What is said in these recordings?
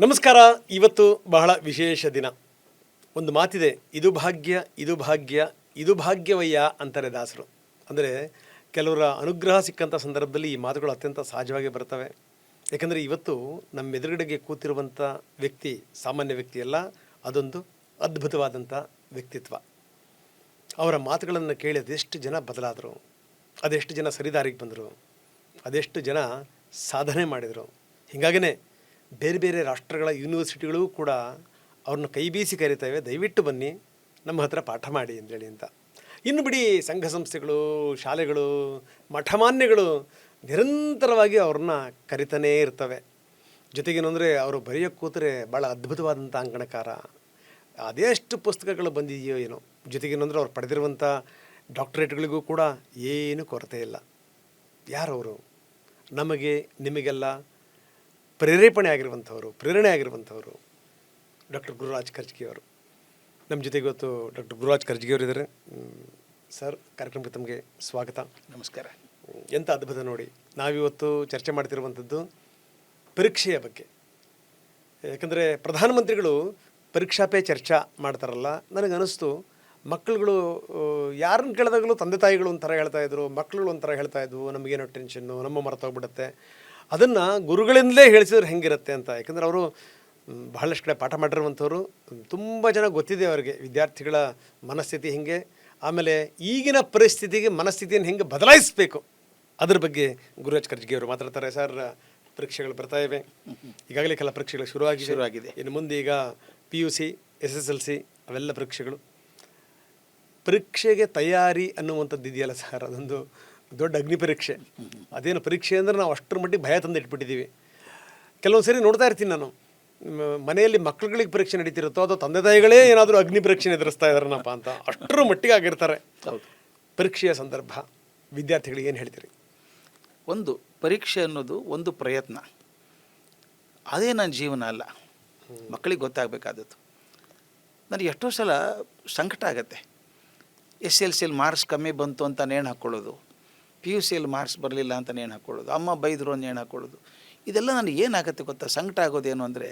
ನಮಸ್ಕಾರ. ಇವತ್ತು ಬಹಳ ವಿಶೇಷ ದಿನ. ಒಂದು ಮಾತಿದೆ, ಇದು ಭಾಗ್ಯ ಇದು ಭಾಗ್ಯ ಇದು ಭಾಗ್ಯವಯ್ಯ ಅಂತಾರೆ ದಾಸರು. ಅಂದರೆ ಕೆಲವರ ಅನುಗ್ರಹ ಸಿಕ್ಕಂಥ ಸಂದರ್ಭದಲ್ಲಿ ಈ ಮಾತುಗಳು ಅತ್ಯಂತ ಸಹಜವಾಗಿ ಬರ್ತವೆ. ಯಾಕಂದರೆ ಇವತ್ತು ನಮ್ಮ ಎದುರುಗಡೆಗೆ ಕೂತಿರುವಂಥ ವ್ಯಕ್ತಿ ಸಾಮಾನ್ಯ ವ್ಯಕ್ತಿಯಲ್ಲ, ಅದೊಂದು ಅದ್ಭುತವಾದಂಥ ವ್ಯಕ್ತಿತ್ವ. ಅವರ ಮಾತುಗಳನ್ನು ಕೇಳಿ ಅದೆಷ್ಟು ಜನ ಬದಲಾದರು, ಅದೆಷ್ಟು ಜನ ಸರಿದಾರಿಗೆ ಬಂದರು, ಅದೆಷ್ಟು ಜನ ಸಾಧನೆ ಮಾಡಿದರು. ಹೀಗಾಗಿಯೇ ಬೇರೆ ಬೇರೆ ರಾಷ್ಟ್ರಗಳ ಯೂನಿವರ್ಸಿಟಿಗಳು ಕೂಡ ಅವ್ರನ್ನ ಕೈ ಬೀಸಿ ಕರೀತವೆ, ದಯವಿಟ್ಟು ಬನ್ನಿ ನಮ್ಮ ಹತ್ರ ಪಾಠ ಮಾಡಿ ಅಂತೇಳಿ ಅಂತ. ಇನ್ನು ಬಿಡಿ ಸಂಘ ಸಂಸ್ಥೆಗಳು, ಶಾಲೆಗಳು, ಮಠಮಾನ್ಯಗಳು ನಿರಂತರವಾಗಿ ಅವ್ರನ್ನ ಕರಿತಾನೇ ಇರ್ತವೆ. ಜೊತೆಗೇನೆಂದರೆ ಅವರು ಬರೆಯೋಕ್ಕೆ ಕೂತರೆ ಭಾಳ ಅದ್ಭುತವಾದಂಥ ಅಂಕಣಕಾರ. ಅದೆಷ್ಟು ಪುಸ್ತಕಗಳು ಬಂದಿದೆಯೋ ಏನೋ. ಜೊತೆಗೇನೆಂದರೆ ಅವ್ರು ಪಡೆದಿರುವಂಥ ಡಾಕ್ಟರೇಟ್ಗಳಿಗೂ ಕೂಡ ಏನು ಕೊರತೆ ಇಲ್ಲ. ಯಾರವರು? ನಮಗೆ ನಿಮಗೆಲ್ಲ ಪ್ರೇರೇಪಣೆ ಆಗಿರುವಂಥವರು ಡಾಕ್ಟರ್ ಗುರುರಾಜ್ ಕರ್ಜಗಿಯವರು ನಮ್ಮ ಜೊತೆಗೆ ಇವತ್ತು. ಡಾಕ್ಟರ್ ಗುರುರಾಜ್ ಕರ್ಜಗಿಯವರು ಇದ್ದಾರೆ. ಸರ್, ಕಾರ್ಯಕ್ರಮಕ್ಕೆ ತಮಗೆ ಸ್ವಾಗತ. ನಮಸ್ಕಾರ. ಎಂಥ ಅದ್ಭುತ ನೋಡಿ, ನಾವಿವತ್ತು ಚರ್ಚೆ ಮಾಡ್ತಿರುವಂಥದ್ದು ಪರೀಕ್ಷೆಯ ಬಗ್ಗೆ. ಯಾಕಂದರೆ ಪ್ರಧಾನಮಂತ್ರಿಗಳು ಪರೀಕ್ಷಾ ಪೇ ಚರ್ಚಾ ಮಾಡ್ತಾರಲ್ಲ, ನನಗನ್ನಿಸ್ತು ಮಕ್ಕಳುಗಳು ಯಾರನ್ನು ಕೇಳಿದಾಗಲೂ ತಂದೆ ತಾಯಿಗಳು ಒಂಥರ ಹೇಳ್ತಾಯಿದ್ರು, ಮಕ್ಕಳುಗಳು ಒಂಥರ ಹೇಳ್ತಾಯಿದ್ವು, ನಮಗೇನೋ ಟೆನ್ಷನ್ನು, ನಮ್ಮ ಮರೆತೋಗ್ಬಿಡುತ್ತೆ, ಅದನ್ನು ಗುರುಗಳಿಂದಲೇ ಹೇಳಿಸಿದ್ರೆ ಹೆಂಗಿರುತ್ತೆ ಅಂತ. ಯಾಕಂದರೆ ಅವರು ಬಹಳಷ್ಟು ಕಡೆ ಪಾಠ ಮಾಡಿರುವಂಥವ್ರು. ತುಂಬ ಜನ ಗೊತ್ತಿದೆ ಅವರಿಗೆ ವಿದ್ಯಾರ್ಥಿಗಳ ಮನಸ್ಥಿತಿ ಹೆಂಗೆ, ಆಮೇಲೆ ಈಗಿನ ಪರಿಸ್ಥಿತಿಗೆ ಮನಸ್ಥಿತಿಯನ್ನು ಹೆಂಗೆ ಬದಲಾಯಿಸಬೇಕು ಅದ್ರ ಬಗ್ಗೆ ಗುರುರಾಜ್ ಕರ್ಜಗಿಯವರು ಮಾತಾಡ್ತಾರೆ. ಸರ್, ಪರೀಕ್ಷೆಗಳು ಬರ್ತಾ ಇವೆ, ಈಗಾಗಲೇ ಕೆಲ ಪರೀಕ್ಷೆಗಳು ಶುರುವಾಗಿದೆ. ಇನ್ನು ಮುಂದೆ ಈಗ PUC, SSLC ಅವೆಲ್ಲ ಪರೀಕ್ಷೆಗೆ ತಯಾರಿ ಅನ್ನುವಂಥದ್ದು ಇದೆಯಲ್ಲ ಸರ್, ಅದೊಂದು ದೊಡ್ಡ ಅಗ್ನಿ ಪರೀಕ್ಷೆ. ಅದೇನು ಪರೀಕ್ಷೆ ಅಂದರೆ ನಾವು ಅಷ್ಟರ ಮಟ್ಟಿಗೆ ಭಯ ತಂದು ಇಟ್ಬಿಟ್ಟಿದ್ದೀವಿ. ಕೆಲವೊಂದು ಸರಿ ನೋಡ್ತಾ ಇರ್ತೀನಿ ನಾನು, ಮನೆಯಲ್ಲಿ ಮಕ್ಕಳುಗಳಿಗೆ ಪರೀಕ್ಷೆ ನಡೀತಿರುತ್ತೋ ಅಥವಾ ತಂದೆ ತಾಯಿಗಳೇ ಏನಾದರೂ ಅಗ್ನಿ ಪರೀಕ್ಷೆ ಎದುರಿಸ್ತಾ ಇದ್ದಾರನಪ್ಪ ಅಂತ ಅಷ್ಟರ ಮಟ್ಟಿಗೆ ಆಗಿರ್ತಾರೆ. ಪರೀಕ್ಷೆಯ ಸಂದರ್ಭ ವಿದ್ಯಾರ್ಥಿಗಳಿಗೆ ಏನು ಹೇಳ್ತೀರಿ? ಒಂದು ಪರೀಕ್ಷೆ ಅನ್ನೋದು ಒಂದು ಪ್ರಯತ್ನ, ಅದೇ ನನ್ನ ಜೀವನ ಅಲ್ಲ. ಮಕ್ಕಳಿಗೆ ಗೊತ್ತಾಗಬೇಕಾದದ್ದು. ನನಗೆ ಎಷ್ಟೋ ಸಲ ಸಂಕಟ ಆಗುತ್ತೆ. SSLCಯಲ್ಲಿ ಮಾರ್ಕ್ಸ್ ಕಮ್ಮಿ ಬಂತು ಅಂತ ನೇಣು ಹಾಕ್ಕೊಳ್ಳೋದು, PUCಯಲ್ಲಿ ಮಾರ್ಕ್ಸ್ ಬರಲಿಲ್ಲ ಅಂತ ನೇಣು ಹಾಕ್ಕೊಳ್ಳೋದು, ಅಮ್ಮ ಬೈದರು ಅಂತ ನೇಣು ಹಾಕ್ಕೊಳ್ಳೋದು, ಇದೆಲ್ಲ ನನಗೆ ಏನಾಗುತ್ತೆ ಗೊತ್ತಾ? ಸಂಕಟ ಆಗೋದೇನು ಅಂದರೆ,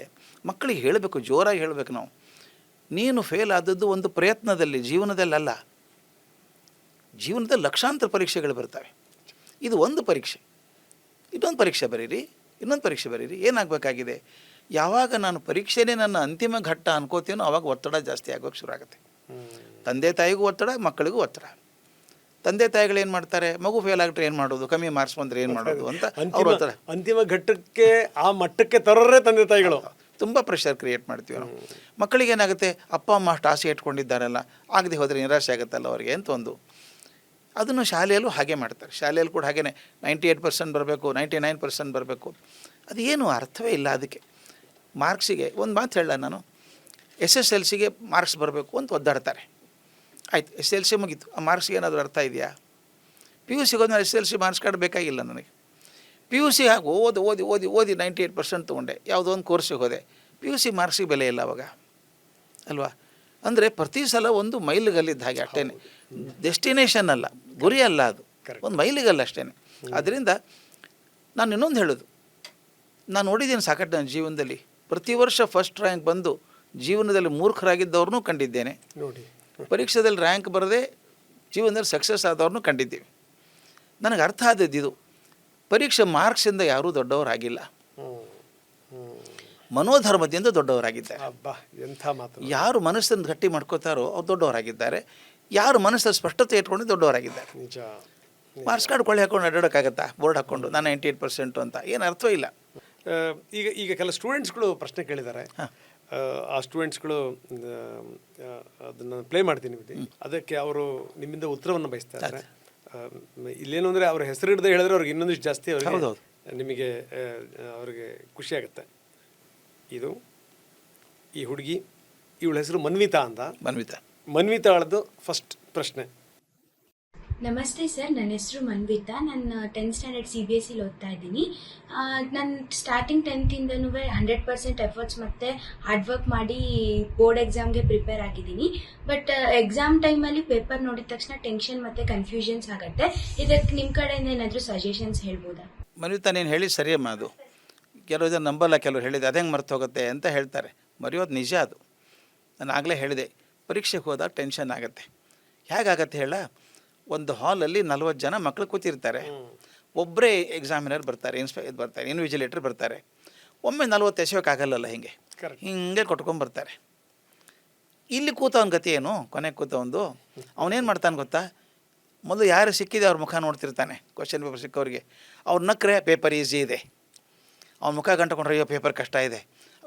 ಮಕ್ಕಳಿಗೆ ಹೇಳಬೇಕು, ಜೋರಾಗಿ ಹೇಳಬೇಕು ನಾವು, ನೀನು ಫೇಲ್ ಆದದ್ದು ಒಂದು ಪ್ರಯತ್ನದಲ್ಲಿ, ಜೀವನದಲ್ಲಲ್ಲ. ಜೀವನದಲ್ಲಿ ಲಕ್ಷಾಂತರ ಪರೀಕ್ಷೆಗಳು ಬರ್ತವೆ. ಇದು ಒಂದು ಪರೀಕ್ಷೆ, ಇನ್ನೊಂದು ಪರೀಕ್ಷೆ ಬರೀರಿ, ಇನ್ನೊಂದು ಪರೀಕ್ಷೆ ಬರೀರಿ. ಏನಾಗಬೇಕಾಗಿದೆ? ಯಾವಾಗ ನಾನು ಪರೀಕ್ಷೆನೇ ನನ್ನ ಅಂತಿಮ ಘಟ್ಟ ಅನ್ಕೋತೀನೋ ಆವಾಗ ಒತ್ತಡ ಜಾಸ್ತಿ ಆಗೋಕ್ಕೆ ಶುರು ಆಗುತ್ತೆ. ತಂದೆ ತಾಯಿಗೂ ಒತ್ತಡ, ಮಕ್ಕಳಿಗೂ ಒತ್ತಡ. ತಂದೆ ತಾಯಿಗಳು ಏನು ಮಾಡ್ತಾರೆ, ಮಗು ಫೇಲ್ ಆಗಿಟ್ರೆ ಏನು ಮಾಡೋದು, ಕಮ್ಮಿ ಮಾರ್ಕ್ಸ್ ಬಂದರೆ ಏನು ಮಾಡೋದು ಅಂತ ಅವ್ರು ಒತ್ತಡ, ಅಂತಿಮ ಘಟ್ಟಕ್ಕೆ ಆ ಮಟ್ಟಕ್ಕೆ ತರೋರೇ ತಂದೆ ತಾಯಿಗಳು. ತುಂಬ ಪ್ರೆಷರ್ ಕ್ರಿಯೇಟ್ ಮಾಡ್ತೀವಿ ನಾವು. ಮಕ್ಕಳಿಗೆ ಏನಾಗುತ್ತೆ, ಅಪ್ಪ ಅಮ್ಮ ಅಷ್ಟು ಆಸೆ ಇಟ್ಕೊಂಡಿದ್ದಾರಲ್ಲ, ಆಗದೆ ಹೋದರೆ ನಿರಾಶೆ ಆಗುತ್ತಲ್ಲ ಅವರಿಗೆ ಅಂತ ಒಂದು. ಅದನ್ನು ಶಾಲೆಯಲ್ಲೂ ಹಾಗೆ ಮಾಡ್ತಾರೆ. ಶಾಲೆಯಲ್ಲಿ ಕೂಡ ಹಾಗೇ 98% ಬರಬೇಕು, 99% ಬರಬೇಕು. ಅದು ಏನು ಅರ್ಥವೇ ಇಲ್ಲ. ಅದಕ್ಕೆ ಮಾರ್ಕ್ಸಿಗೆ ಒಂದು ಮಾತು ಹೇಳ, ನಾನು SSLCಗೆ ಮಾರ್ಕ್ಸ್ ಬರಬೇಕು ಅಂತ ಒದ್ದಾಡ್ತಾರೆ. ಆಯ್ತು, SSLC ಮುಗೀತು, ಆ ಮಾರ್ಕ್ಸ್ಗೆ ಏನಾದರೂ ಅರ್ಥ ಇದೆಯಾ? PUCಗೆ ಹೋದ್ಮೇಲೆ SSLC ಮಾರ್ಕ್ಸ್ ಕಾರ್ಡ್ ಬೇಕಾಗಿಲ್ಲ ನನಗೆ. PUC ಹಾಗೆ ಓದಿ 98% ತೊಗೊಂಡೆ, ಯಾವುದೋ ಒಂದು ಕೋರ್ಸಿಗೆ ಹೋದೆ, PUC ಮಾರ್ಕ್ಸಿಗೆ ಬೆಲೆ ಇಲ್ಲ ಅವಾಗ ಅಲ್ವಾ? ಅಂದರೆ ಪ್ರತಿ ಸಲ ಒಂದು ಮೈಲಿಗಲ್ಲಿದ್ದ ಹಾಗೆ ಅಷ್ಟೇ, ಡೆಸ್ಟಿನೇಷನ್ ಅಲ್ಲ, ಗುರಿ ಅಲ್ಲ, ಅದು ಒಂದು ಮೈಲಿಗಲ್ಲ ಅಷ್ಟೇ. ಅದರಿಂದ ನಾನು ಇನ್ನೊಂದು ಹೇಳೋದು, ನಾನು ನೋಡಿದ್ದೀನಿ ಸಾಕಷ್ಟು ನನ್ನ ಜೀವನದಲ್ಲಿ. ಪ್ರತಿ ವರ್ಷ ಫಸ್ಟ್ ರ್ಯಾಂಕ್ ಬಂದು ಜೀವನದಲ್ಲಿ ಮೂರ್ಖರಾಗಿದ್ದವ್ರನ್ನೂ ಕಂಡಿದ್ದೇನೆ. ನೋಡಿ, ಪರೀಕ್ಷೆದಲ್ಲಿ ರ್ಯಾಂಕ್ ಬರದೆ ಜೀವನದಲ್ಲಿ ಸಕ್ಸಸ್ ಆದವ್ರನ್ನೂ ಕಂಡಿದ್ದೀವಿ. ನನಗೆ ಅರ್ಥ ಆದದ್ದು ಇದು, ಪರೀಕ್ಷೆ ಮಾರ್ಕ್ಸಿಂದ ಯಾರೂ ದೊಡ್ಡವರಾಗಿಲ್ಲ, ಮನೋಧರ್ಮದಿಂದ ದೊಡ್ಡವರಾಗಿದ್ದಾರೆ. ಯಾರು ಮನಸ್ಸನ್ನು ಗಟ್ಟಿ ಮಾಡ್ಕೋತಾರೋ ಅವ್ರು ದೊಡ್ಡವರಾಗಿದ್ದಾರೆ. ಯಾರು ಮನಸ್ಸಲ್ಲಿ ಸ್ಪಷ್ಟತೆ ಇಟ್ಕೊಂಡು ದೊಡ್ಡವರಾಗಿದ್ದಾರೆ. ಮಾರ್ಕ್ಸ್ ಕಾರ್ಡ್ ಕೊಳ್ಳೆ ಹಾಕೊಂಡು ಅಡ್ಡಾಡೋಕ್ಕಾಗತ್ತಾ? ಬೋರ್ಡ್ ಹಾಕ್ಕೊಂಡು ನಾನು 98% ಅಂತ ಏನು ಅರ್ಥವೇ ಇಲ್ಲ. ಈಗ ಕೆಲ ಸ್ಟೂಡೆಂಟ್ಸ್ಗಳು ಪ್ರಶ್ನೆ ಕೇಳಿದ್ದಾರೆ. ಆ ಸ್ಟೂಡೆಂಟ್ಸ್ಗಳು ಅದನ್ನು ಪ್ಲೇ ಮಾಡ್ತೀನಿ, ಅದಕ್ಕೆ ಅವರು ನಿಮ್ಮಿಂದ ಉತ್ತರವನ್ನು ಬಯಸ್ತಾ ಇದ್ದಾರೆ. ಇಲ್ಲೇನು ಅಂದರೆ ಅವ್ರ ಹೆಸರು ಹಿಡಿದು ಹೇಳಿದ್ರೆ ಅವ್ರಿಗೆ ಇನ್ನೊಂದಿಷ್ಟು ಜಾಸ್ತಿ ಅವ್ರಿಗೆ ನಿಮಗೆ ಅವ್ರಿಗೆ ಖುಷಿಯಾಗುತ್ತೆ. ಈ ಹುಡುಗಿ, ಇವಳ ಹೆಸರು ಮನ್ವಿತಾ ಅಂತ. ಮನ್ವಿತಾ ಅವಳದ್ದು ಫಸ್ಟ್ ಪ್ರಶ್ನೆ. ನಮಸ್ತೆ ಸರ್, ನನ್ನ ಹೆಸರು ಮನ್ವಿತಾ. ನಾನು 10th ಸ್ಟ್ಯಾಂಡರ್ಡ್ CBSEಲಿ ಓದ್ತಾ ಇದ್ದೀನಿ. ನಾನು ಸ್ಟಾರ್ಟಿಂಗ್ 10th 100% ಎಫರ್ಟ್ಸ್ ಮತ್ತು ಹಾರ್ಡ್ ವರ್ಕ್ ಮಾಡಿ ಬೋರ್ಡ್ ಎಕ್ಸಾಮ್ಗೆ ಪ್ರಿಪೇರ್ ಆಗಿದ್ದೀನಿ. ಬಟ್ ಎಕ್ಸಾಮ್ ಟೈಮಲ್ಲಿ ಪೇಪರ್ ನೋಡಿದ ತಕ್ಷಣ ಟೆನ್ಷನ್ ಮತ್ತು ಕನ್ಫ್ಯೂಷನ್ಸ್ ಆಗುತ್ತೆ. ಇದಕ್ಕೆ ನಿಮ್ಮ ಕಡೆಯಿಂದ ಏನಾದರೂ ಸಜೆಷನ್ಸ್ ಹೇಳ್ಬೋದಾ? ಮನ್ವಿತಾ, ನೀನು ಹೇಳಿ ಸರಿಯಮ್ಮ. ಅದು ಕೆಲವು ಜನ ನಂಬಲ್ಲ, ಕೆಲವರು ಹೇಳಿದೆ ಅದು ಹೆಂಗೆ ಮರ್ತು ಹೋಗುತ್ತೆ ಅಂತ ಹೇಳ್ತಾರೆ. ಮರೆಯೋದು ನಿಜ. ಅದು ನಾನು ಆಗಲೇ ಹೇಳಿದೆ, ಪರೀಕ್ಷೆಗೆ ಹೋದಾಗ ಟೆನ್ಷನ್ ಆಗುತ್ತೆ. ಹೇಗಾಗತ್ತೆ ಹೇಳ, ಒಂದು ಹಾಲಲ್ಲಿ 40 ಜನ ಮಕ್ಕಳು ಕೂತಿರ್ತಾರೆ, ಒಬ್ಬರೇ ಎಕ್ಸಾಮಿನರ್ ಬರ್ತಾರೆ, ಬರ್ತಾರೆ, ಇನ್ವಿಜಿಲೇಟರ್ ಬರ್ತಾರೆ. ಒಮ್ಮೆ 40 ಎಸೆಯೋಕ್ಕಾಗಲ್ಲಲ್ಲ, ಹಿಂಗೆ ಕೊಟ್ಕೊಂಡ್ಬರ್ತಾರೆ. ಇಲ್ಲಿ ಕೂತವನ ಗತಿ ಏನು? ಕೊನೆಗೆ ಕೂತವನು ಅವನೇನು ಮಾಡ್ತಾನೆ ಗೊತ್ತಾ, ಮೊದಲು ಯಾರು ಸಿಕ್ಕಿದೆ ಅವ್ರ ಮುಖ ನೋಡ್ತಿರ್ತಾನೆ. ಕ್ವಶನ್ ಪೇಪರ್ ಸಿಕ್ಕವ್ರಿಗೆ ಅವ್ರು ನಕ್ರೆ ಪೇಪರ್ ಈಸಿ ಇದೆ, ಅವ್ನ ಮುಖ ಗಂಟಕೊಂಡ್ರೆ ಅಯ್ಯೋ ಪೇಪರ್ ಕಷ್ಟ ಇದೆ,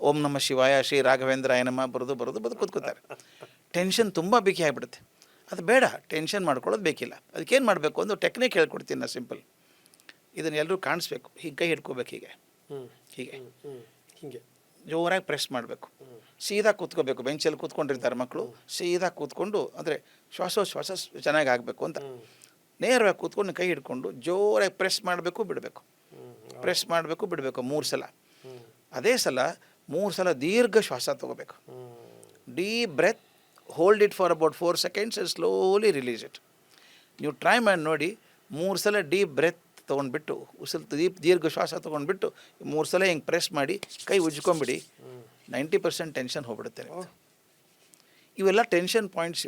ಓಂ ನಮ ಶಿವಾಯ ಶ್ರೀ ರಾಘವೇಂದ್ರ ಏನಮ್ಮ ಬರೆದು ಕೂತ್ಕೋತಾರೆ. ಟೆನ್ಷನ್ ತುಂಬ ಬೇಕಿ ಆಗಿಬಿಡುತ್ತೆ. ಅದು ಬೇಡ, ಟೆನ್ಷನ್ ಮಾಡ್ಕೊಳ್ಳೋದು ಬೇಕಿಲ್ಲ. ಅದಕ್ಕೇನು ಮಾಡಬೇಕು ಒಂದು ಟೆಕ್ನಿಕ್ ಹೇಳ್ಕೊಡ್ತೀನಿ ನಾನು, ಸಿಂಪಲ್. ಇದನ್ನು ಎಲ್ಲರೂ ಕಾಣಿಸ್ಬೇಕು. ಹೀಗೆ ಕೈ ಹಿಡ್ಕೋಬೇಕು, ಹೀಗೆ ಜೋರಾಗಿ ಪ್ರೆಸ್ ಮಾಡಬೇಕು. ಸೀದಾ ಕೂತ್ಕೋಬೇಕು. ಬೆಂಚಲ್ಲಿ ಕೂತ್ಕೊಂಡಿರ್ತಾರೆ ಮಕ್ಕಳು, ಸೀದಾ ಕೂತ್ಕೊಂಡು, ಅಂದರೆ ಶ್ವಾಸ ಚೆನ್ನಾಗಿ ಆಗಬೇಕು ಅಂತ ನೇರವಾಗಿ ಕೂತ್ಕೊಂಡು ಕೈ ಹಿಡ್ಕೊಂಡು ಜೋರಾಗಿ ಪ್ರೆಸ್ ಮಾಡಬೇಕು, ಬಿಡಬೇಕು, ಪ್ರೆಸ್ ಮಾಡಬೇಕು, ಬಿಡಬೇಕು 3 ಸಲ. ಅದೇ ಸಲ 3 ಸಲ ದೀರ್ಘ ಶ್ವಾಸ ತೊಗೋಬೇಕು. Deep breath, hold it for about 4 seconds and slowly release it. ನೀವು ಟ್ರೈ ಮಾಡಿ ನೋಡಿ. 3 ಸಲ ಡೀಪ್ ಬ್ರೆತ್ ತೊಗೊಂಡ್ಬಿಟ್ಟು, ದೀರ್ಘ ಶ್ವಾಸ ತೊಗೊಂಡ್ಬಿಟ್ಟು 3 ಸಲ ಹಿಂಗೆ ಪ್ರೆಸ್ ಮಾಡಿ ಕೈ ಉಜ್ಕೊಂಬಿಡಿ. 90% ಟೆನ್ಷನ್ ಹೋಗ್ಬಿಡುತ್ತೆ. ಇವೆಲ್ಲ ಟೆನ್ಷನ್ ಪಾಯಿಂಟ್ಸ್,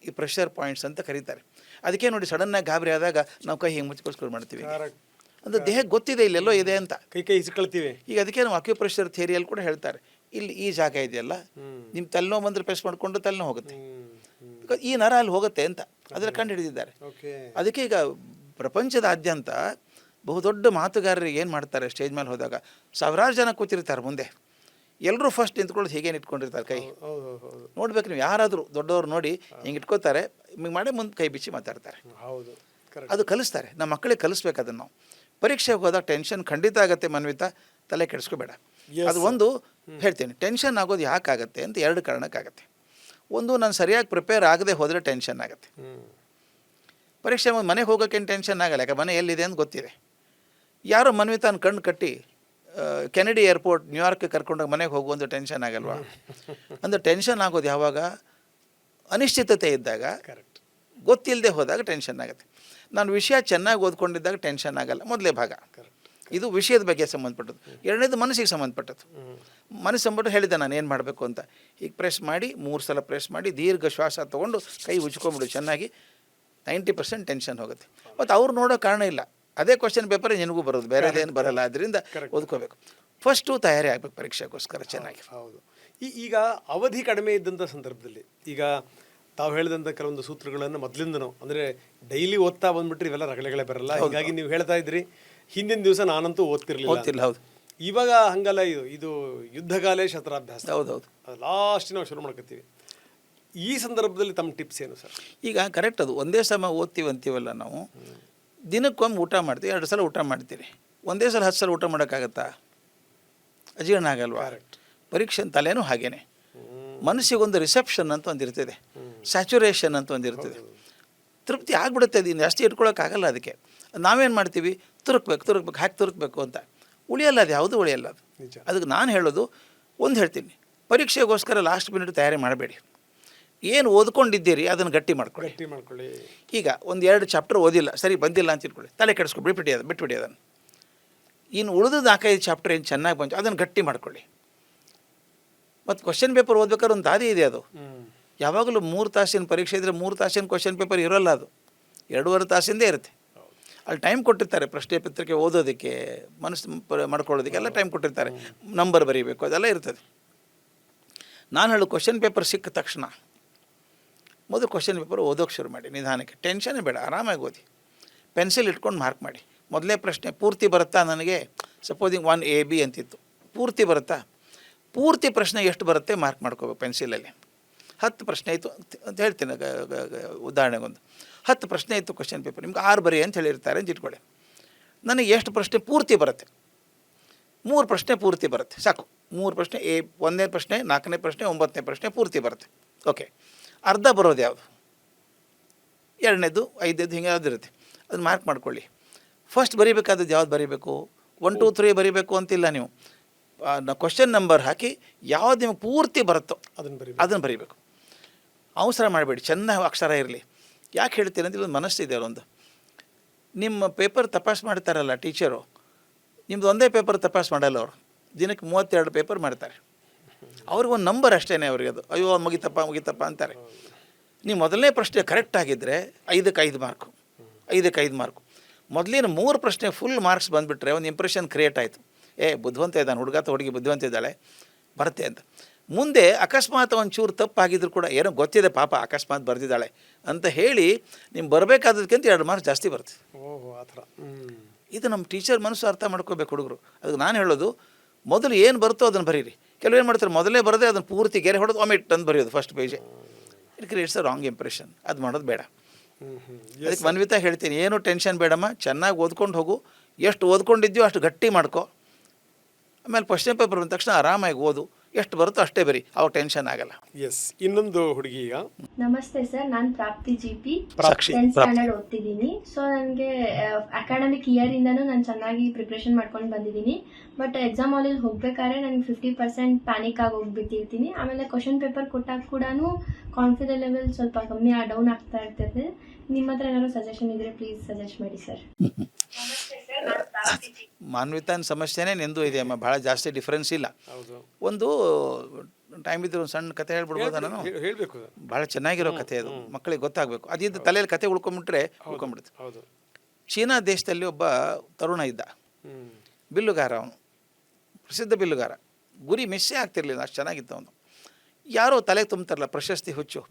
ಈ ಪ್ರೆಷರ್ ಪಾಯಿಂಟ್ಸ್ ಅಂತ ಕರೀತಾರೆ. ಅದಕ್ಕೆ ನೋಡಿ, ಸಡನ್ನಾಗಿ ಗಾಬರಿ ಆದಾಗ ನಾವು ಕೈ ಹಿಂಗೆ ಮುಚ್ಚಿಸ್ಕೊಂಡು ಮಾಡ್ತೀವಿ. ಅಂದರೆ ದೇಹಕ್ಕೆ ಗೊತ್ತಿದೆ ಇಲ್ಲೆಲ್ಲೋ ಇದೆ ಅಂತ, ಕೈ ಇಸ್ಕೊಳ್ತೀವಿ. ಈಗ ಅದಕ್ಕೆ ನಾವು ಅಕ್ಯುಪ್ರೆಷರ್ ಥಿಯರಿಯಲ್ಲಿ ಕೂಡ ಹೇಳ್ತಾರೆ, ಇಲ್ಲಿ ಈ ಜಾಗ ಇದೆಯಲ್ಲ, ನಿಮ್ಮ ತಲೆನೋವು ಬಂದರೆ ಪ್ರೆಸ್ ಮಾಡಿಕೊಂಡು ತಲೆನೋವು ಹೋಗುತ್ತೆ, ಈ ನರ ಅಲ್ಲಿ ಹೋಗುತ್ತೆ ಅಂತ ಅದರ ಕಂಡು ಹಿಡಿದಿದ್ದಾರೆ. ಅದಕ್ಕೆ ಈಗ ಪ್ರಪಂಚದಾದ್ಯಂತ ಬಹುದೊಡ್ಡ ಮಾತುಗಾರರಿಗೆ ಏನು ಮಾಡ್ತಾರೆ, ಸ್ಟೇಜ್ ಮೇಲೆ ಹೋದಾಗ ಸಾವಿರಾರು ಜನ ಕೂತಿರ್ತಾರೆ ಮುಂದೆ, ಎಲ್ಲರೂ ಫಸ್ಟ್ ನಿಂತ್ಕೊಳ್ಳೋದು ಹೀಗೇನು ಇಟ್ಕೊಂಡಿರ್ತಾರೆ ಕೈ. ನೋಡ್ಬೇಕು ನೀವು, ಯಾರಾದರೂ ದೊಡ್ಡವ್ರು ನೋಡಿ ಹಿಂಗೆ ಇಟ್ಕೋತಾರೆ, ಹಿಂಗೆ ಮಾಡಿ ಮುಂದೆ ಕೈ ಬಿಚ್ಚಿ ಮಾತಾಡ್ತಾರೆ. ಅದು ಕಲಿಸ್ತಾರೆ, ನಮ್ಮ ಮಕ್ಕಳಿಗೆ ಕಲಿಸ್ಬೇಕು ಅದನ್ನು ನಾವು. ಪರೀಕ್ಷೆಗೆ ಹೋದಾಗ ಟೆನ್ಷನ್ ಖಂಡಿತ ಆಗುತ್ತೆ ಮನ್ವಿತ, ತಲೆ ಕೆಡಿಸ್ಕೋಬೇಡ. ಅದು ಒಂದು ಹೇಳ್ತೀನಿ, ಟೆನ್ಷನ್ ಆಗೋದು ಯಾಕಾಗತ್ತೆ ಅಂತ 2 ಕಾರಣಕ್ಕಾಗತ್ತೆ. ಒಂದು, ನಾನು ಸರಿಯಾಗಿ ಪ್ರಿಪೇರ್ ಆಗದೆ ಹೋದರೆ ಟೆನ್ಷನ್ ಆಗುತ್ತೆ. ಪರೀಕ್ಷೆ ಮನೆಗೆ ಹೋಗೋಕ್ಕೇನು ಟೆನ್ಷನ್ ಆಗಲ್ಲ, ಯಾಕೆ ಮನೆ ಎಲ್ಲಿದೆ ಅಂತ ಗೊತ್ತಿದೆ. ಯಾರೋ ಮನ್ವಿತಾನ ಕಣ್ಣು ಕಟ್ಟಿ ಕೆನಡಿ ಏರ್ಪೋರ್ಟ್ ನ್ಯೂಯಾರ್ಕ್ಗೆ ಕರ್ಕೊಂಡೋಗಿ ಮನೆಗೆ ಹೋಗುವಂಥ ಟೆನ್ಷನ್ ಆಗಲ್ವಾ? ಅಂದರೆ ಟೆನ್ಷನ್ ಆಗೋದು ಯಾವಾಗ? ಅನಿಶ್ಚಿತತೆ ಇದ್ದಾಗ, ಗೊತ್ತಿಲ್ಲದೆ ಹೋದಾಗ ಟೆನ್ಷನ್ ಆಗುತ್ತೆ. ನಾನು ವಿಷಯ ಚೆನ್ನಾಗಿ ಓದ್ಕೊಂಡಿದ್ದಾಗ ಟೆನ್ಷನ್ ಆಗಲ್ಲ, ಮೊದಲೇ ಭಾಗ. ಇದು ವಿಷಯದ ಬಗ್ಗೆ ಸಂಬಂಧಪಟ್ಟದ್ದು. 2ನೇದು ಮನಸ್ಸಿಗೆ ಸಂಬಂಧಪಟ್ಟದ್ದು. ಮನಸ್ಸು ಸಂಬಂಧ ಹೇಳಿದ್ದೆ ನಾನು ಏನು ಮಾಡಬೇಕು ಅಂತ. ಈಗ ಪ್ರೆಸ್ ಮಾಡಿ 3 ಸಲ ಪ್ರೆಸ್ ಮಾಡಿ ದೀರ್ಘ ಶ್ವಾಸ ತೊಗೊಂಡು ಕೈ ಉಜ್ಕೊಂಬಿಡು ಚೆನ್ನಾಗಿ. 90% ಟೆನ್ಷನ್ ಹೋಗುತ್ತೆ. ಮತ್ತು ಅವ್ರು ನೋಡೋ ಕಾರಣ ಇಲ್ಲ, ಅದೇ ಕ್ವಶನ್ ಪೇಪರ್ ನಿನಗೂ ಬರೋದು, ಬೇರೆದೇನು ಬರಲ್ಲ. ಅದರಿಂದ ಓದ್ಕೋಬೇಕು. ಫಸ್ಟು ತಯಾರಿ ಆಗಬೇಕು ಪರೀಕ್ಷೆಗೋಸ್ಕರ ಚೆನ್ನಾಗಿ. ಹೌದು. ಈಗ ಅವಧಿ ಕಡಿಮೆ ಇದ್ದಂಥ ಸಂದರ್ಭದಲ್ಲಿ, ಈಗ ತಾವು ಹೇಳಿದಂಥ ಕೆಲವೊಂದು ಸೂತ್ರಗಳನ್ನು ಮೊದಲಿಂದನೂ, ಅಂದರೆ ಡೈಲಿ ಓದ್ತಾ ಬಂದ್ಬಿಟ್ರೆ ಇವೆಲ್ಲ ರಗಳೆಗಳೇ ಬರಲ್ಲ. ಹೀಗಾಗಿ ನೀವು ಹೇಳ್ತಾ ಇದ್ರಿ, ಹಿಂದಿನ ದಿವಸ ನಾನಂತೂ ಓದ್ತಿರ್ಲಿಲ್ಲ. ಹೌದು. ಇವಾಗ ಹಂಗಲ್ಲ, ಇದು ಯುದ್ಧಕಾಲೇ ಶಸ್ತ್ರಾಭ್ಯಾಸ. ಹೌದೌದು. ಲಾಸ್ಟ್ ನಾವು ಶುರು ಮಾಡ್ಕೊತೀವಿ. ಈ ಸಂದರ್ಭದಲ್ಲಿ ತಮ್ಮ ಟಿಪ್ಸ್ ಏನು ಸರ್? ಈಗ ಕರೆಕ್ಟ್, ಅದು ಒಂದೇ ಸಮ ಓದ್ತೀವಿ ಅಂತೀವಲ್ಲ ನಾವು. ದಿನಕ್ಕೊಮ್ಮೆ ಊಟ ಮಾಡ್ತೀವಿ, 2 ಸಲ ಊಟ ಮಾಡ್ತೀವಿ. ಒಂದೇ ಸಲ 10 ಸಲ ಊಟ ಮಾಡೋಕ್ಕಾಗತ್ತಾ? ಅಜೀರ್ಣ ಆಗಲ್ವಾ? ಪರೀಕ್ಷೆ ತಲೆನೂ ಹಾಗೇನೆ. ಮನಸ್ಸಿಗೊಂದು ರಿಸೆಪ್ಷನ್ ಅಂತ ಒಂದಿರ್ತದೆ, ಸ್ಯಾಚುರೇಷನ್ ಅಂತ ಒಂದಿರ್ತದೆ. ತೃಪ್ತಿ ಆಗಿಬಿಡುತ್ತೆ, ಅದು ಇನ್ನು ಜಾಸ್ತಿ ಇಟ್ಕೊಳ್ಳೋಕ್ಕಾಗಲ್ಲ. ಅದಕ್ಕೆ ನಾವೇನು ಮಾಡ್ತೀವಿ, ತುರುಕ್ಬೇಕು ಹಾಕಿ ತುರುಕ್ಬೇಕು ಅಂತ. ಉಳಿಯಲ್ಲ, ಅದು ಯಾವುದೂ ಉಳಿಯಲ್ಲ. ಅದಕ್ಕೆ ನಾನು ಹೇಳೋದು ಒಂದು ಹೇಳ್ತೀನಿ, ಪರೀಕ್ಷೆಗೋಸ್ಕರ ಲಾಸ್ಟ್ ಮಿನಿಟ್ ತಯಾರಿ ಮಾಡಬೇಡಿ. ಏನು ಓದ್ಕೊಂಡಿದ್ದೀರಿ ಅದನ್ನು ಗಟ್ಟಿ ಮಾಡ್ಕೊಳ್ಳಿ. ಈಗ 1-2 ಚಾಪ್ಟರ್ ಓದಿಲ್ಲ, ಸರಿ ಬಂದಿಲ್ಲ ಅಂತ ಇಟ್ಕೊಳ್ಳಿ, ತಲೆ ಕೆಡಿಸ್ಕೊ, ಬಿಟ್ಬಿಡಿ ಅದನ್ನು. ಇನ್ನು ಉಳಿದ 4-5 ಚಾಪ್ಟರ್ ಏನು ಚೆನ್ನಾಗಿ ಬಂತು ಅದನ್ನು ಗಟ್ಟಿ ಮಾಡ್ಕೊಳ್ಳಿ. ಮತ್ತು ಕ್ವಶನ್ ಪೇಪರ್ ಓದ್ಬೇಕಾದ್ರೆ ಒಂದು ದಾರಿ ಇದೆ. ಅದು ಯಾವಾಗಲೂ 3 ತಾಸಿನ ಪರೀಕ್ಷೆ ಇದ್ದರೆ 3 ತಾಸಿನ ಕ್ವಶನ್ ಪೇಪರ್ ಇರೋಲ್ಲ, ಅದು 2.5 ತಾಸಿಂದೇ ಇರುತ್ತೆ. ಅಲ್ಲಿ ಟೈಮ್ ಕೊಟ್ಟಿರ್ತಾರೆ, ಪ್ರಶ್ನೆ ಪತ್ರಿಕೆ ಓದೋದಕ್ಕೆ, ಮನಸ್ಸು ಮಾಡ್ಕೊಳ್ಳೋದಕ್ಕೆ ಎಲ್ಲ ಟೈಮ್ ಕೊಟ್ಟಿರ್ತಾರೆ. ನಂಬರ್ ಬರೀಬೇಕು, ಅದೆಲ್ಲ ಇರ್ತದೆ. ನಾನು ಹೇಳೋ ಕ್ವಶನ್ ಪೇಪರ್ ಸಿಕ್ಕ ತಕ್ಷಣ ಮೊದಲು ಕ್ವಶನ್ ಪೇಪರ್ ಓದೋಕ್ಕೆ ಶುರು ಮಾಡಿ, ನಿಧಾನಕ್ಕೆ. ಟೆನ್ಷನ್ನೇ ಬೇಡ, ಆರಾಮಾಗಿ ಓದಿ. ಪೆನ್ಸಿಲ್ ಇಟ್ಕೊಂಡು ಮಾರ್ಕ್ ಮಾಡಿ. ಮೊದಲೇ ಪ್ರಶ್ನೆ ಪೂರ್ತಿ ಬರುತ್ತಾ ನನಗೆ, ಸಪೋಸಿಂಗ್ 1AB ಅಂತಿತ್ತು, ಪೂರ್ತಿ ಬರುತ್ತಾ? ಪೂರ್ತಿ ಪ್ರಶ್ನೆ ಎಷ್ಟು ಬರುತ್ತೆ ಮಾರ್ಕ್ ಮಾಡ್ಕೋಬೇಕು ಪೆನ್ಸಿಲಲ್ಲಿ. 10 ಪ್ರಶ್ನೆ ಆಯಿತು ಅಂತ ಹೇಳ್ತೀನಿ, ಉದಾಹರಣೆಗೊಂದು 10 ಪ್ರಶ್ನೆ ಇತ್ತು ಕ್ವಶನ್ ಪೇಪರ್, ನಿಮ್ಗೆ 6 ಬರೀ ಅಂತ ಹೇಳಿರ್ತಾರೆ ಅಂತ ಇಟ್ಕೊಳ್ಳಿ. ನನಗೆ ಎಷ್ಟು ಪ್ರಶ್ನೆ ಪೂರ್ತಿ ಬರುತ್ತೆ? 3 ಪ್ರಶ್ನೆ ಪೂರ್ತಿ ಬರುತ್ತೆ, ಸಾಕು. 3 ಪ್ರಶ್ನೆ, 1ನೇ ಪ್ರಶ್ನೆ, 4ನೇ ಪ್ರಶ್ನೆ, 9ನೇ ಪ್ರಶ್ನೆ ಪೂರ್ತಿ ಬರುತ್ತೆ. ಓಕೆ, ಅರ್ಧ ಬರೋದು ಯಾವುದು? 2ನೇದು, 5ನೇದು, ಹಿಂಗೆ ಯಾವ್ದು ಇರುತ್ತೆ, ಅದನ್ನು ಮಾರ್ಕ್ ಮಾಡ್ಕೊಳ್ಳಿ. ಫಸ್ಟ್ ಬರೀಬೇಕಾದದ್ದು ಯಾವ್ದು ಬರೀಬೇಕು? 1, 2, 3 ಬರೀಬೇಕು ಅಂತಿಲ್ಲ. ನೀವು ಕ್ವಶನ್ ನಂಬರ್ ಹಾಕಿ ಯಾವ್ದು ನಿಮಗೆ ಪೂರ್ತಿ ಬರುತ್ತೋ ಅದನ್ನು ಬರೀಬೇಕು. ಅವಸರ ಮಾಡಬೇಡಿ, ಚೆನ್ನಾಗಿ ಅಕ್ಷರ ಇರಲಿ. ಯಾಕೆ ಹೇಳ್ತೀನಿ ಅಂದರೆ ಒಂದು ಮನಸ್ಸಿದೆ. ಒಂದು ನಿಮ್ಮ ಪೇಪರ್ ತಪಾಸ್ ಮಾಡ್ತಾರಲ್ಲ ಟೀಚರು, ನಿಮ್ದು ಒಂದೇ ಪೇಪರ್ ತಪಾಸ್ ಮಾಡಲ್ಲ ಅವರು, ದಿನಕ್ಕೆ 32 ಪೇಪರ್ ಮಾಡ್ತಾರೆ. ಅವ್ರಿಗೊಂದು ನಂಬರ್ ಅಷ್ಟೇ ಅವ್ರಿಗೆ, ಅದು ಅಯ್ಯೋ ಮುಗಿತಪ್ಪ ಅಂತಾರೆ. ನೀವು ಮೊದಲನೇ ಪ್ರಶ್ನೆ ಕರೆಕ್ಟ್ ಆಗಿದ್ದರೆ 5ಕ್ಕೆ 5 ಮಾರ್ಕು, 5ಕ್ಕೆ 5 ಮಾರ್ಕು. ಮೊದಲಿನ 3 ಪ್ರಶ್ನೆ ಫುಲ್ ಮಾರ್ಕ್ಸ್ ಬಂದುಬಿಟ್ರೆ ಒಂದು ಇಂಪ್ರೆಷನ್ ಕ್ರಿಯೇಟ್ ಆಯಿತು, ಬುದ್ಧಿವಂತ ಇದ್ದಾನೆ ಹುಡುಗ ಅಥವಾ ಹುಡುಗಿ ಬುದ್ಧಿವಂತ ಇದ್ದಾಳೆ ಬರುತ್ತೆ ಅಂತ. ಮುಂದೆ ಅಕಸ್ಮಾತ್ ಒಂಚೂರು ತಪ್ಪಾಗಿದ್ರು ಕೂಡ ಏನೋ ಗೊತ್ತಿದೆ ಪಾಪ ಅಕಸ್ಮಾತ್ ಬರೆದಿದ್ದಾಳೆ ಅಂತ ಹೇಳಿ ನಿಮ್ಗೆ ಬರಬೇಕಾದದಕ್ಕಿಂತ 2 ಮಾರ್ಕ್ಸ್ ಜಾಸ್ತಿ ಬರುತ್ತೆ. ಓಹೋ ಆ ಥರ. ಇದು ನಮ್ಮ ಟೀಚರ್ ಮನಸ್ಸು ಅರ್ಥ ಮಾಡ್ಕೋಬೇಕು ಹುಡುಗರು. ಅದಕ್ಕೆ ನಾನು ಹೇಳೋದು, ಮೊದಲು ಏನು ಬರುತ್ತೋ ಅದನ್ನು ಬರೀರಿ. ಕೆಲವು ಏನು ಮಾಡ್ತಾರೆ, ಮೊದಲೇ ಬರದೆ ಅದನ್ನು ಪೂರ್ತಿ ಗೆರೆ ಹೊಡೆದು ಒಮಿಟ್ ಅಂತ ಬರೆಯೋದು ಫಸ್ಟ್ ಪೇಜೆ. It creates a wrong impression. ಅದು ಮಾಡೋದು ಬೇಡ. ಅದಕ್ಕೆ ಮನ್ವಿತಾ ಹೇಳ್ತೀನಿ, ಏನು ಟೆನ್ಷನ್ ಬೇಡಮ್ಮ, ಚೆನ್ನಾಗಿ ಓದ್ಕೊಂಡು ಹೋಗು. ಎಷ್ಟು ಓದ್ಕೊಂಡಿದ್ಯೋ ಅಷ್ಟು ಗಟ್ಟಿ ಮಾಡ್ಕೊ. ಆಮೇಲೆ ಕ್ವಶ್ಚನ್ ಪೇಪರ್ ಬಂದ ತಕ್ಷಣ ಆರಾಮಾಗಿ ಓದು, ಎಷ್ಟು ಬರುತ್ತೋ ಅಷ್ಟೇ ಬರೀ, ಅವಾಗ ಟೆನ್ಷನ್ ಆಗಲ್ಲ. ಎಸ್, ಇನ್ನೊಂದು ಹುಡುಗಿ ಈಗ. ನಮಸ್ತೆ ಸರ್, ನಾನು ಪ್ರಾಪ್ತಿ GP ಸಾಕ್ಷಿ 10th ಸ್ಟ್ಯಾಂಡರ್ಡ್ ಓದ್ತಿದ್ದೀನಿ. ಸೊ ನನಗೆ ಅಕಾಡೆಮಿಕ್ ಇಯರ್ ಇಂದನೂ ನಾನು ಚೆನ್ನಾಗಿ ಪ್ರಿಪ್ರೇಷನ್ ಮಾಡ್ಕೊಂಡು ಬಂದಿದ್ದೀನಿ. ಬಟ್ ಎಕ್ಸಾಮ್ ಹಾಲಿಗೆ ಹೋಗ್ಬೇಕಾದ್ರೆ ನನಗೆ 50% ಪ್ಯಾನಿಕ್ ಆಗಿ ಹೋಗ್ಬಿಟ್ಟಿರ್ತೀನಿ. ಆಮೇಲೆ ಕ್ವಶನ್ ಪೇಪರ್ ಕೊಟ್ಟಾಗ ಕೂಡ ಕಾನ್ಫಿಡೆನ್ಸ್ ಲೆವೆಲ್ ಸ್ವಲ್ಪ ಕಮ್ಮಿ ಡೌನ್ ಆಗ್ತಾ ಇರ್ತದೆ. ನಿಮ್ಮ ಹತ್ರ ಏನಾದ್ರು ಸಜೆಷನ್ ಇದ್ರೆ ಪ್ಲೀಸ್ ಸಜೆಸ್ಟ್ ಮಾಡಿ ಸರ್. ಮಾನ್ವಿತಾನ ಸಮಸ್ಯೆನೇ ನಿಂದು ಇದೆ ಅಮ್ಮ, ಭಾಳ ಜಾಸ್ತಿ ಡಿಫ್ರೆನ್ಸ್ ಇಲ್ಲ. ಒಂದು ಟೈಮ್ ಇದ್ರೆ ಒಂದು ಸಣ್ಣ ಕತೆ ಹೇಳ್ಬಿಡ್ಬೋದ? ನಾನು ಹೇಳಬೇಕು, ಭಾಳ ಚೆನ್ನಾಗಿರೋ ಕತೆ ಅದು, ಮಕ್ಕಳಿಗೆ ಗೊತ್ತಾಗಬೇಕು. ಅದಿದ್ದು ತಲೆಯಲ್ಲಿ ಕತೆ ಉಳ್ಕೊಂಬಿಟ್ರೆ ಉಳ್ಕೊಂಬಿಡುತ್ತೆ. ಚೀನಾ ದೇಶದಲ್ಲಿ ಒಬ್ಬ ತರುಣ ಇದ್ದ, ಬಿಲ್ಲುಗಾರ. ಅವನು ಪ್ರಸಿದ್ಧ ಬಿಲ್ಲುಗಾರ, ಗುರಿ ಮಿಸ್ಸೇ ಆಗ್ತಿರ್ಲಿಲ್ಲ, ಅಷ್ಟು ಚೆನ್ನಾಗಿತ್ತು ಅವನು. ಯಾರೋ ತಲೆಗೆ ತುಂಬ್ತಾರಲ್ಲ ಪ್ರಶಸ್ತಿ ಹುಚ್ಚು,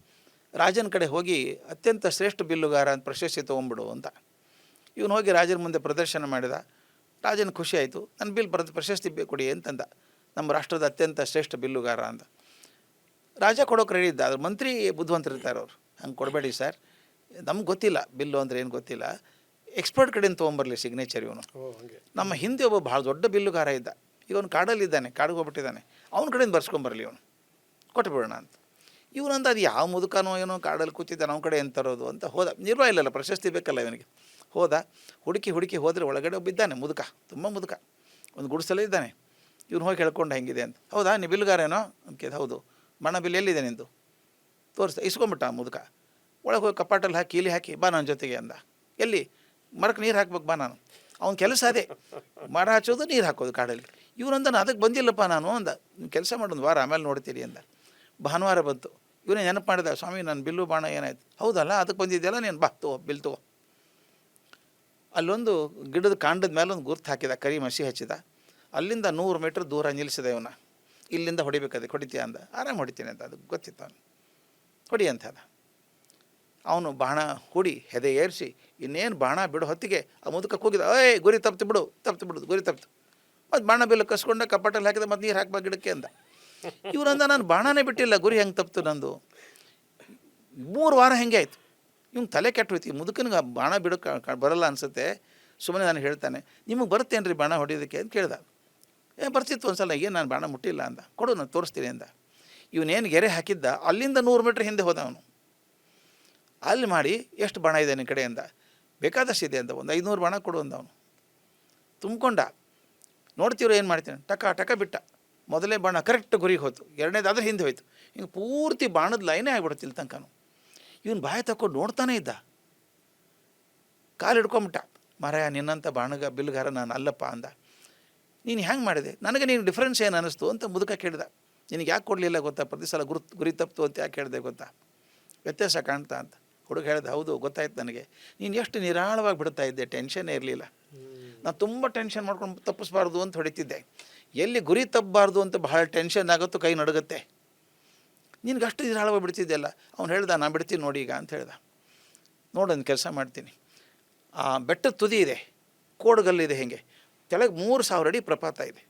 ರಾಜನ ಕಡೆ ಹೋಗಿ ಅತ್ಯಂತ ಶ್ರೇಷ್ಠ ಬಿಲ್ಲುಗಾರ ಅಂತ ಪ್ರಶಸ್ತಿ ತೊಗೊಂಬಿಡು ಅಂತ. ಇವನು ಹೋಗಿ ರಾಜನ ಮುಂದೆ ಪ್ರದರ್ಶನ ಮಾಡಿದ. ರಾಜನ ಖುಷಿ ಆಯಿತು, ನನ್ನ ಬಿಲ್ ಪ್ರಶಸ್ತಿ ಕೊಡಿ ಅಂತಂದ, ನಮ್ಮ ರಾಷ್ಟ್ರದ ಅತ್ಯಂತ ಶ್ರೇಷ್ಠ ಬಿಲ್ಲುಗಾರ ಅಂತ. ರಾಜ ಕೊಡೋಕೆ ರೆಡಿ ಇದ್ದ. ಅದ್ರ ಮಂತ್ರಿ ಬುದ್ಧಿವಂತರಿರ್ತಾರೆ ಅವರು, ಹಂಗೆ ಕೊಡಬೇಡಿ ಸರ್, ನಮ್ಗೆ ಗೊತ್ತಿಲ್ಲ ಬಿಲ್ಲು ಅಂದರೆ ಏನು ಗೊತ್ತಿಲ್ಲ, ಎಕ್ಸ್ಪರ್ಟ್ ಕಡೆಯಿಂದ ತೊಗೊಂಬರಲಿ ಸಿಗ್ನೇಚರ್. ಇವನು ನಮ್ಮ ಹಿಂದೆ ಒಬ್ಬ ಭಾಳ ದೊಡ್ಡ ಬಿಲ್ಲುಗಾರ ಇದ್ದ, ಈಗ ಅವನು ಕಾಡಲ್ಲಿದ್ದಾನೆ, ಕಾಡಿಗೆ ಹೋಗ್ಬಿಟ್ಟಿದ್ದಾನೆ, ಅವನ ಕಡೆಯಿಂದ ಬರ್ಸ್ಕೊಂಬರಲಿ, ಇವನು ಕೊಟ್ಬಿಡೋಣ ಅಂತ. ಇವನಂದ ಅದು ಯಾವ ಮುದುಕನೋ ಏನೋ ಕಾಡಲ್ಲಿ ಕೂತಿದ್ದಾನೆ, ಅವನ ಕಡೆ ಏನು ತರೋದು ಅಂತ ಹೋದ. ನಿರ್ವಾಹ ಇಲ್ಲಲ್ಲ, ಪ್ರಶಸ್ತಿ ಬೇಕಲ್ಲ ಇವನಿಗೆ. ಹೋದ, ಹುಡುಕಿ ಹೋದರೆ ಒಳಗಡೆ ಒಬ್ಬ ಇದ್ದಾನೆ ಮುದುಕ, ತುಂಬ ಮುದುಕ, ಒಂದು ಗುಡಿಸಲೇ ಇದ್ದಾನೆ. ಇವ್ನು ಹೋಗಿ ಹೇಳ್ಕೊಂಡು ಹೆಂಗಿದೆ ಅಂತ. ಹೌದಾ ನೀ ಬಿಲ್ಲುಗಾರೇನೋ ಅಂತ ಕೇಳಿದ. ಹೌದು. ಬಣ್ಣ ಬಿಲ್ ಎಲ್ಲಿದೆ ನಿಂದು ತೋರಿಸ್ತಾ. ಇಸ್ಕೊಂಬಿಟ್ಟ ಆ ಮುದುಕ. ಒಳಗೆ ಹೋಗಿ ಕಪಾಟಲ್ಲಿ ಹಾಕಿ ಕೀಲಿ ಹಾಕಿ ಬಾ ನನ್ನ ಜೊತೆಗೆ ಅಂದ. ಎಲ್ಲಿ? ಮರಕ್ಕೆ ನೀರು ಹಾಕ್ಬೇಕು ಬಾ ನಾನು. ಅವ್ನ ಕೆಲಸ ಅದೇ, ಮರ ಹಚ್ಚೋದು ನೀರು ಹಾಕೋದು ಕಾಡಲ್ಲಿ. ಇವನಂದ ಅದಕ್ಕೆ ಬಂದಿಲ್ಲಪ್ಪ ನಾನು ಅಂದ. ನೀವು ಕೆಲಸ ಮಾಡೋದು ವಾರ ಆಮೇಲೆ ನೋಡ್ತೀರಿ ಅಂದ. ಭಾನುವಾರ ಬಂತು. ಇವನೇ ನೆನಪು ಮಾಡಿದ, ಸ್ವಾಮಿ ನನ್ನ ಬಿಲ್ಲು ಬಾಣ ಏನಾಯ್ತು? ಹೌದಲ್ಲ, ಅದಕ್ಕೆ ಬಂದಿದ್ದೆಲ್ಲ ನೀನು ಬಾ ತಗೋ ಬಿಲ್ ತಗೋ. ಅಲ್ಲೊಂದು ಗಿಡದ ಕಾಂಡದ ಮೇಲೆ ಒಂದು ಗುರ್ತು ಹಾಕಿದ, ಕರಿ ಮಸಿ ಹಚ್ಚಿದ. ಅಲ್ಲಿಂದ 100 ಮೀಟ್ರ್ ದೂರ ನಿಲ್ಲಿಸಿದ ಇವನ. ಇಲ್ಲಿಂದ ಹೊಡಿಬೇಕಾದ್ರೆ ಹೊಡಿತೀಯ ಅಂದ. ಆರಾಮ್ ಹೊಡಿತೀನಿ ಅಂತ, ಅದು ಗೊತ್ತಿತ್ತು ಅವನು. ಹೊಡಿ ಅಂತ ಅದ. ಅವನು ಬಾಣ ಹೂಡಿ ಹೆದೆ ಏರಿಸಿ ಇನ್ನೇನು ಬಾಣ ಬಿಡೋ ಹೊತ್ತಿಗೆ ಆ ಮುದುಕಕ್ಕೆ ಹೋಗಿದ. ಗುರಿ ತಪ್ತು ಬಿಡು ಗುರಿ ತಪ್ತು. ಮತ್ತು ಬಾಣ ಬಿಲ್ಲು ಕಸ್ಕೊಂಡ ಕಪಾಟಲ್ಲಿ ಹಾಕಿದ, ಮತ್ತು ನೀರು ಹಾಕ್ಬಾ ಗಿಡಕ್ಕೆ ಅಂದ. ಇವರಂದ ನಾನು ಬಾಣನೇ ಬಿಟ್ಟಿಲ್ಲ, ಗುರಿ ಹೆಂಗೆ ತಪ್ತು ನಂದು. 3 ವಾರ ಹೆಂಗೆ ಆಯಿತು. ಇವ್ನು ತಲೆ ಕೆಟ್ಟು ಹೋಯ್ತು. ಈ ಮುದುಕನಿಗೆ ಬಾಣ ಬಿಡೋಕೆ ಬರಲ್ಲ ಅನಿಸುತ್ತೆ. ಸುಮ್ಮನೆ ನಾನು ಹೇಳ್ತಾನೆ, ನಿಮಗೆ ಬರುತ್ತೇನ್ರಿ ಬಾಣ ಹೊಡಿಯೋದಕ್ಕೆ ಅಂತ ಕೇಳ್ದ. ಬರ್ತಿತ್ತು ಒಂದು ಸಲ, ಏನು ನಾನು ಬಾಣ ಮುಟ್ಟಿಲ್ಲ ಅಂದ. ಕೊಡು ನಾನು ತೋರಿಸ್ತೀನಿ ಅಂದ. ಇವನೇನು ಗೆರೆ ಹಾಕಿದ್ದ ಅಲ್ಲಿಂದ 100 ಮೀಟ್ರ್ ಹಿಂದೆ ಹೋದ ಅವನು. ಅಲ್ಲಿ ಮಾಡಿ ಎಷ್ಟು ಬಾಣ ಇದೆ ನಿನ್ನ ಕಡೆ ಅಂದ. ಬೇಕಾದಷ್ಟು ಇದೆ ಅಂದ. ಒಂದು 500 ಬಾಣ ಕೊಡು ಅಂದ ಅವನು. ತುಂಬಿಕೊಂಡ. ನೋಡ್ತೀವ್ರು ಏನು ಮಾಡ್ತೀನಿ, ಟಕ ಬಿಟ್ಟ. ಮೊದಲೇ ಬಾಣ ಕರೆಕ್ಟ್ ಗುರಿಗೆ ಹೋಯ್ತು, ಎರಡನೇದು ಅದ್ರ ಹಿಂದೆ ಹೋಯ್ತು. ಹಿಂಗೆ ಪೂರ್ತಿ ಬಾಣದ ಲೈನೇ ಆಗ್ಬಿಡುತ್ತೆ ಇಲ್ಲಿ ತನಕನು. ಇವನು ಬಾಯಿ ತಕ್ಕೊಂಡು ನೋಡ್ತಾನೆ ಇದ್ದ. ಕಾಲು ಹಿಡ್ಕೊಂಬಿಟ್ಟ. ಮಾರಾಯ, ನಿನ್ನಂಥ ಬಿಲ್ಲುಗಾರ ನಾನು ಅಲ್ಲಪ್ಪ ಅಂದ. ನೀನು ಹೆಂಗೆ ಮಾಡಿದೆ? ನನಗೆ ನೀನು ಡಿಫ್ರೆನ್ಸ್ ಏನು ಅನ್ನಿಸ್ತು ಅಂತ ಮುದುಕ ಕೇಳಿದ. ನಿನಗೆ ಯಾಕೆ ಕೊಡಲಿಲ್ಲ ಗೊತ್ತಾ? ಪ್ರತಿ ಸಲ ಗುರಿ ತಪ್ಪಿತು ಅಂತ ಯಾಕೆ ಹೇಳಿದೆ ಗೊತ್ತಾ? ವ್ಯತ್ಯಾಸ ಕಾಣ್ತಾ ಅಂತ. ಹುಡುಗ ಹೇಳಿದ, ಹೌದು ಗೊತ್ತಾಯ್ತು ನನಗೆ. ನೀನು ಎಷ್ಟು ನಿರಾಳವಾಗಿ ಬಿಡ್ತಾ ಇದ್ದೆ, ಟೆನ್ಷನ್ನೇ ಇರಲಿಲ್ಲ. ನಾನು ತುಂಬ ಟೆನ್ಷನ್ ಮಾಡ್ಕೊಂಡು ತಪ್ಪಿಸ್ಬಾರ್ದು ಅಂತ ಹೊಡಿತಿದ್ದೆ. ಎಲ್ಲಿ ಗುರಿ ತಪ್ಪಬಾರ್ದು ಅಂತ ಭಾಳ ಟೆನ್ಷನ್ ಆಗುತ್ತೋ ಕೈ ನಡುಗುತ್ತೆ. ನಿನಗೆ ಅಷ್ಟು ನಿರಾಳವಾಗಿ ಬಿಡ್ತಿದ್ದೆಲ್ಲ. ಅವ್ನು ಹೇಳ್ದ, ನಾನು ಬಿಡ್ತೀನಿ ನೋಡಿ ಈಗ ಅಂತ ಹೇಳ್ದ. ನೋಡೊಂದು ಕೆಲಸ ಮಾಡ್ತೀನಿ, ಆ ಬೆಟ್ಟದ ತುದಿ ಇದೆ, ಕೋಡುಗಲ್ಲಿದೆ, ಹೇಗೆ ಕೆಳಗೆ 3000 ಅಡಿ ಪ್ರಪಾತ ಇದೆ.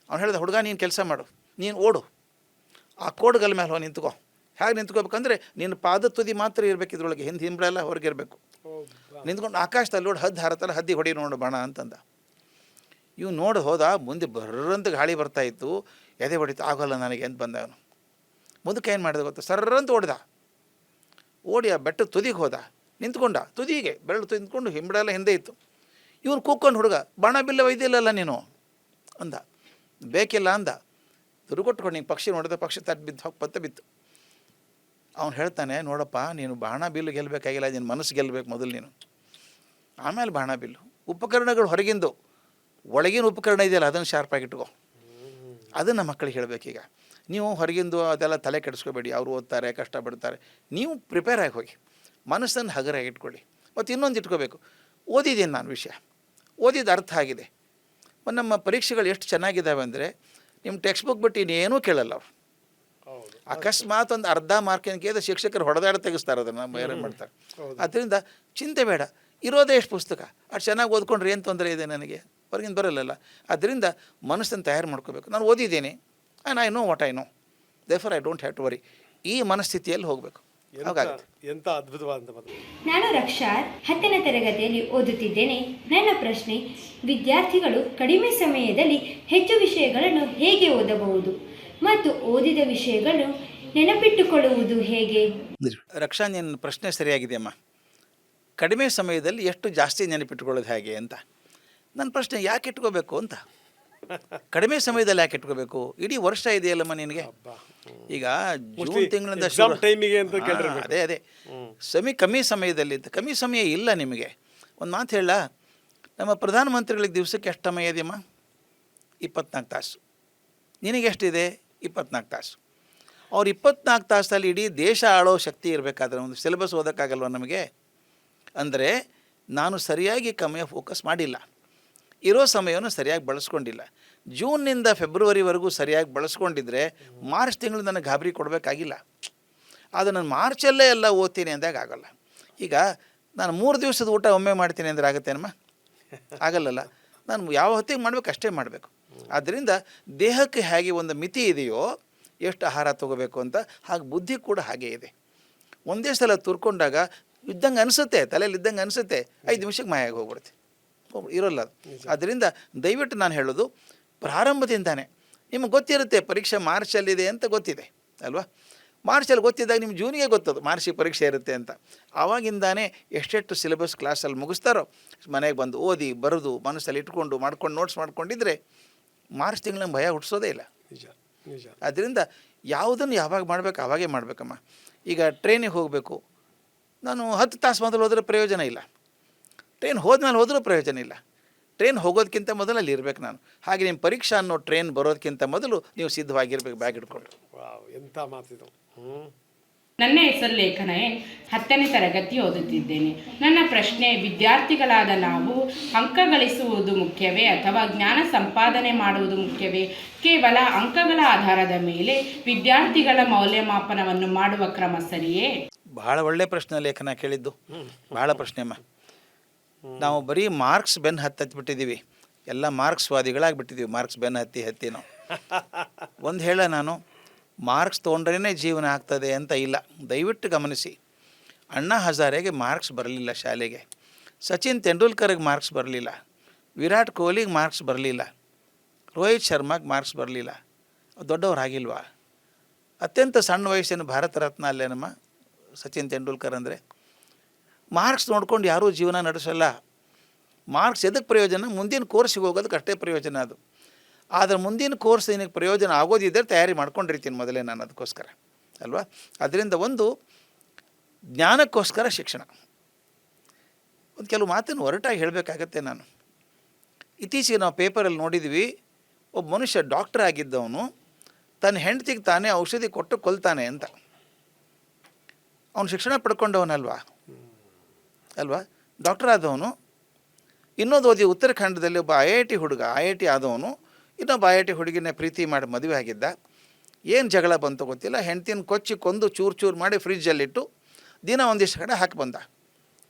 ಅವ್ನು ಹೇಳ್ದ, ಹುಡುಗ ನೀನು ಕೆಲಸ ಮಾಡು, ನೀನು ಓಡು, ಆ ಕೋಡುಗಲ್ಲ ಮೇಲೆ ಹೋಗಿ ನಿಂತ್ಕೋ. ಹೇಗೆ ನಿಂತ್ಕೋಬೇಕಂದ್ರೆ ನಿನ್ನ ಪಾದ ತುದಿ ಮಾತ್ರ ಇರಬೇಕು, ಇದ್ರೊಳಗೆ ಹಿಂಬಳೆಲ್ಲ ಹೊರಗೆ ಇರಬೇಕು. ನಿಂತ್ಕೊಂಡು ಆಕಾಶದಲ್ಲಿ ನೋಡಿ ಹದ್ದು ಹಾರತ್ತಲ್ಲ, ಹದ್ದಿ ಹೊಡಿ ನೋಡು ಬಾಣ ಅಂತಂದ. ಇವು ನೋಡಿ ಹೋದ. ಮುಂದೆ ಬರ್ರಂತ ಗಾಳಿ ಬರ್ತಾಯಿತ್ತು, ಎದೆ ಹೊಡಿತು. ಆಗೋಲ್ಲ ನನಗೆ ಅಂತ ಬಂದ ಅವನು. ಮುದುಕ ಏನು ಮಾಡಿದೆ ಗೊತ್ತಾ? ಸರ್ರಂತ ಓಡ್ದ. ಓಡಿ ಆ ಬೆಟ್ಟದ ತುದಿಗೆ ಹೋದ. ನಿಂತ್ಕೊಂಡ ತುದಿಗೆ, ಬೆರಳು ನಿಂತ್ಕೊಂಡು ಹಿಂಬಳೆಲ್ಲ ಹಿಂದೆ ಇತ್ತು. ಇವನು ಕೂಕ್ಕೊಂಡು, ಹುಡುಗ ಬಾಣ ಬಿಲ್ಲ ಒಯ್ದಿಲ್ಲಲ್ಲ ನೀನು ಅಂದ. ಬೇಕಿಲ್ಲ ಅಂದ. ದುರ್ಗೊಟ್ಕೊಂಡು ಹಿಂಗೆ ಪಕ್ಷಿ ನೋಡಿದ, ಪಕ್ಷಿ ತಟ್ಟು ಬಿದ್ದು ಪತ್ತೆ ಬಿತ್ತು. ಅವ್ನು ಹೇಳ್ತಾನೆ, ನೋಡಪ್ಪ ನೀನು ಬಾಣ ಬಿಲ್ಲು ಗೆಲ್ಲಬೇಕಾಗಿಲ್ಲ, ನಿನ್ನ ಮನಸ್ಸು ಗೆಲ್ಲಬೇಕು ಮೊದಲು ನೀನು, ಆಮೇಲೆ ಬಾಣ ಬಿಲ್ಲು. ಉಪಕರಣಗಳು ಹೊರಗಿಂದು, ಒಳಗಿನ ಉಪಕರಣ ಇದೆಯಲ್ಲ ಅದನ್ನು ಶಾರ್ಪಾಗಿಟ್ಕೋ. ಅದನ್ನು ಮಕ್ಕಳಿಗೆ ಹೇಳಬೇಕೀಗ. ನೀವು ಹೊರಗಿಂದು ಅದೆಲ್ಲ ತಲೆ ಕೆಡಿಸ್ಕೋಬೇಡಿ, ಅವರು ಓದ್ತಾರೆ ಕಷ್ಟಪಡ್ತಾರೆ, ನೀವು ಪ್ರಿಪೇರ್ ಆಗಿ ಹೋಗಿ ಮನಸ್ಸನ್ನು ಹಗರಾಗಿ ಇಟ್ಕೊಳ್ಳಿ. ಮತ್ತು ಇನ್ನೊಂದು ಇಟ್ಕೋಬೇಕು, ಓದಿದ್ದೀನಿ ನಾನು ವಿಷಯ, ಓದಿದ ಅರ್ಥ ಆಗಿದೆ. ನಮ್ಮ ಪರೀಕ್ಷೆಗಳು ಎಷ್ಟು ಚೆನ್ನಾಗಿದ್ದಾವೆ ಅಂದರೆ ನಿಮ್ಮ ಟೆಕ್ಸ್ಟ್ ಬುಕ್ ಬಿಟ್ಟು ಇನ್ನೇನೂ ಕೇಳಲ್ಲ ಅವರು. ಅಕಸ್ಮಾತ್ ಒಂದು ಅರ್ಧ ಮಾರ್ಕಿನ ಕೇಳಿದ ಶಿಕ್ಷಕರು ಹೊಡೆದಾಡಿ ತೆಗೆಸ್ತಾರೆ, ಅದನ್ನು ಬೇರೆ ಮಾಡ್ತಾರೆ. ಆದ್ದರಿಂದ ಚಿಂತೆ ಬೇಡ, ಇರೋದೇ ಎಷ್ಟು ಪುಸ್ತಕ, ಅಷ್ಟು ಚೆನ್ನಾಗಿ ಓದ್ಕೊಂಡ್ರೆ ಏನು ತೊಂದರೆ ಇದೆ ನನಗೆ, ಹೊರಗಿನ ಬರಲ್ಲಲ್ಲ. ಆದ್ದರಿಂದ ಮನಸ್ಸನ್ನು ತಯಾರು ಮಾಡ್ಕೋಬೇಕು. ನಾನು ಓದಿದ್ದೀನಿ and I know what I know, therefore I don't have to worry. ಈ ಮನಸ್ಥಿತಿಯಲ್ಲಿ ಹೋಗಬೇಕು. ಎಂಥ ಅದ್ಭುತವಾದಂಥ ಮಾತು. ನಾನು ರಕ್ಷಾರ್ 10ನೇ ತರಗತಿಯಲ್ಲಿ ಓದುತ್ತಿದ್ದೇನೆ. ನನ್ನ ಪ್ರಶ್ನೆ, ವಿದ್ಯಾರ್ಥಿಗಳು ಕಡಿಮೆ ಸಮಯದಲ್ಲಿ ಹೆಚ್ಚು ವಿಷಯಗಳನ್ನು ಹೇಗೆ ಓದಬಹುದು ಮತ್ತು ಓದಿದ ವಿಷಯಗಳನ್ನು ನೆನಪಿಟ್ಟುಕೊಳ್ಳುವುದು ಹೇಗೆ? ರಕ್ಷಾ, ನಿನ್ನ ಪ್ರಶ್ನೆ ಸರಿಯಾಗಿದೆಯಮ್ಮ. ಕಡಿಮೆ ಸಮಯದಲ್ಲಿ ಎಷ್ಟು ಜಾಸ್ತಿ ನೆನಪಿಟ್ಕೊಳ್ಳೋದು ಹೇಗೆ ಅಂತ. ನನ್ನ ಪ್ರಶ್ನೆ, ಯಾಕೆ ಇಟ್ಕೋಬೇಕು ಅಂತ. ಕಡಿಮೆ ಸಮಯದಲ್ಲಿ ಯಾಕೆ ಇಟ್ಕೋಬೇಕು? ಇಡೀ ವರ್ಷ ಇದೆಯಲ್ಲಮ್ಮ ನಿನಗೆ. ಈಗ ಜೂನ್ ತಿಂಗಳಿಂದ ಟೈಮಿಗೆ ಅಂತ ಅದೇ ಕಮ್ಮಿ ಸಮಯದಲ್ಲಿ ಅಂತ. ಕಮ್ಮಿ ಸಮಯ ಇಲ್ಲ ನಿಮಗೆ. ಒಂದು ಮಾತು ಹೇಳ, ನಮ್ಮ ಪ್ರಧಾನಮಂತ್ರಿಗಳಿಗೆ ದಿವಸಕ್ಕೆ ಎಷ್ಟು ಸಮಯ ಇದೆಯಮ್ಮ? 24 ತಾಸು. ನಿನಗೆಷ್ಟಿದೆ? 24 ತಾಸು. ಅವ್ರು 24 ತಾಸಲ್ಲಿ ಇಡೀ ದೇಶ ಆಳೋ ಶಕ್ತಿ ಇರಬೇಕಾದ್ರೆ ಒಂದು ಸಿಲೆಬಸ್ ಓದೋಕ್ಕಾಗಲ್ವ ನಮಗೆ? ಅಂದರೆ ನಾನು ಸರಿಯಾಗಿ ಕಮ್ಮಿಯ ಫೋಕಸ್ ಮಾಡಿಲ್ಲ, ಇರೋ ಸಮಯವನ್ನು ಸರಿಯಾಗಿ ಬಳಸ್ಕೊಂಡಿಲ್ಲ. ಜೂನ್ನಿಂದ ಫೆಬ್ರವರಿವರೆಗೂ ಸರಿಯಾಗಿ ಬಳಸ್ಕೊಂಡಿದ್ರೆ ಮಾರ್ಚ್ ತಿಂಗಳು ನನಗೆ ಗಾಬರಿ ಕೊಡಬೇಕಾಗಿಲ್ಲ. ಆದರೆ ನಾನು ಮಾರ್ಚಲ್ಲೇ ಎಲ್ಲ ಓದ್ತೀನಿ ಅಂದಾಗ ಆಗಲ್ಲ. ಈಗ ನಾನು 3 ದಿವಸದ ಊಟ ಒಮ್ಮೆ ಮಾಡ್ತೀನಿ ಅಂದರೆ ಆಗುತ್ತೇನಮ್ಮ? ಆಗಲ್ಲಲ್ಲ. ನಾನು ಯಾವ ಹೊತ್ತಿಗೆ ಮಾಡಬೇಕು ಅಷ್ಟೇ ಮಾಡಬೇಕು. ಆದ್ದರಿಂದ ದೇಹಕ್ಕೆ ಹೇಗೆ ಒಂದು ಮಿತಿ ಇದೆಯೋ, ಎಷ್ಟು ಆಹಾರ ತೊಗೋಬೇಕು ಅಂತ, ಹಾಗೆ ಬುದ್ಧಿ ಕೂಡ ಹಾಗೇ ಇದೆ. ಒಂದೇ ಸಲ ತುರ್ಕೊಂಡಾಗ ಇದ್ದಂಗೆ ಅನಿಸುತ್ತೆ, ತಲೆಯಲ್ಲಿ ಇದ್ದಂಗೆ ಅನಿಸುತ್ತೆ, 5 ನಿಮಿಷಕ್ಕೆ ಮಾಯಾಗಿ ಹೋಗ್ಬಿಡುತ್ತೆ, ಇರೋಲ್ಲ ಅದು. ಆದ್ದರಿಂದ ದಯವಿಟ್ಟು ನಾನು ಹೇಳೋದು, ಪ್ರಾರಂಭದಿಂದಾನೇ ನಿಮಗೆ ಗೊತ್ತಿರುತ್ತೆ ಪರೀಕ್ಷೆ ಮಾರ್ಚಲ್ಲಿದೆ ಅಂತ ಗೊತ್ತಿದೆ ಅಲ್ವಾ? ಮಾರ್ಚಲ್ಲಿ ಗೊತ್ತಿದ್ದಾಗ ನಿಮ್ಮ ಜೂನಿಗೆ ಗೊತ್ತದು ಮಾರ್ಚಿಗೆ ಪರೀಕ್ಷೆ ಇರುತ್ತೆ ಅಂತ. ಆವಾಗಿಂದಾನೇ ಎಷ್ಟೆಷ್ಟು ಸಿಲೆಬಸ್ ಕ್ಲಾಸಲ್ಲಿ ಮುಗಿಸ್ತಾರೋ ಮನೆಗೆ ಬಂದು ಓದಿ ಬರೆದು ಮನಸ್ಸಲ್ಲಿ ಇಟ್ಕೊಂಡು ಮಾಡ್ಕೊಂಡು ನೋಟ್ಸ್ ಮಾಡ್ಕೊಂಡಿದ್ರೆ ಮಾರ್ಚ್ ತಿಂಗಳ ಭಯ ಹುಟ್ಟಿಸೋದೇ ಇಲ್ಲ. ಅದರಿಂದ ಯಾವುದನ್ನು ಯಾವಾಗ ಮಾಡಬೇಕು ಆವಾಗೇ ಮಾಡಬೇಕಮ್ಮ. ಈಗ ಟ್ರೈನಿಗೆ ಹೋಗಬೇಕು, ನಾನು 10 ತಾಸು ಮೊದಲು ಹೋದರೆ ಪ್ರಯೋಜನ ಇಲ್ಲ, ಟ್ರೈನ್ ಹೋದ್ಮೇಲೆ ಹೋದರೂ ಪ್ರಯೋಜನ ಇಲ್ಲ. ಟ್ರೈನ್ ಹೋಗೋದಕ್ಕಿಂತ ಮೊದಲು ಅಲ್ಲಿ ಇರಬೇಕು ನಾನು. ಹಾಗೆ ನಿಮ್ಮ ಪರೀಕ್ಷಾ ಅನ್ನೋ ಟ್ರೈನ್ ಬರೋದಕ್ಕಿಂತ ಮೊದಲು ನೀವು ಸಿದ್ಧವಾಗಿರ್ಬೇಕು, ಬ್ಯಾಗ್ ಹಿಡ್ಕೊಂಡು. ಎಂಥ ಮಾತಿದು. ನನ್ನ ಹೆಸರು ಲೇಖನ ಎನ್, 10ನೇ ತರಗತಿ ಓದುತ್ತಿದ್ದೇನೆ. ನನ್ನ ಪ್ರಶ್ನೆ, ವಿದ್ಯಾರ್ಥಿಗಳಾದ ನಾವು ಅಂಕ ಗಳಿಸುವುದು ಮುಖ್ಯವೇ ಅಥವಾ ಜ್ಞಾನ ಸಂಪಾದನೆ ಮಾಡುವುದು ಮುಖ್ಯವೇ? ಕೇವಲ ಅಂಕಗಳ ಆಧಾರದ ಮೇಲೆ ವಿದ್ಯಾರ್ಥಿಗಳ ಮೌಲ್ಯಮಾಪನವನ್ನು ಮಾಡುವ ಕ್ರಮ ಸರಿಯೇ? ಬಹಳ ಒಳ್ಳೆ ಪ್ರಶ್ನೆ ಲೇಖನ ಕೇಳಿದ್ದು, ಬಹಳ ಪ್ರಶ್ನೆಮ್ಮ. ನಾವು ಬರೀ ಮಾರ್ಕ್ಸ್ ಬೆನ್ನು ಹತ್ತಿಬಿಟ್ಟಿದ್ದೀವಿ, ಎಲ್ಲ ಮಾರ್ಕ್ಸ್ವಾದಿಗಳಾಗಿಬಿಟ್ಟಿದ್ದೀವಿ. ಮಾರ್ಕ್ಸ್ ಬೆನ್ನು ಹತ್ತಿ ನಾವು ಒಂದು ಹೇಳ, ನಾನು ಮಾರ್ಕ್ಸ್ ತೊಗೊಂಡ್ರೇ ಜೀವನ ಆಗ್ತದೆ ಅಂತ ಇಲ್ಲ. ದಯವಿಟ್ಟು ಗಮನಿಸಿ, ಅಣ್ಣಾ ಹಜಾರೆಗೆ ಮಾರ್ಕ್ಸ್ ಬರಲಿಲ್ಲ ಶಾಲೆಗೆ, ಸಚಿನ್ ತೆಂಡೂಲ್ಕರ್ಗೆ ಮಾರ್ಕ್ಸ್ ಬರಲಿಲ್ಲ, ವಿರಾಟ್ ಕೊಹ್ಲಿಗೆ ಮಾರ್ಕ್ಸ್ ಬರಲಿಲ್ಲ, ರೋಹಿತ್ ಶರ್ಮಾಗೆ ಮಾರ್ಕ್ಸ್ ಬರಲಿಲ್ಲ. ದೊಡ್ಡವ್ರು ಆಗಿಲ್ವಾ? ಅತ್ಯಂತ ಸಣ್ಣ ವಯಸ್ಸಿನ ಭಾರತ ರತ್ನ ಅಲ್ಲೇನಮ್ಮ ಸಚಿನ್ ತೆಂಡೂಲ್ಕರ್ ಅಂದರೆ. ಮಾರ್ಕ್ಸ್ ನೋಡ್ಕೊಂಡು ಯಾರೂ ಜೀವನ ನಡೆಸಲ್ಲ. ಮಾರ್ಕ್ಸ್ ಎದಕ್ಕೆ ಪ್ರಯೋಜನ? ಮುಂದಿನ ಕೋರ್ಸಿಗೆ ಹೋಗೋದಕ್ಕೆ ಅಷ್ಟೇ ಪ್ರಯೋಜನ ಅದು. ಆದರೆ ಮುಂದಿನ ಕೋರ್ಸ್ ನಿನಗೆ ಪ್ರಯೋಜನ ಆಗೋದಿದ್ದರೆ ತಯಾರಿ ಮಾಡ್ಕೊಂಡಿರ್ತೀನಿ ಮೊದಲೇ ನಾನು ಅದಕ್ಕೋಸ್ಕರ ಅಲ್ವಾ? ಅದರಿಂದ ಒಂದು ಜ್ಞಾನಕ್ಕೋಸ್ಕರ ಶಿಕ್ಷಣ. ಒಂದು ಕೆಲವು ಮಾತನ್ನು ಹೊರಟಾಗಿ ಹೇಳಬೇಕಾಗತ್ತೆ ನಾನು. ಇತ್ತೀಚೆಗೆ ನಾವು ಪೇಪರಲ್ಲಿ ನೋಡಿದ್ವಿ, ಒಬ್ಬ ಮನುಷ್ಯ ಡಾಕ್ಟರ್ ಆಗಿದ್ದವನು ತನ್ನ ಹೆಂಡತಿಗೆ ತಾನೇ ಔಷಧಿ ಕೊಟ್ಟು ಕೊಲ್ತಾನೆ ಅಂತ. ಅವನು ಶಿಕ್ಷಣ ಪಡ್ಕೊಂಡವನಲ್ವಾ ಅಲ್ವಾ? ಡಾಕ್ಟರ್ ಆದವನು. ಇನ್ನೊಂದು ಓದಿ ಉತ್ತರಾಖಂಡದಲ್ಲಿ ಒಬ್ಬ IIT ಹುಡುಗ, IIT ಆದವನು ಇನ್ನೊಬ್ಬ IIT ಹುಡುಗಿನೇ ಪ್ರೀತಿ ಮಾಡಿ ಮದುವೆ ಆಗಿದ್ದ. ಏನು ಜಗಳ ಬಂತು ಗೊತ್ತಿಲ್ಲ, ಹೆಂಡ್ತಿನ ಕೊಚ್ಚಿ ಕೊಂದು ಚೂರು ಮಾಡಿ ಫ್ರಿಜ್ಜಲ್ಲಿಟ್ಟು ದಿನ ಒಂದಿಷ್ಟು ಕಡೆ ಹಾಕಿ ಬಂದ.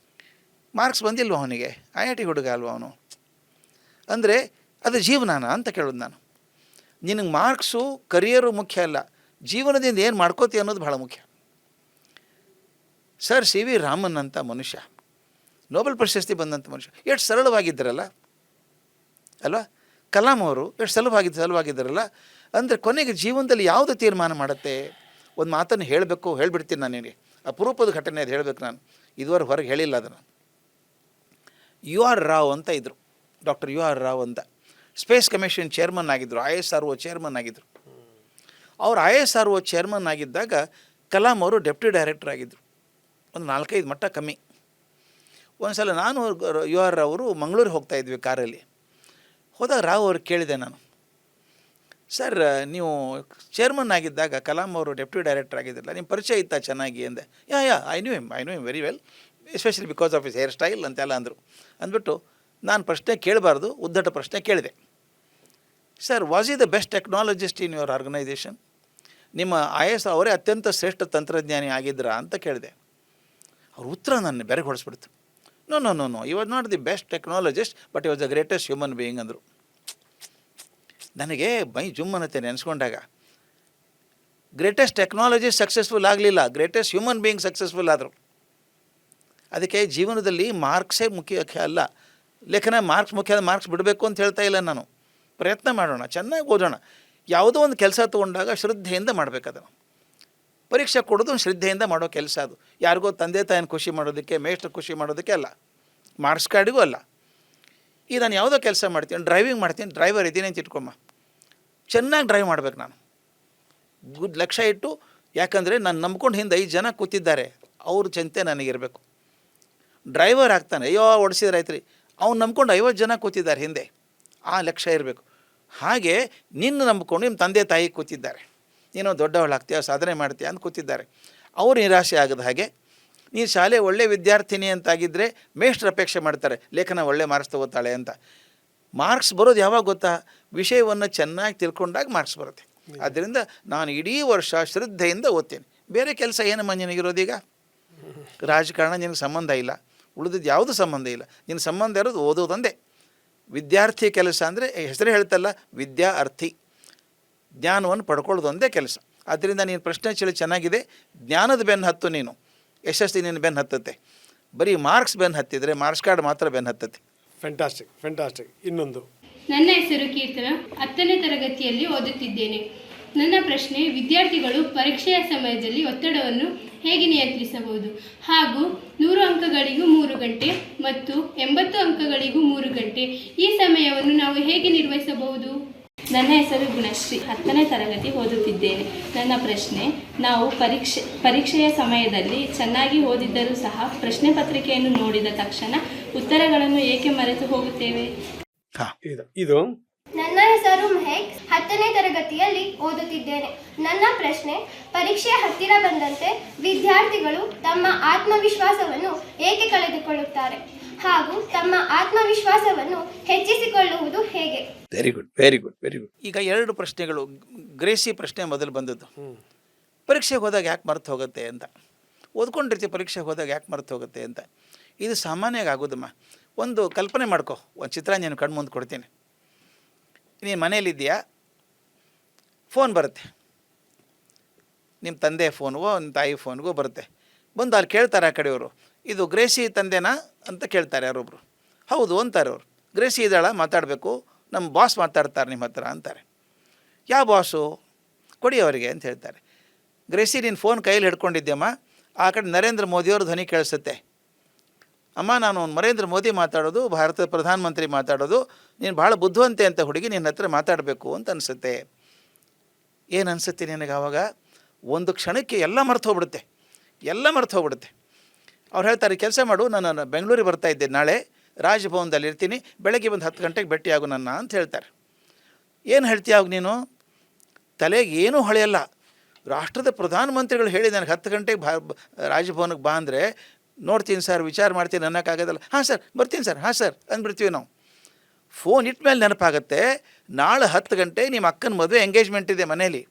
ಮಾರ್ಕ್ಸ್ ಬಂದಿಲ್ವ ಅವನಿಗೆ? IIT ಹುಡುಗ ಅಲ್ವ ಅವನು? ಅಂದರೆ ಅದು ಜೀವನಾನ ಅಂತ ಕೇಳೋದು ನಾನು. ನಿನಗೆ ಮಾರ್ಕ್ಸು ಕರಿಯರು ಮುಖ್ಯ ಅಲ್ಲ, ಜೀವನದಿಂದ ಏನು ಮಾಡ್ಕೋತಿ ಅನ್ನೋದು ಭಾಳ ಮುಖ್ಯ. ಸರ್ CV ರಾಮನ್ ಅಂತ ಮನುಷ್ಯ, ನೋಬೆಲ್ ಪ್ರಶಸ್ತಿ ಬಂದಂಥ ಮನುಷ್ಯ, ಎಷ್ಟು ಸರಳವಾಗಿದ್ದರಲ್ಲ ಅಲ್ವಾ? ಕಲಾಂ ಅವರು ಎಷ್ಟು ಸಲುವಾಗಿದ್ದರಲ್ಲ. ಅಂದರೆ ಕೊನೆಗೆ ಜೀವನದಲ್ಲಿ ಯಾವುದು ತೀರ್ಮಾನ ಮಾಡುತ್ತೆ? ಒಂದು ಮಾತನ್ನು ಹೇಳಬೇಕು, ಹೇಳಿಬಿಡ್ತೀನಿ ನಾನು ನಿನಗೆ. ಅಪರೂಪದ ಘಟನೆ ಅದು ಹೇಳಬೇಕು ನಾನು, ಇದುವರೆಗೆ ಹೊರಗೆ ಹೇಳಿಲ್ಲ ಅದನ್ನು. UR ರಾವ್ ಅಂತ ಇದ್ದರು, ಡಾಕ್ಟರ್ UR ರಾವ್ ಅಂತ. ಸ್ಪೇಸ್ ಕಮಿಷನ್ ಚೇರ್ಮನ್ ಆಗಿದ್ದರು, ISRO ಚೇರ್ಮನ್ ಆಗಿದ್ದರು. ಅವರು ISRO ಚೇರ್ಮನ್ ಆಗಿದ್ದಾಗ ಕಲಾಂ ಅವರು ಡೆಪ್ಯೂಟಿ ಡೈರೆಕ್ಟರ್ ಆಗಿದ್ದರು, ಒಂದು 4-5 ಮಟ್ಟ ಕಮ್ಮಿ. ಒಂದು ಸಲ ನಾನು UR ಅವರು ಮಂಗಳೂರಿಗೆ ಹೋಗ್ತಾಯಿದ್ವಿ ಕಾರಲ್ಲಿ. ಹೋದಾಗ ರಾವ್ ಅವ್ರಿಗೆ ಕೇಳಿದೆ ನಾನು, ಸರ್ ನೀವು ಚೇರ್ಮನ್ ಆಗಿದ್ದಾಗ ಕಲಾಂ ಅವರು ಡೆಪ್ಯೂಟಿ ಡೈರೆಕ್ಟರ್ ಆಗಿದ್ದಿಲ್ಲ, ನಿಮ್ಮ ಪರಿಚಯ ಇತ್ತಾ ಚೆನ್ನಾಗಿ ಅಂದೆ. Yeah I knew him very well, especially because of his hair style ಅಂತೆಲ್ಲ ಅಂದರು. ಅಂದ್ಬಿಟ್ಟು ನಾನು ಪ್ರಶ್ನೆ ಕೇಳಬಾರ್ದು, ಉದ್ದಟ ಪ್ರಶ್ನೆ ಕೇಳಿದೆ. Sir, was he the best technologist in your organisation? ನಿಮ್ಮ IAS ಅವರೇ ಅತ್ಯಂತ ಶ್ರೇಷ್ಠ ತಂತ್ರಜ್ಞಾನಿ ಆಗಿದ್ರಾ ಅಂತ ಕೇಳಿದೆ. ಅವ್ರ ಉತ್ತರ ನನ್ನ ಬೆರಗೆ ಹೊಡೆಸ್ಬಿಡ್ತು. No he was not the best technologist but he was the greatest human being ಅಂದರು. ನನಗೆ ಮೈ ಜುಮ್ಮನತೆ ನೆನೆಸ್ಕೊಂಡಾಗ, ಗ್ರೇಟೆಸ್ಟ್ ಟೆಕ್ನಾಲಜಿ ಸಕ್ಸಸ್ಫುಲ್ ಆಗಲಿಲ್ಲ, ಗ್ರೇಟೆಸ್ಟ್ ಹ್ಯೂಮನ್ ಬೀಯಿಂಗ್ ಸಕ್ಸಸ್ಫುಲ್ ಆದರು. ಅದಕ್ಕೆ ಜೀವನದಲ್ಲಿ ಮಾರ್ಕ್ಸೇ ಮುಖ್ಯ ಅಲ್ಲ, ಲೇಖನ ಮಾರ್ಕ್ಸ್ ಮುಖ್ಯ, ಮಾರ್ಕ್ಸ್ ಬಿಡಬೇಕು ಅಂತ ಹೇಳ್ತಾ ಇಲ್ಲ ನಾನು. ಪ್ರಯತ್ನ ಮಾಡೋಣ, ಚೆನ್ನಾಗಿ ಓದೋಣ. ಯಾವುದೋ ಒಂದು ಕೆಲಸ ತೊಗೊಂಡಾಗ ಶ್ರದ್ಧೆಯಿಂದ ಮಾಡಬೇಕದನ್ನು. ಪರೀಕ್ಷೆ ಕೊಡೋದು ಶ್ರದ್ಧೆಯಿಂದ ಮಾಡೋ ಕೆಲಸ ಅದು. ಯಾರಿಗೋ ತಂದೆ ತಾಯಿನ ಖುಷಿ ಮಾಡೋದಕ್ಕೆ, ಮೇಷ್ಟ್ರು ಖುಷಿ ಮಾಡೋದಕ್ಕೆ ಅಲ್ಲ, ಮಾರ್ಕ್ಸ್ ಕಾರ್ಡಿಗೂ ಅಲ್ಲ. ಈಗ ನಾನು ಯಾವುದೋ ಕೆಲಸ ಮಾಡ್ತೀನಿ, ಡ್ರೈವಿಂಗ್ ಮಾಡ್ತೀನಿ, ಡ್ರೈವರ್ ಇದ್ದೀನಿ ಅಂತ ಇಟ್ಕೊಮ್ಮ, ಚೆನ್ನಾಗಿ ಡ್ರೈವ್ ಮಾಡ್ಬೇಕು ನಾನು, ಲಕ್ಷ್ಯ ಇಟ್ಟು. ಯಾಕಂದರೆ ನಾನು ನಂಬ್ಕೊಂಡು ಹಿಂದೆ 5 ಜನ ಕೂತಿದ್ದಾರೆ, ಅವ್ರ ಚಿಂತೆ ನನಗಿರಬೇಕು. ಡ್ರೈವರ್ ಆಗ್ತಾನೆ, ಅಯ್ಯೋ ಓಡಿಸಿದ್ರೆ ಆಯ್ತು ರೀ, ಅವ್ನು ನಂಬ್ಕೊಂಡು 50 ಜನ ಕೂತಿದ್ದಾರೆ ಹಿಂದೆ, ಆ ಲಕ್ಷ್ಯ ಇರಬೇಕು. ಹಾಗೆ ನಿನ್ನ ನಂಬ್ಕೊಂಡು ನಿಮ್ಮ ತಂದೆ ತಾಯಿ ಕೂತಿದ್ದಾರೆ, ನೀನು ದೊಡ್ಡವಳಾಗ್ತೀಯ, ಸಾಧನೆ ಮಾಡ್ತೀಯ ಅಂತ ಕೂತಿದ್ದಾರೆ. ಅವರು ನಿರಾಶೆ ಆಗದ ಹಾಗೆ, ನೀನು ಶಾಲೆ ಒಳ್ಳೆ ವಿದ್ಯಾರ್ಥಿನಿ ಅಂತಾಗಿದ್ದರೆ ಮೇಷ್ಟ್ರು ಅಪೇಕ್ಷೆ ಮಾಡ್ತಾರೆ, ಲೇಖನ ಒಳ್ಳೆ ಮಾರ್ಕ್ಸ್ ತಗೋತಾಳೆ ಅಂತ. ಮಾರ್ಕ್ಸ್ ಬರೋದು ಯಾವಾಗ ಗೊತ್ತಾ? ವಿಷಯವನ್ನು ಚೆನ್ನಾಗಿ ತಿಳ್ಕೊಂಡಾಗ ಮಾರ್ಕ್ಸ್ ಬರುತ್ತೆ. ಆದ್ದರಿಂದ ನಾನು ಇಡೀ ವರ್ಷ ಶ್ರದ್ಧೆಯಿಂದ ಓದ್ತೀನಿ. ಬೇರೆ ಕೆಲಸ ಏನಮ್ಮ ನಿನಗಿರೋದೀಗ? ರಾಜಕಾರಣ ನಿನಗೆ ಸಂಬಂಧ ಇಲ್ಲ, ಉಳಿದಿದ್ದು ಯಾವುದೂ ಸಂಬಂಧ ಇಲ್ಲ. ನಿನ್ನ ಸಂಬಂಧ ಇರೋದು ಓದೋದಂದೇ. ವಿದ್ಯಾರ್ಥಿ ಕೆಲಸ ಅಂದರೆ ಹೆಸರೇ ಹೇಳ್ತಲ್ಲ, ವಿದ್ಯಾರ್ಥಿ, ಜ್ಞಾನವನ್ನು ಪಡ್ಕೊಳ್ಳೋದೊಂದೇ ಕೆಲಸ. ಆದ್ದರಿಂದ ನೀನು ಪ್ರಶ್ನೆ ಚೆನ್ನಾಗಿದೆ. ಜ್ಞಾನದ ಬೆನ್ನು ಹತ್ತು, ನೀನು ಯಶಸ್ವಿ ನಿನ್ನ ಬೆನ್ನು ಹತ್ತುತ್ತೆ. ಬರೀ ಮಾರ್ಕ್ಸ್ ಬೆನ್ನು ಹತ್ತಿದರೆ ಮಾರ್ಕ್ಸ್ ಕಾರ್ಡ್ ಮಾತ್ರ ಬೆನ್ನು ಹತ್ತುತ್ತೆ. ಫ್ಯಾಂಟಾಸ್ಟಿಕ್. ಇನ್ನೊಂದು, ನನ್ನ ಹೆಸರು ಕೀರ್ತನ, 10ನೇ ತರಗತಿಯಲ್ಲಿ ಓದುತ್ತಿದ್ದೇನೆ. ನನ್ನ ಪ್ರಶ್ನೆ, ವಿದ್ಯಾರ್ಥಿಗಳು ಪರೀಕ್ಷೆಯ ಸಮಯದಲ್ಲಿ ಒತ್ತಡವನ್ನು ಹೇಗೆ ನಿಯಂತ್ರಿಸಬಹುದು ಹಾಗೂ 100 ಅಂಕಗಳಿಗೂ 3 ಗಂಟೆ ಮತ್ತು 80 ಅಂಕಗಳಿಗೂ 3 ಗಂಟೆ ಈ ಸಮಯವನ್ನು ನಾವು ಹೇಗೆ ನಿರ್ವಹಿಸಬಹುದು? ನನ್ನ ಹೆಸರು ಗುಣಶ್ರೀ, 10ನೇ ತರಗತಿ ಓದುತ್ತಿದ್ದೇನೆ. ನನ್ನ ಪ್ರಶ್ನೆ, ನಾವು ಪರೀಕ್ಷೆಯ ಸಮಯದಲ್ಲಿ ಚೆನ್ನಾಗಿ ಓದಿದ್ದರೂ ಸಹ ಪ್ರಶ್ನೆ ಪತ್ರಿಕೆಯನ್ನು ನೋಡಿದ ತಕ್ಷಣ ಉತ್ತರಗಳನ್ನು ಏಕೆ ಮರೆತು ಹೋಗುತ್ತೇವೆ? ಇದು ನನ್ನ ಹೆಸರು ಮೆಹಕ್, 10ನೇ ತರಗತಿಯಲ್ಲಿ ಓದುತ್ತಿದ್ದೇನೆ. ನನ್ನ ಪ್ರಶ್ನೆ, ಪರೀಕ್ಷೆ ಹತ್ತಿರ ಬಂದಂತೆ ವಿದ್ಯಾರ್ಥಿಗಳು ತಮ್ಮ ಆತ್ಮವಿಶ್ವಾಸವನ್ನು ಏಕೆ ಕಳೆದುಕೊಳ್ಳುತ್ತಾರೆ ಹಾಗೂ ತಮ್ಮ ಆತ್ಮವಿಶ್ವಾಸವನ್ನು ಹೆಚ್ಚಿಸಿಕೊಳ್ಳುವುದು ಹೇಗೆ? Very good. ಈಗ 2 ಪ್ರಶ್ನೆಗಳು. ಗ್ರೇಸಿ ಪ್ರಶ್ನೆ ಮೊದಲು ಬಂದದ್ದು, ಪರೀಕ್ಷೆಗೆ ಹೋದಾಗ ಯಾಕೆ ಮರೆತು ಹೋಗುತ್ತೆ ಅಂತ. ಓದ್ಕೊಂಡಿರ್ತೀವಿ, ಪರೀಕ್ಷೆಗೆ ಹೋದಾಗ ಯಾಕೆ ಮರೆತು ಹೋಗುತ್ತೆ ಅಂತ. ಇದು ಸಾಮಾನ್ಯವಾಗಿ ಆಗೋದಮ್ಮ. ಒಂದು ಕಲ್ಪನೆ ಮಾಡ್ಕೊ, ಒಂದು ಚಿತ್ರ ನೀನು ಕಣ್ಣು ಮುಂದೆ ಕೊಡ್ತೀನಿ. ನೀನು ಮನೇಲಿದ್ದೀಯಾ, ಫೋನ್ ಬರುತ್ತೆ, ನಿಮ್ಮ ತಂದೆ ಫೋನ್ಗೋ ನಿಮ್ಮ ತಾಯಿ ಫೋನ್ಗೋ ಬರುತ್ತೆ. ಬಂದು ಅಲ್ಲಿ ಕೇಳ್ತಾರೆ ಆ ಕಡೆಯವರು, ಇದು ಗ್ರೇಸಿ ತಂದೆನಾ ಅಂತ ಕೇಳ್ತಾರೆ ಯಾರೊಬ್ಬರು. ಹೌದು ಅಂತಾರೆ ಅವರು. ಗ್ರೇಸಿ ಇದ್ದಾಳ, ಮಾತಾಡಬೇಕು, ನಮ್ಮ ಬಾಸ್ ಮಾತಾಡ್ತಾರೆ ನಿಮ್ಮ ಹತ್ರ ಅಂತಾರೆ. ಯಾವ ಬಾಸು? ಕೊಡಿ ಅವರಿಗೆ ಅಂತ ಹೇಳ್ತಾರೆ. ಗ್ರೇಸಿ, ನೀನು ಫೋನ್ ಕೈಯಲ್ಲಿ ಹಿಡ್ಕೊಂಡಿದ್ಯಮ್ಮ, ಆ ಕಡೆ ನರೇಂದ್ರ ಮೋದಿಯವ್ರ ಧ್ವನಿ ಕೇಳಿಸುತ್ತೆ. ಅಮ್ಮ, ನಾನು ನರೇಂದ್ರ ಮೋದಿ ಮಾತಾಡೋದು, ಭಾರತದ ಪ್ರಧಾನಮಂತ್ರಿ ಮಾತಾಡೋದು, ನೀನು ಭಾಳ ಬುದ್ಧಿವಂತೆ ಅಂತ ಹುಡುಗಿ, ನಿನ್ನ ಹತ್ರ ಮಾತಾಡಬೇಕು ಅಂತ ಅನಿಸುತ್ತೆ. ಏನು ಅನಿಸುತ್ತೆ ನಿನಗೆ ಆವಾಗ? ಒಂದು ಕ್ಷಣಕ್ಕೆ ಎಲ್ಲ ಮರೆತು ಹೋಗ್ಬಿಡುತ್ತೆ. ಅವ್ರು ಹೇಳ್ತಾರೆ, ಕೆಲಸ ಮಾಡು, ನಾನು ಬೆಂಗಳೂರಿಗೆ ಬರ್ತಾ ಇದ್ದೆ, ನಾಳೆ ರಾಜಭವನದಲ್ಲಿ ಇರ್ತೀನಿ, ಬೆಳಗ್ಗೆ ಒಂದು 10 ಗಂಟೆಗೆ ಭೇಟಿಯಾಗು ನನ್ನ ಅಂತ ಹೇಳ್ತಾರೆ. ಏನು ಹೇಳ್ತೀಯ ಅವಾಗ ನೀನು? ತಲೆಗೆ ಏನೂ ಹೊಳೆಯಲ್ಲ. ರಾಷ್ಟ್ರದ ಪ್ರಧಾನಮಂತ್ರಿಗಳು ಹೇಳಿ ನನಗೆ 10 ಗಂಟೆಗೆ ರಾಜಭವನಕ್ಕೆ ಬಾ ಅಂದರೆ, ನೋಡ್ತೀನಿ ಸರ್, ವಿಚಾರ ಮಾಡ್ತೀನಿ ಅನ್ನೋಕ್ಕಾಗೋದಲ್ಲ. ಹಾಂ ಸರ್ ಬರ್ತೀನಿ ಸರ್, ಹಾಂ ಸರ್ ಅಂದ್ಬಿಡ್ತೀವಿ ನಾವು. ಫೋನ್ ಇಟ್ಟ ಮೇಲೆ ನೆನಪಾಗುತ್ತೆ, ನಾಳೆ 10 ಗಂಟೆ ನಿಮ್ಮ ಅಕ್ಕನ ಮದುವೆ ಎಂಗೇಜ್ಮೆಂಟ್ ಇದೆ ಮನೇಲಿ.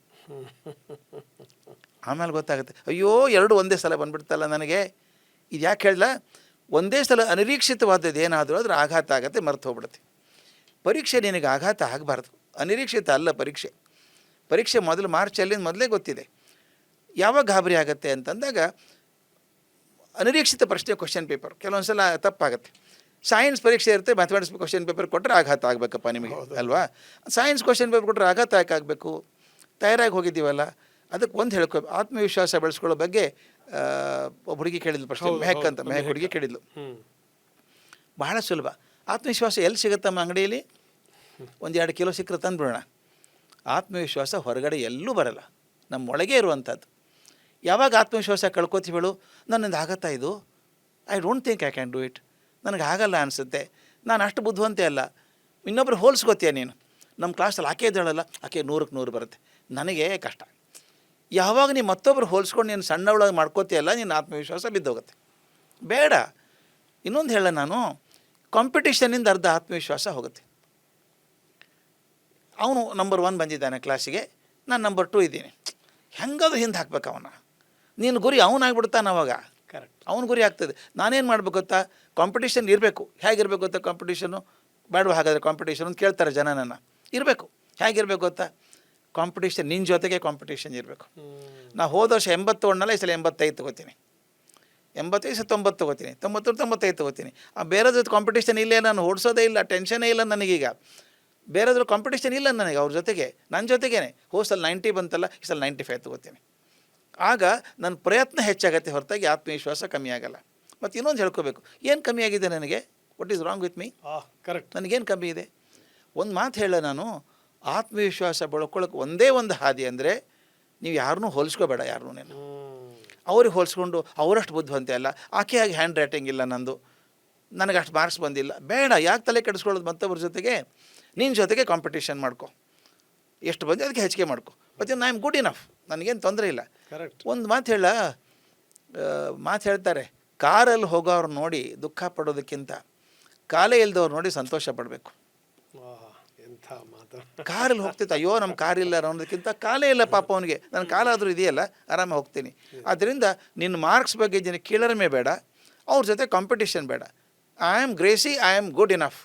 ಆಮೇಲೆ ಗೊತ್ತಾಗುತ್ತೆ, ಅಯ್ಯೋ 2 ಒಂದೇ ಸಲ ಬಂದುಬಿಡ್ತಲ್ಲ ನನಗೆ. ಇದು ಯಾಕೆ ಹೇಳಲ್ಲ? ಒಂದೇ ಸಲ ಅನಿರೀಕ್ಷಿತವಾದದ್ದು ಏನಾದರೂ ಅದ್ರ ಆಘಾತ ಆಗುತ್ತೆ, ಮರೆತು ಹೋಗ್ಬಿಡುತ್ತೆ. ಪರೀಕ್ಷೆ ನಿನಗೆ ಆಘಾತ ಆಗಬಾರ್ದು, ಅನಿರೀಕ್ಷಿತ ಅಲ್ಲ ಪರೀಕ್ಷೆ ಮೊದಲು ಮಾರ್ಚಲ್ಲಿ ಮೊದಲೇ ಗೊತ್ತಿದೆ. ಯಾವಾಗ ಗಾಬರಿ ಆಗುತ್ತೆ ಅಂತಂದಾಗ, ಅನಿರೀಕ್ಷಿತ ಪ್ರಶ್ನೆ ಕ್ವಶನ್ ಪೇಪರ್ ಕೆಲವೊಂದು ಸಲ ತಪ್ಪಾಗುತ್ತೆ. ಸೈನ್ಸ್ ಪರೀಕ್ಷೆ ಇರುತ್ತೆ, ಮ್ಯಾಥಮೆಟಿಕ್ಸ್ ಕ್ವಶನ್ ಪೇಪರ್ ಕೊಟ್ಟರೆ ಆಘಾತ ಆಗಬೇಕಪ್ಪ ನಿಮಗೆ, ಅಲ್ವಾ? ಸೈನ್ಸ್ ಕ್ವಶನ್ ಪೇಪರ್ ಕೊಟ್ಟರೆ ಆಘಾತ ಯಾಕೆ ಆಗಬೇಕು? ತಯಾರಾಗಿ ಹೋಗಿದ್ದೀವಲ್ಲ. ಅದಕ್ಕೆ ಒಂದು ಹೇಳ್ಕೊ, ಆತ್ಮವಿಶ್ವಾಸ ಬೆಳೆಸ್ಕೊಳ್ಳೋ ಬಗ್ಗೆ ಒಬ್ಬ ಹುಡುಗಿ ಕೇಳಿದ್ಲು ಪ್ರಶ್ನೆ, ಮೆಹಕ್ ಹುಡುಗಿ ಕೇಳಿದ್ಲು. ಬಹಳ ಸುಲಭ. ಆತ್ಮವಿಶ್ವಾಸ ಎಲ್ಲಿ ಸಿಗುತ್ತಮ್ಮ? ಅಂಗಡಿಯಲ್ಲಿ 1-2 ಕಿಲೋ ಸಿಕ್ಕರೆ ತಂದುಬಿಡೋಣ. ಆತ್ಮವಿಶ್ವಾಸ ಹೊರಗಡೆ ಎಲ್ಲೂ ಬರಲ್ಲ, ನಮ್ಮ ಒಳಗೆ ಇರುವಂಥದ್ದು. ಯಾವಾಗ ಆತ್ಮವಿಶ್ವಾಸ ಕಳ್ಕೊತೀವಿ ಹೇಳು? ನನ್ನಿಂದ ಆಗತ್ತಾ ಇದು? I don't think I can do it, ನನಗೆ ಆಗಲ್ಲ ಅನಿಸುತ್ತೆ, ನಾನು ಅಷ್ಟು ಬುದ್ಧಿವಂತೆ ಅಲ್ಲ. ಇನ್ನೊಬ್ರು ಹೋಲಿಸ್ಕೋತೀಯ ನೀನು. ನಮ್ಮ ಕ್ಲಾಸಲ್ಲಿ ಆಕೆ ಇದ್ದಾಳಲ್ಲ, ಆಕೆ 100ಕ್ಕೆ 100 ಬರುತ್ತೆ, ನನಗೆ ಕಷ್ಟ. ಯಾವಾಗ ನೀನು ಮತ್ತೊಬ್ಬರು ಹೋಲಿಸ್ಕೊಂಡು ನೀನು ಸಣ್ಣವಳಾಗಿ ಮಾಡ್ಕೋತೀಯಲ್ಲ, ನಿನ್ನ ಆತ್ಮವಿಶ್ವಾಸ ಬಿದ್ದೋಗುತ್ತೆ. ಬೇಡ. ಇನ್ನೊಂದು ಹೇಳ, ನಾನು ಕಾಂಪಿಟೇಷನಿಂದ ಅರ್ಧ ಆತ್ಮವಿಶ್ವಾಸ ಹೋಗುತ್ತೆ. ಅವನು ನಂಬರ್ 1 ಬಂದಿದ್ದಾನೆ ಕ್ಲಾಸಿಗೆ, ನಾನು ನಂಬರ್ 2 ಇದ್ದೀನಿ, ಹೆಂಗಾದ್ರೂ ಹಿಂದೆ ಹಾಕ್ಬೇಕು ಅವನ. ನೀನು ಗುರಿ ಅವನಾಗ್ಬಿಡ್ತಾನೆ ಅವಾಗ. ಕರೆಕ್ಟ್. ಅವನ ಗುರಿ ಆಗ್ತದೆ. ನಾನೇನು ಮಾಡ್ಬೇಕು ಗೊತ್ತಾ, ಕಾಂಪಿಟೇಷನ್ ಇರಬೇಕು. ಹೇಗಿರ್ಬೇಕು ಗೊತ್ತಾ ಕಾಂಪಿಟೇಷನು? ಬೇಡವಾ ಹಾಗಾದರೆ ಕಾಂಪಿಟೇಷನ್ ಅಂತ ಕೇಳ್ತಾರೆ ಜನ ನನ್ನ. ಇರಬೇಕು. ಹೇಗಿರ್ಬೇಕು ಗೊತ್ತಾ, ಕಾಂಪಿಟೇಷನ್ ನಿನ್ನ ಜೊತೆಗೆ ಕಾಂಪಿಟೇಷನ್ ಇರಬೇಕು. ನಾ ಹೋದ ವರ್ಷ 80 ತೊಗೊಂಡಲ್ಲ, ಈ ಸಲ 85 ತೊಗೋತೀನಿ, 85 90 ತೊಗೋತೀನಿ, 90 95 ತೊಗೋತೀನಿ. ಬೇರೆ ಜೊತೆ ಕಾಂಪಿಟೇಷನ್ ಇಲ್ಲೇ, ನಾನು ಓಡಿಸೋದೇ ಇಲ್ಲ, ಟೆನ್ಷನೇ ಇಲ್ಲ ನನಗೀಗ. ಬೇರೆದ್ರ ಕಾಂಪಿಟೇಷನ್ ಇಲ್ಲ ನನಗೆ, ಅವ್ರ ಜೊತೆಗೆ, ನನ್ನ ಜೊತೆಗೇ. ಹೋಸಲ್ಲಿ 90 ಬಂತಲ್ಲ, ಈ ಸಲ 95 ತೊಗೋತೀನಿ. ಆಗ ನನ್ನ ಪ್ರಯತ್ನ ಹೆಚ್ಚಾಗತ್ತೆ ಹೊರತಾಗಿ ಆತ್ಮವಿಶ್ವಾಸ ಕಮ್ಮಿ ಆಗಲ್ಲ. ಮತ್ತು ಇನ್ನೊಂದು ಹೇಳ್ಕೋಬೇಕು, ಏನು ಕಮ್ಮಿ ಆಗಿದೆ ನನಗೆ? What is wrong with me? Correct. ನನಗೇನು ಕಮ್ಮಿ ಇದೆ? ಒಂದು ಮಾತು ಹೇಳ, ನಾನು ಆತ್ಮವಿಶ್ವಾಸ ಬೆಳ್ಕೊಳ್ಳೋಕೆ ಒಂದೇ ಒಂದು ಹಾದಿ ಅಂದರೆ, ನೀವು ಯಾರನ್ನೂ ಹೋಲಿಸ್ಕೋಬೇಡ. ಯಾರನ್ನೂ ನೀನು ಅವ್ರಿಗೆ ಹೋಲಿಸ್ಕೊಂಡು ಅವರಷ್ಟು ಬುದ್ಧಿವಂತೆ ಅಲ್ಲ, ಆಕೆಯಾಗಿ ಹ್ಯಾಂಡ್ ರೈಟಿಂಗ್ ಇಲ್ಲ ನಂದು, ನನಗೆ ಅಷ್ಟು ಮಾರ್ಕ್ಸ್ ಬಂದಿಲ್ಲ. ಬೇಡ. ಯಾಕೆ ತಲೆ ಕೆಡಿಸ್ಕೊಳ್ಳೋದು ಮತ್ತೊಬ್ಬರ ಜೊತೆಗೆ? ನಿನ್ನ ಜೊತೆಗೆ ಕಾಂಪಿಟೇಷನ್ ಮಾಡ್ಕೊ, ಎಷ್ಟು ಬಂದು ಅದಕ್ಕೆ ಹೆಚ್ಚಿಗೆ ಮಾಡ್ಕೊ. ಮತ್ತು ಐ ಆಮ್ ಗುಡ್ ಇನಫ್, ನನಗೇನು ತೊಂದರೆ ಇಲ್ಲ. ಕರೆಕ್ಟ್. ಒಂದು ಮಾತು ಹೇಳ್ತಾರೆ, ಕಾರಲ್ಲಿ ಹೋಗೋರು ನೋಡಿ ದುಃಖ ಪಡೋದಕ್ಕಿಂತ ಕಾಲೇ ಇಲ್ದವ್ರು ನೋಡಿ ಸಂತೋಷ ಪಡಬೇಕು. ಎಂಥ ಮಾತು. ಕಾರಲ್ಲಿ ಹೋಗ್ತಿತ್ತು, ಅಯ್ಯೋ ನಮ್ಮ ಕಾರ್ ಇಲ್ಲ ಅನ್ನೋದಕ್ಕಿಂತ ಕಾಲೇ ಇಲ್ಲ ಪಾಪ ಅವನಿಗೆ, ನನ್ನ ಕಾಲಾದರೂ ಇದೆಯಲ್ಲ, ಆರಾಮಾಗಿ ಹೋಗ್ತೀನಿ. ಆದ್ದರಿಂದ ನಿನ್ನ ಮಾರ್ಕ್ಸ್ ಬಗ್ಗೆ ಜನ ಕೀಳರಿಮೆ ಬೇಡ, ಅವ್ರ ಜೊತೆ ಕಾಂಪಿಟೇಷನ್ ಬೇಡ. I am Gracy, I am good enough,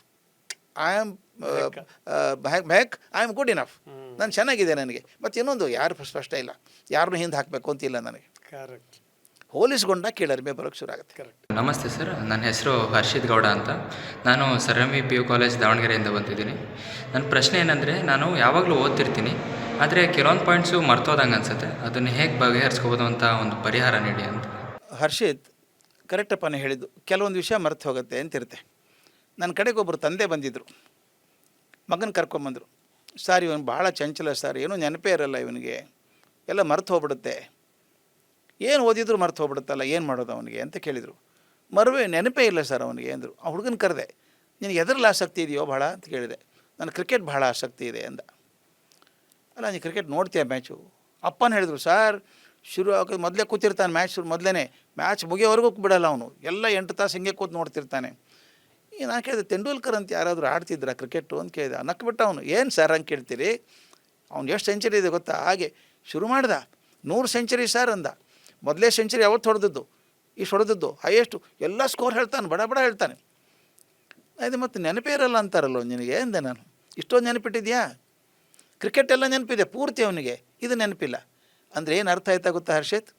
I am Mehak, I am good enough, ನಾನು ಚೆನ್ನಾಗಿದೆ ನನಗೆ. ಮತ್ತು ಇನ್ನೊಂದು, ಯಾರು ಸ್ಪಷ್ಟ ಇಲ್ಲ, ಯಾರನ್ನೂ ಹಿಂದೆ ಹಾಕಬೇಕು ಅಂತಿಲ್ಲ ನನಗೆ. ಕರೆಕ್ಟ್. ಹೋಲಿಸ್ಕೊಂಡ ಕೀಳರಿಮೆ ಬರೋಕ್ಕೆ ಶುರು ಆಗುತ್ತೆ. ಕರೆಕ್ಟ್. ನಮಸ್ತೆ ಸರ್, ನನ್ನ ಹೆಸರು ಹರ್ಷಿತ್ ಗೌಡ ಅಂತ. ನಾನು sir M V PU college ದಾವಣಗೆರೆಯಿಂದ ಬಂದಿದ್ದೀನಿ. ನನ್ನ ಪ್ರಶ್ನೆ ಏನಂದರೆ, ನಾನು ಯಾವಾಗಲೂ ಓದ್ತಿರ್ತೀನಿ, ಆದರೆ ಕೆಲವೊಂದು ಪಾಯಿಂಟ್ಸು ಮರ್ತೋದಂಗೆ ಅನಿಸುತ್ತೆ. ಅದನ್ನು ಹೇಗೆ ಬಗೆಹರಿಸ್ಕೋಬೋದು ಅಂತ ಒಂದು ಪರಿಹಾರ ನೀಡಿ ಅಂತ. ಹರ್ಷಿತ್, ಕರೆಕ್ಟಪ್ಪನೇ ಹೇಳಿದ್ದು. ಕೆಲವೊಂದು ವಿಷಯ ಮರ್ತು ಹೋಗುತ್ತೆ ಅಂತಿರುತ್ತೆ. ನನ್ನ ಕಡೆಗೆ ಒಬ್ಬರು ತಂದೆ ಬಂದಿದ್ದರು, ಮಗನ ಕರ್ಕೊಂಬಂದರು. ಸರ್ ಇವನು ಭಾಳ ಚಂಚಲ ಸರ್, ಏನೂ ನೆನಪೇ ಇರಲ್ಲ ಇವನಿಗೆ, ಎಲ್ಲ ಮರ್ತು ಹೋಗ್ಬಿಡುತ್ತೆ, ಏನು ಓದಿದ್ರು ಮರ್ತು ಹೋಗ್ಬಿಡುತ್ತಲ್ಲ, ಏನು ಮಾಡೋದು ಅವನಿಗೆ ಅಂತ ಕೇಳಿದರು. ನೆನಪೇ ಇಲ್ಲ ಸರ್ ಅವನಿಗೆ ಅಂದರು. ಆ ಹುಡುಗನ ಕರೆದೆ, ನಿನಗೆ ಎದರಲ್ಲಿ ಆಸಕ್ತಿ ಇದೆಯೋ ಭಾಳ ಅಂತ ಕೇಳಿದೆ. ನನ್ನ ಕ್ರಿಕೆಟ್ ಭಾಳ ಆಸಕ್ತಿ ಇದೆ ಅಂದ. ಅಲ್ಲ, ನೀನು ಕ್ರಿಕೆಟ್ ನೋಡ್ತೀಯ ಮ್ಯಾಚು? ಅಪ್ಪನ ಹೇಳಿದ್ರು, ಸರ್ ಶುರು ಆಗೋದು ಮೊದಲೇ ಕೂತಿರ್ತಾನೆ, ಮ್ಯಾಚ್ ಶುರು ಮೊದಲೇ, ಮ್ಯಾಚ್ ಮುಗಿಯೋವರೆಗೂ ಬಿಡಲ್ಲ ಅವನು, ಎಲ್ಲ 8 ತಾಸು ಹಿಂಗೆ ಕೂತು ನೋಡ್ತಿರ್ತಾನೆ. ನಾನು ಕೇಳಿದೆ, ತೆಂಡೂಲ್ಕರ್ ಅಂತ ಯಾರಾದರೂ ಆಡ್ತಿದ್ರ ಕ್ರಿಕೆಟು ಅಂತ ಕೇಳಿದೆ. ನಕ್ಬಿಟ್ಟ ಅವನು. ಏನು ಸರ್ ಹಂಗೆ ಕೇಳ್ತೀರಿ, ಅವ್ನು ಎಷ್ಟು ಸೆಂಚುರಿ ಇದೆ ಗೊತ್ತಾ? ಹಾಗೆ ಶುರು ಮಾಡ್ದ. 100 ಸೆಂಚುರಿ ಸರ್ ಅಂದ. ಮೊದಲೇ ಸೆಂಚುರಿ ಯಾವತ್ತು ಹೊಡೆದದ್ದು, ಇಷ್ಟು ಹೊಡೆದದ್ದು, ಹೈಯೆಸ್ಟು, ಎಲ್ಲ ಸ್ಕೋರ್ ಹೇಳ್ತಾನೆ, ಬಡ ಹೇಳ್ತಾನೆ. ಅದು ಮತ್ತು ನೆನಪೇ ಇರಲ್ಲ ಅಂತಾರಲ್ಲ ನಿನಗೆ ಅಂದೆ ನಾನು. ಇಷ್ಟೊಂದು ನೆನಪಿಟ್ಟಿದ್ಯಾ? ಕ್ರಿಕೆಟ್ ಎಲ್ಲ ನೆನಪಿದೆ ಪೂರ್ತಿ ಅವನಿಗೆ, ಇದು ನೆನಪಿಲ್ಲ ಅಂದರೆ ಏನು ಅರ್ಥ ಆಯ್ತಾ ಗೊತ್ತಾ ಹರ್ಷಿತ್?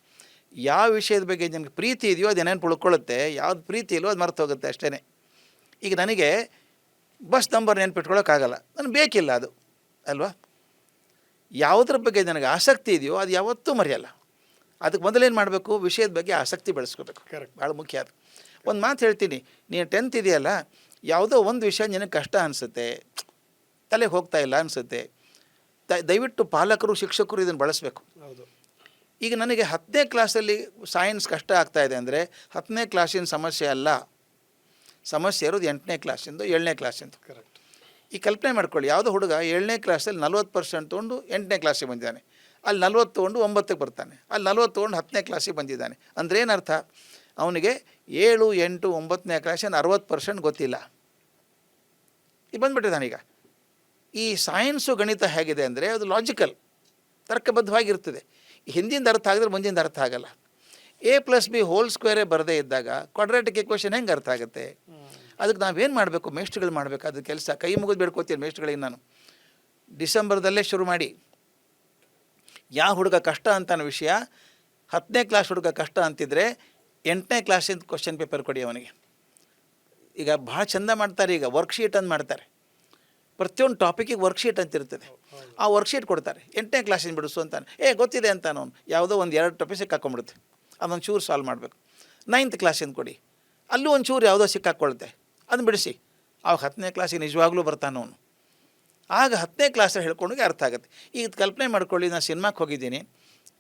ಯಾವ ವಿಷಯದ ಬಗ್ಗೆ ನಿನಗೆ ಪ್ರೀತಿ ಇದೆಯೋ ಅದು ನೆನಪು ಉಳ್ಕೊಳ್ಳುತ್ತೆ, ಯಾವ್ದು ಪ್ರೀತಿ ಇಲ್ಲೋ ಅದು ಮರ್ತು ಹೋಗುತ್ತೆ ಅಷ್ಟೇ. ಈಗ ನನಗೆ ಬಸ್ ನಂಬರ್ ನೆನಪಿಟ್ಕೊಳ್ಳೋಕ್ಕಾಗಲ್ಲ, ನನಗೆ ಬೇಕಿಲ್ಲ ಅದು ಅಲ್ವಾ? ಯಾವುದ್ರ ಬಗ್ಗೆ ನನಗೆ ಆಸಕ್ತಿ ಇದೆಯೋ ಅದು ಯಾವತ್ತೂ ಮರೆಯಲ್ಲ. ಅದಕ್ಕೆ ಮೊದಲೇನು ಮಾಡಬೇಕು? ವಿಷಯದ ಬಗ್ಗೆ ಆಸಕ್ತಿ ಬೆಳೆಸ್ಕೋಬೇಕು. ಕರೆಕ್ಟ್. ಭಾಳ ಮುಖ್ಯ ಅದು. ಒಂದು ಮಾತು ಹೇಳ್ತೀನಿ, ನೀನು 10th ಇದೆಯಲ್ಲ, ಯಾವುದೋ ಒಂದು ವಿಷಯ ನಿನಗೆ ಕಷ್ಟ ಅನಿಸುತ್ತೆ, ತಲೆಗೆ ಹೋಗ್ತಾ ಇಲ್ಲ ಅನಿಸುತ್ತೆ, ದಯವಿಟ್ಟು ಪಾಲಕರು ಶಿಕ್ಷಕರು ಇದನ್ನು ಬಳಸಬೇಕು. ಹೌದು. ಈಗ ನನಗೆ 10ನೇ ಕ್ಲಾಸಲ್ಲಿ ಸೈನ್ಸ್ ಕಷ್ಟ ಆಗ್ತಾಯಿದೆ ಅಂದರೆ 10ನೇ ಕ್ಲಾಸಿನ ಸಮಸ್ಯೆ ಅಲ್ಲ, ಸಮಸ್ಯೆ ಇರೋದು 8ನೇ ಕ್ಲಾಸಿಂದು 7ನೇ ಕ್ಲಾಸಿಂದು. ಕರೆಕ್ಟ್. ಈ ಕಲ್ಪನೆ ಮಾಡ್ಕೊಳ್ಳಿ, ಯಾವುದೋ ಹುಡುಗ 7ನೇ ಕ್ಲಾಸಲ್ಲಿ 40% ತೊಗೊಂಡು 8ನೇ ಕ್ಲಾಸಿಗೆ ಬಂದಿದ್ದಾನೆ, ಅಲ್ಲಿ 40 ತೊಗೊಂಡು 9ಕ್ಕೆ ಬರ್ತಾನೆ, ಅಲ್ಲಿ 40 ತೊಗೊಂಡು 10ನೇ ಕ್ಲಾಸಿಗೆ ಬಂದಿದ್ದಾನೆ. ಅಂದರೆ ಏನರ್ಥ? ಅವನಿಗೆ 7, 8, 9ನೇ ಕ್ಲಾಸಿನ 60% ಗೊತ್ತಿಲ್ಲ. ಈಗ ಬಂದುಬಿಟ್ಟಿದ್ದಾನೆ. ಈಗ ಈ ಸೈನ್ಸು ಗಣಿತ ಹೇಗಿದೆ ಅಂದರೆ ಅದು ಲಾಜಿಕಲ್, ತರ್ಕಬದ್ಧವಾಗಿರ್ತದೆ. ಹಿಂದಿಂದ ಅರ್ಥ ಆಗಿದ್ರೆ ಮುಂದಿಂದ ಅರ್ಥ ಆಗಲ್ಲ. A+B² ಬರದೇ ಇದ್ದಾಗ ಕ್ವಾಡ್ರಾಟಿಕ್ ಇಕ್ವೇಷನ್ ಹೆಂಗೆ ಅರ್ಥ ಆಗುತ್ತೆ? ಅದಕ್ಕೆ ನಾವೇನು ಮಾಡಬೇಕು? ಮೇಷ್ಟ್ರುಗಳು ಮಾಡಬೇಕು ಅದು ಕೆಲಸ. ಕೈ ಮುಗಿದು ಬೇಡ್ಕೋತೀನಿ ಮೇಷ್ಟ್ರುಗಳಿಗೆ ನಾನು. ಡಿಸೆಂಬರ್ದಲ್ಲೇ ಶುರು ಮಾಡಿ, ಯಾವ ಹುಡುಗ ಕಷ್ಟ ಅಂತಾನ ವಿಷಯ 10ನೇ ಕ್ಲಾಸ್ ಹುಡುಗ ಕಷ್ಟ ಅಂತಿದ್ರೆ 8ನೇ ಕ್ಲಾಸಿಂದ ಕ್ವಶನ್ ಪೇಪರ್ ಕೊಡಿ ಅವನಿಗೆ. ಈಗ ಭಾಳ ಚೆಂದ ಮಾಡ್ತಾರೆ, ಈಗ ವರ್ಕ್ಶೀಟ್ ಅಂತ ಮಾಡ್ತಾರೆ. ಪ್ರತಿಯೊಂದು ಟಾಪಿಕಿಗೆ ವರ್ಕ್ಶೀಟ್ ಅಂತ ಇರ್ತದೆ. ಆ ವರ್ಕ್ಶೀಟ್ ಕೊಡ್ತಾರೆ, 8ನೇ ಕ್ಲಾಸಿಂದ ಬಿಡಿಸು ಅಂತಾನೆ. ಗೊತ್ತಿದೆ ಅಂತಾನೆ ಅವನು. ಯಾವುದೋ ಒಂದು 2 ಟಾಪಿಕ್ ಸಿಕ್ಕಾಕೊಂಡ್ಬಿಡುತ್ತೆ, ಅದೊಂದು ಚೂರು ಸಾಲ್ವ್ ಮಾಡಬೇಕು. 9th ಕ್ಲಾಸಿಂದ ಕೊಡಿ, ಅಲ್ಲೂ ಒಂದು ಚೂರು ಯಾವುದೋ ಸಿಕ್ಕಾಕ್ಕೊಳುತ್ತೆ, ಅದನ್ನು ಬಿಡಿಸಿ. ಆವಾಗ 10ನೇ ಕ್ಲಾಸಿಗೆ ನಿಜವಾಗ್ಲೂ ಬರ್ತಾನೆ ಅವನು. ಆಗ 10ನೇ ಕ್ಲಾಸಲ್ಲಿ ಹೇಳ್ಕೊಂಡೋಗಿ ಅರ್ಥ ಆಗುತ್ತೆ. ಈಗ ಕಲ್ಪನೆ ಮಾಡ್ಕೊಳ್ಳಿ, ನಾನು ಸಿನಿಮಾಕ್ಕೆ ಹೋಗಿದ್ದೀನಿ,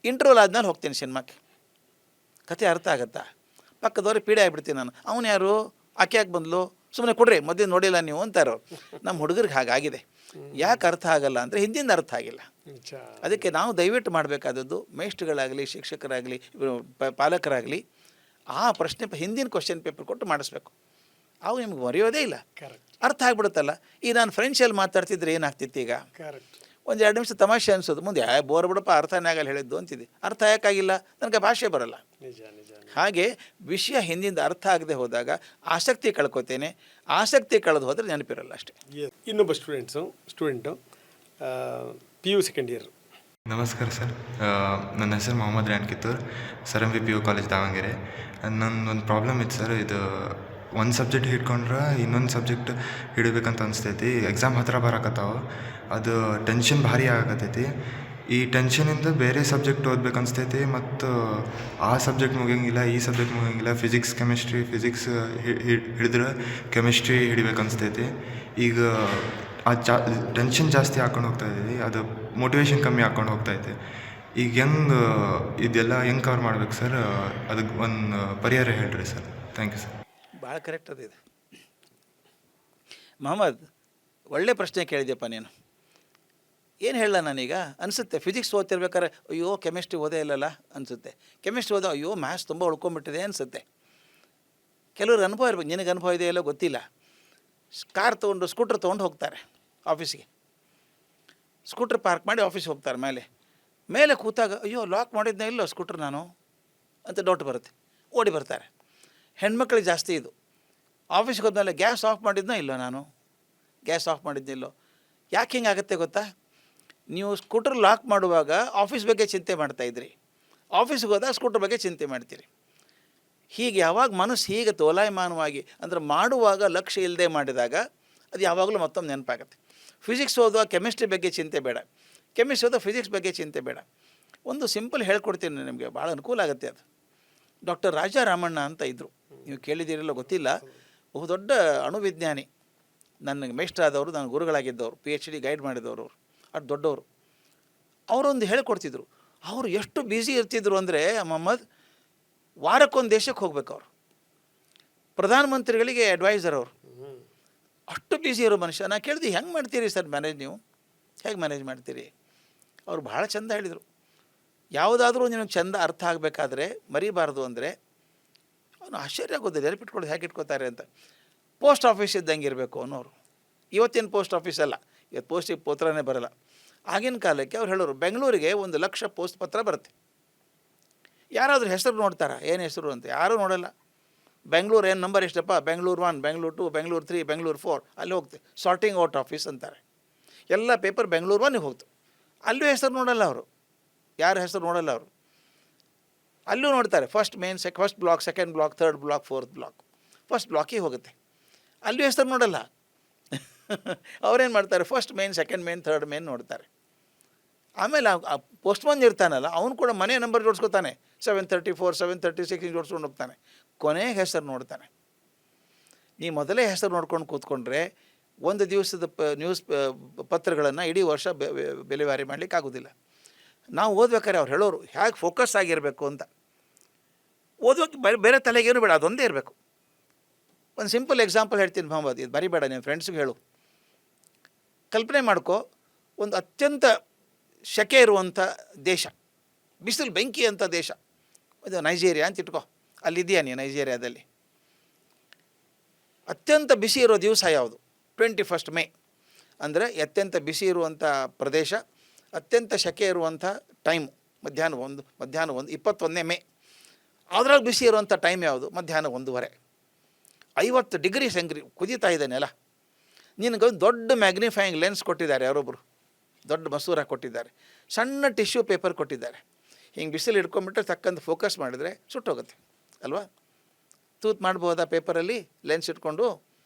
ಇಂಟರ್ವಲ್ ಆದ್ಮೇಲೆ ಹೋಗ್ತೀನಿ ಸಿನಿಮಾಕ್ಕೆ, ಕತೆ ಅರ್ಥ ಆಗುತ್ತಾ? ಪಕ್ಕದವ್ರಿಗೆ ಪೀಡೆ ಆಗಿಬಿಡ್ತೀನಿ ನಾನು. ಅವನು ಯಾರು, ಆಕೆ ಯಾಕೆ ಬಂದಲು, ಸುಮ್ಮನೆ ಕೊಡ್ರಿ ಮೊದಲು ನೋಡಿಲ್ಲ ನೀವು ಅಂತಾರೋ. ನಮ್ಮ ಹುಡುಗರಿಗೆ ಹಾಗಾಗಿದೆ. ಯಾಕೆ ಅರ್ಥ ಆಗಲ್ಲ ಅಂದರೆ ಹಿಂದಿಂದ ಅರ್ಥ ಆಗಿಲ್ಲ. ಅದಕ್ಕೆ ನಾವು ದಯವಿಟ್ಟು ಮಾಡಬೇಕಾದದ್ದು ಮೇಷ್ಟ್ರುಗಳಾಗಲಿ, ಶಿಕ್ಷಕರಾಗಲಿ, ಪಾಲಕರಾಗಲಿ ಆ ಪ್ರಶ್ನೆ ಹಿಂದಿನ ಕ್ವಶನ್ ಪೇಪರ್ ಕೊಟ್ಟು ಮಾಡಿಸ್ಬೇಕು. ಅವು ನಿಮ್ಗೆ ಮರೆಯೋದೇ ಇಲ್ಲ, ಅರ್ಥ ಆಗ್ಬಿಡುತ್ತಲ್ಲ. ಈಗ ನಾನು ಫ್ರೆಂಚಲ್ಲಿ ಮಾತಾಡ್ತಿದ್ರೆ ಏನಾಗ್ತಿತ್ತು, ಈಗ ಒಂದು 2 ನಿಮಿಷ ತಮಾಷೆ ಅನಿಸೋದು, ಮುಂದೆ ಬೋರ್ ಬಿಡಪ್ಪ ಅರ್ಥನೇ ಆಗಲ್ಲ ಹೇಳಿದ್ದು ಅಂತಿದ್ದೆ. ಅರ್ಥ ಯಾಕಾಗಿಲ್ಲ, ನನಗೆ ಭಾಷೆ ಬರಲ್ಲ. ಹಾಗೆ ವಿಷಯ ಹಿಂದಿಂದ ಅರ್ಥ ಆಗದೆ ಹೋದಾಗ ಆಸಕ್ತಿ ಕಳ್ಕೊತೇನೆ, ಆಸಕ್ತಿ ಕಳೆದು ಹೋದರೆ ನೆನಪಿರಲ್ಲ ಅಷ್ಟೇ. ಇನ್ನೊಬ್ಬ ಸ್ಟೂಡೆಂಟು PU ಸೆಕೆಂಡ್ ಇಯರ್. ನಮಸ್ಕಾರ ಸರ್, ನನ್ನ ಹೆಸರು Mohammad Ryan Kittur, sir MVPU college Davanagere. ನನ್ನೊಂದು ಪ್ರಾಬ್ಲಮ್ ಇತ್ತು ಸರ್. ಇದು ಒಂದು ಸಬ್ಜೆಕ್ಟ್ ಹಿಡ್ಕೊಂಡ್ರೆ ಇನ್ನೊಂದು ಸಬ್ಜೆಕ್ಟ್ ಹಿಡಿಬೇಕಂತ ಅನಿಸ್ತೈತಿ. ಎಕ್ಸಾಮ್ ಹತ್ತಿರ ಬರಕತ್ತಾವ, ಅದು ಟೆನ್ಷನ್ ಭಾರಿ ಆಗತೈತಿ. ಈ ಟೆನ್ಷನಿಂದ ಬೇರೆ ಸಬ್ಜೆಕ್ಟ್ ಓದ್ಬೇಕು ಅನಿಸ್ತೈತಿ, ಮತ್ತು ಆ ಸಬ್ಜೆಕ್ಟ್ ಮುಗಿಯಂಗಿಲ್ಲ, ಈ ಸಬ್ಜೆಕ್ಟ್ ಮುಗಿಯಂಗಿಲ್ಲ. ಫಿಸಿಕ್ಸ್ ಹಿಡಿದ್ರೆ ಕೆಮಿಸ್ಟ್ರಿ ಹಿಡಿಬೇಕು ಅನಿಸ್ತೈತಿ. ಈಗ ಟೆನ್ಷನ್ ಜಾಸ್ತಿ ಹಾಕ್ಕೊಂಡು ಹೋಗ್ತಾಯಿದ್ದೀವಿ, ಅದು ಮೋಟಿವೇಶನ್ ಕಮ್ಮಿ ಹಾಕ್ಕೊಂಡು ಹೋಗ್ತಾಯಿದೆ. ಈಗ ಹೆಂಗೆ ಇದೆಲ್ಲ ಹೆಂಗೆ ಕವರ್ ಮಾಡ್ಬೇಕು ಸರ್? ಅದಕ್ಕೆ ಒಂದು ಪರಿಹಾರ ಹೇಳ್ರಿ ಸರ್. Thank you sir. ಭಾಳ ಕರೆಕ್ಟ್ ಅದಿದೆ ಮೊಹಮ್ಮದ್, ಒಳ್ಳೆ ಪ್ರಶ್ನೆ ಕೇಳಿದ್ಯಪ್ಪ ನೀನು. ಏನು ಹೇಳಲ್ಲ ನಾನೀಗ, ಅನಿಸುತ್ತೆ ಫಿಸಿಕ್ಸ್ ಓದ್ತಿರ್ಬೇಕಾದ್ರೆ ಅಯ್ಯೋ ಕೆಮಿಸ್ಟ್ರಿ ಓದೇ ಇಲ್ಲಲ್ಲ ಅನಿಸುತ್ತೆ, ಕೆಮಿಸ್ಟ್ರಿ ಓದೋ ಅಯ್ಯೋ ಮ್ಯಾಥ್ಸ್ ತುಂಬ ಉಳ್ಕೊಂಬಿಟ್ಟಿದೆ ಅನಿಸುತ್ತೆ. ಕೆಲವ್ರಿಗೆ ಅನುಭವ ಇರ್ಬೇಕು, ನಿನಗೆ ಅನುಭವ ಇದೆ ಇಲ್ಲೋ ಗೊತ್ತಿಲ್ಲ. ಸ್ಕೂಟ್ರ್ ತೊಗೊಂಡು ಹೋಗ್ತಾರೆ ಆಫೀಸಿಗೆ, ಸ್ಕೂಟ್ರ್ ಪಾರ್ಕ್ ಮಾಡಿ ಆಫೀಸ್ಗೆ ಹೋಗ್ತಾರೆ. ಮೇಲೆ ಕೂತಾಗ ಅಯ್ಯೋ ಲಾಕ್ ಮಾಡಿದ್ನೇ ಇಲ್ಲೋ ಸ್ಕೂಟ್ರ್ ನಾನು ಅಂತ ಡೌಟ್ ಬರುತ್ತೆ, ಓಡಿ ಬರ್ತಾರೆ. ಹೆಣ್ಮಕ್ಳಿಗೆ ಜಾಸ್ತಿ ಇದು. ಆಫೀಸ್ಗೆ ಹೋದ್ಮೇಲೆ ಗ್ಯಾಸ್ ಆಫ್ ಮಾಡಿದ್ನೋ ಇಲ್ಲೋ ನಾನು, ಗ್ಯಾಸ್ ಆಫ್ ಮಾಡಿದ್ನಿಲ್ಲೋ. ಯಾಕೆ ಹಿಂಗೆ ಆಗುತ್ತೆ ಗೊತ್ತಾ? ನೀವು ಸ್ಕೂಟ್ರ್ ಲಾಕ್ ಮಾಡುವಾಗ ಆಫೀಸ್ ಬಗ್ಗೆ ಚಿಂತೆ ಮಾಡ್ತಾಯಿದ್ರಿ, ಆಫೀಸ್ಗೆ ಹೋದಾಗ ಸ್ಕೂಟ್ರ್ ಬಗ್ಗೆ ಚಿಂತೆ ಮಾಡ್ತೀರಿ. ಹೀಗೆ ಯಾವಾಗ ಮನಸ್ಸು ಹೀಗೆ ತೋಲಾಯಮಾನವಾಗಿ, ಅಂದರೆ ಮಾಡುವಾಗ ಲಕ್ಷ್ಯ ಇಲ್ಲದೆ ಮಾಡಿದಾಗ ಅದು ಯಾವಾಗಲೂ ಮತ್ತೊಮ್ಮೆ ನೆನಪಾಗುತ್ತೆ. ಫಿಸಿಕ್ಸ್ ಓದುವಾಗ ಕೆಮಿಸ್ಟ್ರಿ ಬಗ್ಗೆ ಚಿಂತೆ ಬೇಡ, ಕೆಮಿಸ್ಟ್ರಿ ಓದೋ ಫಿಸಿಕ್ಸ್ ಬಗ್ಗೆ ಚಿಂತೆ ಬೇಡ. ಒಂದು ಸಿಂಪಲ್ ಹೇಳ್ಕೊಡ್ತೀನಿ ನಿಮಗೆ, ಭಾಳ ಅನುಕೂಲ ಆಗುತ್ತೆ ಅದು. ಡಾಕ್ಟರ್ ರಾಜಾ ರಾಮಣ್ಣ ಅಂತ ಇದ್ದರು, ನೀವು ಕೇಳಿದ್ದೀರಲ್ಲ ಗೊತ್ತಿಲ್ಲ. ಬಹುದೊಡ್ಡ ಅಣುವಿಜ್ಞಾನಿ, ನನಗೆ ಮೇಷ್ಟ್ರಾದವರು, ನನ್ನ ಗುರುಗಳಾಗಿದ್ದವರು, PhD ಗೈಡ್ ಮಾಡಿದವರು, ಅವರು ಅದು ದೊಡ್ಡವರು. ಅವರೊಂದು ಹೇಳ್ಕೊಡ್ತಿದ್ರು. ಅವರು ಎಷ್ಟು ಬ್ಯುಸಿ ಇರ್ತಿದ್ರು ಅಂದರೆ ಮೊಹಮ್ಮದ್, ವಾರಕ್ಕೊಂದು ದೇಶಕ್ಕೆ ಹೋಗ್ಬೇಕು ಅವರು, ಪ್ರಧಾನಮಂತ್ರಿಗಳಿಗೆ ಅಡ್ವೈಸರ್ ಅವರು, ಅಷ್ಟು ಬ್ಯುಸಿ ಇರೋ ಮನುಷ್ಯ. ನಾನು ಕೇಳಿದೆ ಹೆಂಗೆ ಮಾಡ್ತೀರಿ ಸರ್ ಮ್ಯಾನೇಜ್, ನೀವು ಹೇಗೆ ಮ್ಯಾನೇಜ್ ಮಾಡ್ತೀರಿ? ಅವರು ಭಾಳ ಚೆಂದ ಹೇಳಿದರು. ಯಾವುದಾದ್ರೂ ನಿನಗೆ ಚೆಂದ ಅರ್ಥ ಆಗಬೇಕಾದ್ರೆ ಮರಿಬಾರ್ದು ಅಂದರೆ, ಅವನು ಆಶ್ಚರ್ಯ ಆಗೋದು, ನೆನಪಿಟ್ಕೊಳ್ಳೋದು ಹೇಗೆ ಇಟ್ಕೋತಾರೆ ಅಂತ. ಪೋಸ್ಟ್ ಆಫೀಸ್ ಇದ್ದಂಗೆ ಇರಬೇಕು ಅನ್ನೋರು. ಇವತ್ತೇನು ಪೋಸ್ಟ್ ಆಫೀಸ್ ಅಲ್ಲ, ಇವತ್ತು ಪೋಸ್ಟಿಗೆ ಪತ್ರನೇ ಬರೋಲ್ಲ. ಆಗಿನ ಕಾಲಕ್ಕೆ ಅವ್ರು ಹೇಳೋರು, ಬೆಂಗಳೂರಿಗೆ 1,00,000 ಪೋಸ್ಟ್ ಪತ್ರ ಬರುತ್ತೆ. ಯಾರಾದರೂ ಹೆಸರು ನೋಡ್ತಾರಾ, ಏನು ಹೆಸರು ಅಂತ? ಯಾರೂ ನೋಡಲ್ಲ. ಬೆಂಗಳೂರು ಏನು ನಂಬರ್ ಎಷ್ಟಪ್ಪ, ಬೆಂಗಳೂರು 1, ಬೆಂಗಳೂರು 2, ಬೆಂಗಳೂರು 3, ಬೆಂಗಳೂರು 4, ಅಲ್ಲಿ ಹೋಗ್ತೆ. ಸಾರ್ಟಿಂಗ್ ಔಟ್ ಆಫೀಸ್ ಅಂತಾರೆ. ಎಲ್ಲ ಪೇಪರ್ ಬೆಂಗಳೂರು 1ಗೆ ಹೋಗ್ತು. ಅಲ್ಲೂ ಹೆಸರು ನೋಡಲ್ಲ ಅವರು, ಯಾರ ಹೆಸರು ನೋಡಲ್ಲ ಅವರು. ಅಲ್ಲೂ ನೋಡ್ತಾರೆ, first block, second block, third block, fourth block. First ಬ್ಲಾಕಿಗೆ ಹೋಗುತ್ತೆ, ಅಲ್ಲೂ ಹೆಸರು ನೋಡಲ್ಲ. ಅವ್ರೇನು ಮಾಡ್ತಾರೆ, first main, second main, third main ನೋಡ್ತಾರೆ. ಆಮೇಲೆ ಆ ಪೋಸ್ಟ್ಮನ್ ಇರ್ತಾನಲ್ಲ, ಅವನು ಕೂಡ ಮನೆ ನಂಬರ್ ಜೋಡಿಸ್ಕೊತಾನೆ, 734, 736 ಜೋಡಿಸ್ಕೊಂಡು ಹೋಗ್ತಾನೆ. ಕೊನೆಗೆ ಹೆಸರು ನೋಡ್ತಾನೆ. ನೀ ಮೊದಲೇ ಹೆಸರು ನೋಡ್ಕೊಂಡು ಕೂತ್ಕೊಂಡ್ರೆ ಒಂದು ದಿವಸದ ನ್ಯೂಸ್ ಪತ್ರಗಳನ್ನು ಇಡೀ ವರ್ಷ ಬೆಲೆವಾರಿ ಮಾಡಲಿಕ್ಕೆ ಆಗೋದಿಲ್ಲ. ನಾವು ಓದ್ಬೇಕಾದ್ರೆ ಅವ್ರು ಹೇಳೋರು ಹೇಗೆ ಫೋಕಸ್ ಆಗಿರಬೇಕು ಅಂತ. ಓದೋಕ್ಕೆ ಬೇರೆ ತಲೆಗೇನು ಬೇಡ, ಅದೊಂದೇ ಇರಬೇಕು. ಒಂದು ಸಿಂಪಲ್ ಎಕ್ಸಾಂಪಲ್ ಹೇಳ್ತೀನಿ ಮೊಹಮ್ಮದ್, ಇದು ಬರಿಬೇಡ, ನಿಮ್ಮ ಫ್ರೆಂಡ್ಸ್ಗೆ ಹೇಳು. ಕಲ್ಪನೆ ಮಾಡ್ಕೋ, ಒಂದು ಅತ್ಯಂತ ಶೆಕೆ ಇರುವಂಥ ದೇಶ, ಬಿಸಿಲು ಬೆಂಕಿ ಅಂತ ದೇಶ, ಇದು ನೈಜೀರಿಯಾ ಅಂತ ಇಟ್ಕೋ. ಅಲ್ಲಿದೆಯಾ ನೀ ನೈಜೀರಿಯಾದಲ್ಲಿ? ಅತ್ಯಂತ ಬಿಸಿ ಇರೋ ದಿವಸ ಯಾವುದು? 21 ಮೇ. ಅಂದರೆ ಅತ್ಯಂತ ಬಿಸಿ ಇರುವಂಥ ಪ್ರದೇಶ, ಅತ್ಯಂತ ಶೆಕೆ ಇರುವಂಥ ಟೈಮು ಮಧ್ಯಾಹ್ನ 21ನೇ ಮೇ. ಅದ್ರಾಗ ಬಿಸಿ ಇರುವಂಥ ಟೈಮ್ ಯಾವುದು? ಮಧ್ಯಾಹ್ನ 1:30. 50 ಡಿಗ್ರಿ ಸೆಂಗ್ರಿ ಕುದೀತಾ ಇದೆ ನೆಲ. ನಿನಗೊಂದು ದೊಡ್ಡ ಮ್ಯಾಗ್ನಿಫೈಯಿಂಗ್ ಲೆನ್ಸ್ ಕೊಟ್ಟಿದ್ದಾರೆ ಯಾರೊಬ್ಬರು, ದೊಡ್ಡ ಮಸೂರ ಕೊಟ್ಟಿದ್ದಾರೆ, ಸಣ್ಣ ಟಿಶ್ಯೂ ಪೇಪರ್ ಕೊಟ್ಟಿದ್ದಾರೆ. ಹಿಂಗೆ ಬಿಸಿಲು ಹಿಡ್ಕೊಂಡ್ಬಿಟ್ರೆ ತಕ್ಕಂತ ಫೋಕಸ್ ಮಾಡಿದರೆ ಸುಟ್ಟೋಗುತ್ತೆ ಅಲ್ವಾ? ತೂತು ಮಾಡ್ಬೋದಾ ಪೇಪರಲ್ಲಿ ಲೆನ್ಸ್ ಇಟ್ಕೊಂಡು?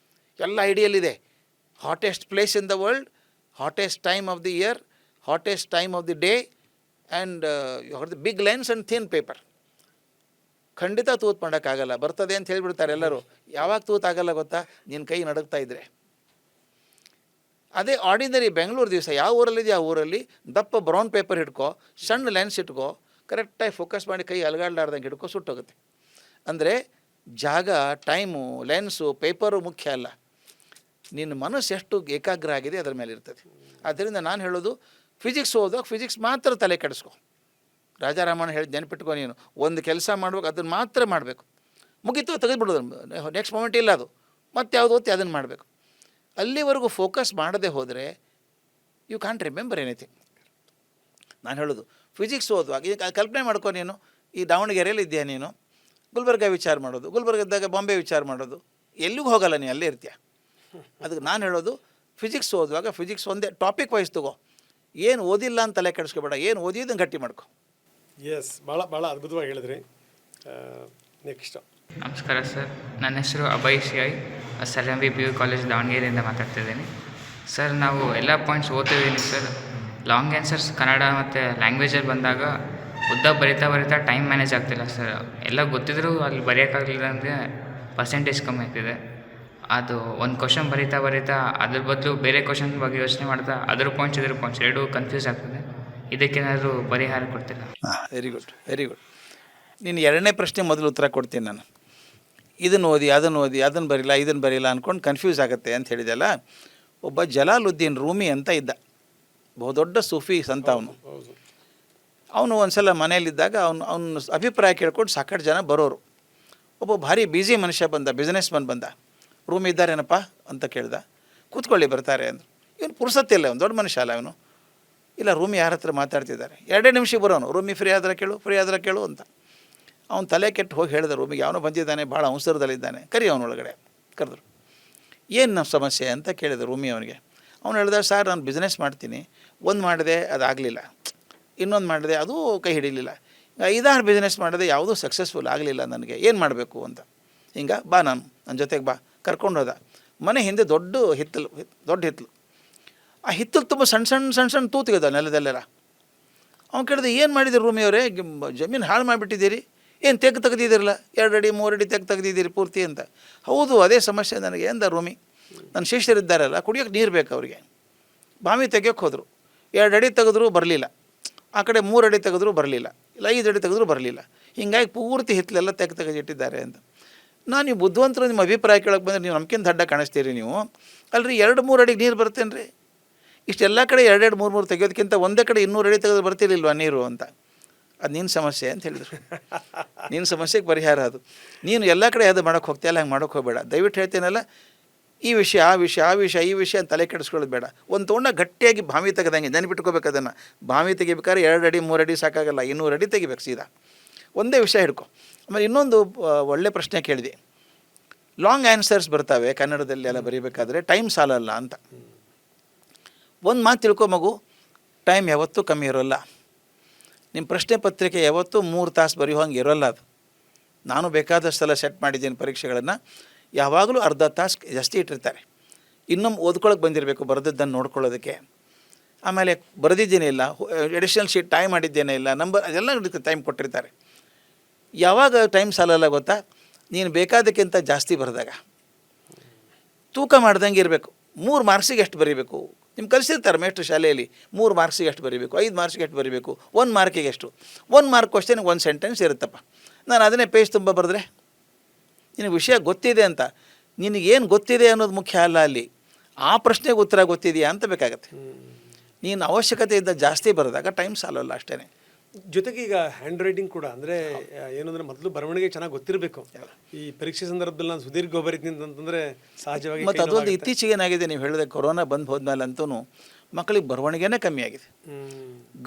ಎಲ್ಲ ಐಡಿಯಲ್ಲಿದೆ. Hottest place in the world, hottest time of the year, hottest time of the day, and the big lens and thin paper. ಖಂಡಿತ ತೂತು ಮಾಡೋಕ್ಕಾಗಲ್ಲ, ಬರ್ತದೆ ಅಂತ ಹೇಳಿಬಿಡ್ತಾರೆ ಎಲ್ಲರೂ. ಯಾವಾಗ ತೂತು ಆಗಲ್ಲ ಗೊತ್ತಾ? ನಿನ್ನ ಕೈ ನಡುಗ್ತಾ ಇದ್ರೆ. ಅದೇ ಆರ್ಡಿನರಿ ಬೆಂಗಳೂರು ದಿವಸ ಯಾವ ಊರಲ್ಲಿದೆ ಆ ಊರಲ್ಲಿ ದಪ್ಪ ಬ್ರೌನ್ ಪೇಪರ್ ಹಿಡ್ಕೋ, ಸಣ್ಣ ಲೆನ್ಸ್ ಇಟ್ಕೋ, ಕರೆಕ್ಟಾಗಿ ಫೋಕಸ್ ಮಾಡಿ ಕೈ ಅಲಗಾಡ್ಲಾರ್ದಂಗೆ ಹಿಡ್ಕೋ, ಸುಟ್ಟೋಗುತ್ತೆ. ಅಂದರೆ ಜಾಗ, ಟೈಮು, ಲೆನ್ಸು, ಪೇಪರು ಮುಖ್ಯ ಅಲ್ಲ. ನಿನ್ನ ಮನಸ್ಸು ಎಷ್ಟು ಏಕಾಗ್ರ ಆಗಿದೆ ಅದರ ಮೇಲೆ ಇರ್ತದೆ. ಆದ್ದರಿಂದ ನಾನು ಹೇಳೋದು ಫಿಸಿಕ್ಸ್ ಓದುವಾಗ ಫಿಸಿಕ್ಸ್ ಮಾತ್ರ ತಲೆ ಕೆಡಿಸ್ಕೊ. ರಾಜಾರಾಮಣ್ಣ ಹೇಳಿದ ನೆನಪಿಟ್ಕೊ, ನೀನು ಒಂದು ಕೆಲಸ ಮಾಡ್ಬೇಕು ಅದನ್ನು ಮಾತ್ರ ಮಾಡಬೇಕು, ಮುಗೀತು ತೆಗೆದುಬಿಡೋದು, ನೆಕ್ಸ್ಟ್ ಮೂಮೆಂಟ್ ಇಲ್ಲ ಅದು, ಮತ್ತೆ ಯಾವುದು ಓದ್ತಿ ಅದನ್ನು ಮಾಡಬೇಕು. ಅಲ್ಲಿವರೆಗೂ ಫೋಕಸ್ ಮಾಡದೆ ಹೋದರೆ ಯು ಕಾಂಟ್ ರಿಮೆಂಬರ್ ಎನಿಥಿಂಗ್. ನಾನು ಹೇಳೋದು ಫಿಸಿಕ್ಸ್ ಓದುವಾಗ ಈಗ ಕಲ್ಪನೆ ಮಾಡ್ಕೊ, ನೀನು ಈ ದಾವಣಗೆರೆಯಲ್ಲಿ ಇದೆಯಾ, ನೀನು ಗುಲ್ಬರ್ಗ ವಿಚಾರ ಮಾಡೋದು, ಗುಲ್ಬರ್ಗದಾಗ ಬಾಂಬೆ ವಿಚಾರ ಮಾಡೋದು, ಎಲ್ಲಿಗೂ ಹೋಗಲ್ಲ, ನೀನು ಅಲ್ಲೇ ಇರ್ತೀಯ. ಅದಕ್ಕೆ ನಾನು ಹೇಳೋದು ಫಿಸಿಕ್ಸ್ ಓದುವಾಗ ಫಿಸಿಕ್ಸ್ ಒಂದೇ ಟಾಪಿಕ್ ವೈಸ್ ತಗೋ, ಏನು ಓದಿಲ್ಲ ಅಂತ ತಲೆ ಕೆಡಿಸ್ಕೊಬೇಡ, ಏನು ಓದಿದ್ದನ್ನು ಗಟ್ಟಿ ಮಾಡ್ಕೊ. ಎಸ್, ಭಾಳ ಅದ್ಭುತವಾಗಿ ಹೇಳಿದ್ರಿ. ನೆಕ್ಸ್ಟ್. ನಮಸ್ಕಾರ ಸರ್, ನನ್ನ ಹೆಸರು ಅಭಯ್ ಶಿಯಾಯ್, SRMV PU ಕಾಲೇಜ್ ದಾವಣಗೆರೆಯಿಂದ ಮಾತಾಡ್ತಿದ್ದೀನಿ. ಸರ್ ನಾವು ಎಲ್ಲ ಪಾಯಿಂಟ್ಸ್ ಓದ್ತಿದ್ದೀನಿ ಸರ್. ಲಾಂಗ್ ಆನ್ಸರ್ಸ್ ಕನ್ನಡ ಮತ್ತು ಲ್ಯಾಂಗ್ವೇಜಲ್ಲಿ ಬಂದಾಗ ಉದ್ದ ಬರಿತಾ ಟೈಮ್ ಮ್ಯಾನೇಜ್ ಆಗ್ತಿಲ್ಲ ಸರ್. ಎಲ್ಲ ಗೊತ್ತಿದ್ರೂ ಅಲ್ಲಿ ಬರೆಯೋಕ್ಕಾಗಲಿಲ್ಲ ಅಂದರೆ ಪರ್ಸೆಂಟೇಜ್ ಕಮ್ಮಿ ಆಗ್ತಿದೆ. ಅದು ಒಂದು ಕ್ವಶನ್ ಬರಿತಾ ಅದ್ರ ಬದಲು ಬೇರೆ ಕ್ವಶನ್ ಬಗ್ಗೆ ಯೋಚನೆ ಮಾಡ್ತಾ ಅದ್ರ ಪಾಯಿಂಟ್ಸ್ ಇದ್ರ ಪಾಯಿಂಟ್ಸ್ ಎರಡೂ ಕನ್ಫ್ಯೂಸ್ ಆಗ್ತದೆ. ಇದಕ್ಕೇನಾದರೂ ಪರಿಹಾರ ಕೊಡ್ತಿಲ್ಲ? Very good. ನೀನು ಎರಡನೇ ಪ್ರಶ್ನೆ ಮೊದಲು ಉತ್ತರ ಕೊಡ್ತೀನಿ ನಾನು. ಇದನ್ನು ಓದಿ ಅದನ್ನು ಬರೀಲ್ಲ ಇದನ್ನು ಬರೀಲ್ಲ ಅಂದ್ಕೊಂಡು ಕನ್ಫ್ಯೂಸ್ ಆಗುತ್ತೆ ಅಂತ ಹೇಳಿದೆಲ್ಲ. ಒಬ್ಬ ಜಲಾಲುದ್ದೀನ್ ರೂಮಿ ಅಂತ ಇದ್ದ, ಬಹುದೊಡ್ಡ ಸೂಫಿ ಸಂತ ಅವನು ಒಂದು ಸಲ ಮನೆಯಲ್ಲಿದ್ದಾಗ ಅವನು ಅಭಿಪ್ರಾಯ ಕೇಳ್ಕೊಂಡು ಸಾಕಷ್ಟು ಜನ ಬರೋರು. ಒಬ್ಬ ಭಾರಿ ಬ್ಯುಸಿ ಮನುಷ್ಯ ಬಂದ, ಬಿಸ್ನೆಸ್ ಮನ್ ಬಂದ. ರೂಮ್ ಇದ್ದಾರೇನಪ್ಪ ಅಂತ ಕೇಳ್ದ. ಕೂತ್ಕೊಳ್ಳಿ ಬರ್ತಾರೆ ಅಂದರು. ಇವನು ಪುರ್ಸತ್ತಿಲ್ಲ, ಅವನು ದೊಡ್ಡ ಮನುಷ್ಯ ಅಲ್ಲ ಇವನು. ಇಲ್ಲ, ರೂಮಿ ಯಾರ ಹತ್ರ ಮಾತಾಡ್ತಿದ್ದಾರೆ, 2 ನಿಮಿಷಕ್ಕೆ ಬರೋನು. ರೂಮಿ ಫ್ರೀ ಆದ್ರೆ ಕೇಳು ಅಂತ. ಅವ್ನು ತಲೆ ಕೆಟ್ಟು ಹೋಗಿ ಹೇಳಿದ ರೂಮಿಗೆ, ಅವನು ಬಂದಿದ್ದಾನೆ, ಭಾಳ ಅವಸರದಲ್ಲಿದ್ದಾನೆ, ಕರಿ ಅವನೊಳಗಡೆ ಕರೆದ್ರು. ಏನು ನಮ್ಮ ಸಮಸ್ಯೆ ಅಂತ ಕೇಳಿದ ರೂಮಿ ಅವನಿಗೆ. ಅವನು ಹೇಳ್ದ, ಸರ್ ನಾನು ಬಿಸ್ನೆಸ್ ಮಾಡ್ತೀನಿ, ಒಂದು ಮಾಡಿದೆ ಅದಾಗಲಿಲ್ಲ, ಇನ್ನೊಂದು ಮಾಡಿದೆ ಅದು ಕೈ ಹಿಡಿಲಿಲ್ಲ, 5-6 ಬಿಸ್ನೆಸ್ ಮಾಡಿದೆ ಯಾವುದೂ ಸಕ್ಸಸ್ಫುಲ್ ಆಗಲಿಲ್ಲ, ನನಗೆ ಏನು ಮಾಡಬೇಕು ಅಂತ. ಹಿಂಗೆ ಬಾ ನನ್ನ ಜೊತೆಗೆ ಬಾ ಕರ್ಕೊಂಡು ಹೋದ. ಮನೆ ಹಿಂದೆ ದೊಡ್ಡ ಹಿತ್ತಲು. ಆ ಹಿತ್ತಲು ತುಂಬ ಸಣ್ಣ ತೂತಿಗದ ನೆಲದಲ್ಲೆಲ್ಲ. ಅವ್ನು ಕೇಳಿದೆ, ಏನು ಮಾಡಿದ್ದೀರಿ ರೂಮಿಯವರೇ, ಜಮೀನು ಹಾಳು ಮಾಡಿಬಿಟ್ಟಿದ್ದೀರಿ, ಏನು ತೆಗೆದಿದ್ದೀರಲ್ಲ, 2 ಅಡಿ 3 ಅಡಿ ತೆಗೆದಿದ್ದೀರಿ ಪೂರ್ತಿ ಅಂತ. ಹೌದು, ಅದೇ ಸಮಸ್ಯೆ ನನಗೆ ಅಂದ ರೂಮಿ. ನನ್ನ ಶಿಷ್ಯರಿದ್ದಾರಲ್ಲ, ಕುಡಿಯೋಕ್ಕೆ ನೀರು ಬೇಕು ಅವರಿಗೆ. ಬಾವಿ ತೆಗಿಯೋಕ್ಕೆ ಹೋದರು, 2 ಅಡಿ ತೆಗೆದ್ರೂ ಬರಲಿಲ್ಲ, ಆ ಕಡೆ 3 ಅಡಿ ತೆಗೆದ್ರೂ ಬರಲಿಲ್ಲ, ಇಲ್ಲ 5 ಅಡಿ ತೆಗೆದ್ರೂ ಬರಲಿಲ್ಲ. ಹೀಗಾಗಿ ಪೂರ್ತಿ ಹಿತ್ತಲೆಲ್ಲ ತೆಗೆದಿಟ್ಟಿದ್ದಾರೆ ಅಂತ. ನಾನು ನೀವು ಬುದ್ಧಿವಂತರು, ನಿಮ್ಮ ಅಭಿಪ್ರಾಯ ಕೇಳೋಕ್ಕೆ ಬಂದರೆ ನೀವು ನಮ್ಗಿಂತ ದಡ್ಡ ಕಾಣಿಸ್ತೀರಿ ನೀವು. ಅಲ್ರಿ 2-3 ಅಡಿಗೆ ನೀರು ಬರ್ತೇನೆ ರೀ, ಇಷ್ಟೆಲ್ಲ ಕಡೆ 2-2, 3-3 ತೆಗೆಯೋದಕ್ಕಿಂತ ಒಂದೇ ಕಡೆ 200 ಅಡಿ ತೆಗೆದು ಬರ್ತಿರ್ಲಿಲ್ವಾ ನೀರು ಅಂತ. ಅದು ನಿನ್ನ ಸಮಸ್ಯೆ ಅಂತ ಹೇಳಿದರು. ನಿನ್ನ ಸಮಸ್ಯೆಗೆ ಪರಿಹಾರ ಅದು. ನೀನು ಎಲ್ಲ ಕಡೆ ಅದು ಮಾಡೋಕ್ಕೆ ಹೋಗ್ತೀಯಲ್ಲ, ಹಂಗೆ ಮಾಡೋಕ್ಕೆ ಹೋಗಬೇಡ. ದಯವಿಟ್ಟು ಹೇಳ್ತೀನಲ್ಲ, ಈ ವಿಷಯ ಈ ವಿಷಯ ಅಂತ ತಲೆ ಕೆಡಿಸ್ಕೊಳ್ಳೋದು ಬೇಡ. ಒಂದು ತೊಗೊಂಡ ಗಟ್ಟಿಯಾಗಿ ಬಾವಿ ತೆಗೆದಂಗೆ ನೆನಪಿಟ್ಕೋಬೇಕು. ಅದನ್ನು ಬಾವಿ ತೆಗಿಬೇಕಾದ್ರೆ 2 ಅಡಿ 3 ಅಡಿ ಸಾಕಾಗಲ್ಲ, 200 ಅಡಿ ತೆಗಿಬೇಕು ಸೀದಾ. ಒಂದೇ ವಿಷಯ ಹಿಡ್ಕೊ. ಆಮೇಲೆ ಇನ್ನೊಂದು ಒಳ್ಳೆ ಪ್ರಶ್ನೆ ಕೇಳಿದೆ. ಲಾಂಗ್ ಆನ್ಸರ್ಸ್ ಬರ್ತವೆ ಕನ್ನಡದಲ್ಲಿ ಎಲ್ಲ ಬರೀಬೇಕಾದ್ರೆ, ಟೈಮ್ ಸಾಲಲ್ಲ ಅಂತ. ಒಂದು ಮಾತು ತಿಳ್ಕೊ ಮಗು, ಟೈಮ್ ಯಾವತ್ತೂ ಕಮ್ಮಿ ಇರೋಲ್ಲ. ನಿಮ್ಮ ಪ್ರಶ್ನೆ ಪತ್ರಿಕೆ ಯಾವತ್ತೂ 3 ತಾಸು ಬರೆಯೋ ಹಂಗೆ ಇರೋಲ್ಲ ಅದು. ನಾನು ಬೇಕಾದಷ್ಟು ಸಲ ಸೆಟ್ ಮಾಡಿದ್ದೀನಿ ಪರೀಕ್ಷೆಗಳನ್ನು, ಯಾವಾಗಲೂ ಅರ್ಧ ತಾಸು ಜಾಸ್ತಿ ಇಟ್ಟಿರ್ತಾರೆ. ಇನ್ನೊಮ್ಮೆ ಓದ್ಕೊಳಕ್ಕೆ ಬಂದಿರಬೇಕು ಬರೆದದ್ದನ್ನು ನೋಡ್ಕೊಳ್ಳೋದಕ್ಕೆ. ಆಮೇಲೆ ಬರೆದಿದ್ದೇನೆ ಇಲ್ಲ, ಎಡಿಷನಲ್ ಶೀಟ್ ಟೈಮ್ ಮಾಡಿದ್ದೇನೆ ಇಲ್ಲ, ನಂಬರ್ ಅದೆಲ್ಲ ಟೈಮ್ ಕೊಟ್ಟಿರ್ತಾರೆ. ಯಾವಾಗ ಟೈಮ್ ಸಾಲಲ್ಲ ಗೊತ್ತಾ, ನೀನು ಬೇಕಾದಕ್ಕಿಂತ ಜಾಸ್ತಿ ಬರೆದಾಗ. ತೂಕ ಮಾಡ್ದಂಗೆ ಇರಬೇಕು. 3 ಮಾರ್ಕ್ಸಿಗೆ ಎಷ್ಟು ಬರೀಬೇಕು, ನಿಮ್ಗೆ ಕಲಿಸಿರ್ತಾರೆ ಮೇಷ್ಟ್ರು ಶಾಲೆಯಲ್ಲಿ. 3 ಮಾರ್ಕ್ಸಿಗೆ ಎಷ್ಟು ಬರೀಬೇಕು, 5 ಮಾರ್ಕ್ಸಿಗೆ ಎಷ್ಟು ಬರೀಬೇಕು, 1 ಮಾರ್ಕಿಗೆ ಎಷ್ಟು. 1 ಮಾರ್ಕ್ ಕ್ವಶ್ಚನ್ಗೆ 1 ಸೆಂಟೆನ್ಸ್ ಇರುತ್ತಪ್ಪ. ನಾನು ಅದನ್ನೇ ಪೇಜ್ ತುಂಬ ಬರೆದ್ರೆ, ನಿನಗೆ ವಿಷಯ ಗೊತ್ತಿದೆ ಅಂತ, ನಿನಗೇನು ಗೊತ್ತಿದೆ ಅನ್ನೋದು ಮುಖ್ಯ ಅಲ್ಲ ಅಲ್ಲಿ, ಆ ಪ್ರಶ್ನೆಗೆ ಉತ್ತರ ಗೊತ್ತಿದೆಯಾ ಅಂತ ಬೇಕಾಗತ್ತೆ. ನೀನು ಅವಶ್ಯಕತೆಯಿಂದ ಜಾಸ್ತಿ ಬರೆದಾಗ ಟೈಮ್ ಸಾಲಲ್ಲ ಅಷ್ಟೇ. ಜೊತೆಗೆ ಈಗ ಹ್ಯಾಂಡ್ ರೈಟಿಂಗ್ ಕೂಡ ಅಂದರೆ ಏನಂದರೆ ಮೊದಲು ಬರವಣಿಗೆ ಚೆನ್ನಾಗಿ ಗೊತ್ತಿರಬೇಕು. ಈ ಪರೀಕ್ಷೆ ಸಂದರ್ಭದಲ್ಲಿ ನಾನು ಸುದೀರ್ಘ ಬರೀತೀನಿ ಅಂತಂದರೆ ಸಹಜವಾಗಿ. ಮತ್ತು ಅದೊಂದು ಇತ್ತೀಚೆಗೆ ಏನಾಗಿದೆ, ನೀವು ಹೇಳಿದೆ ಕೊರೋನಾ ಬಂದು ಹೋದ್ಮೇಲೆ ಅಂತೂ ಮಕ್ಕಳಿಗೆ ಬರವಣಿಗೆನೇ ಕಮ್ಮಿ ಆಗಿದೆ.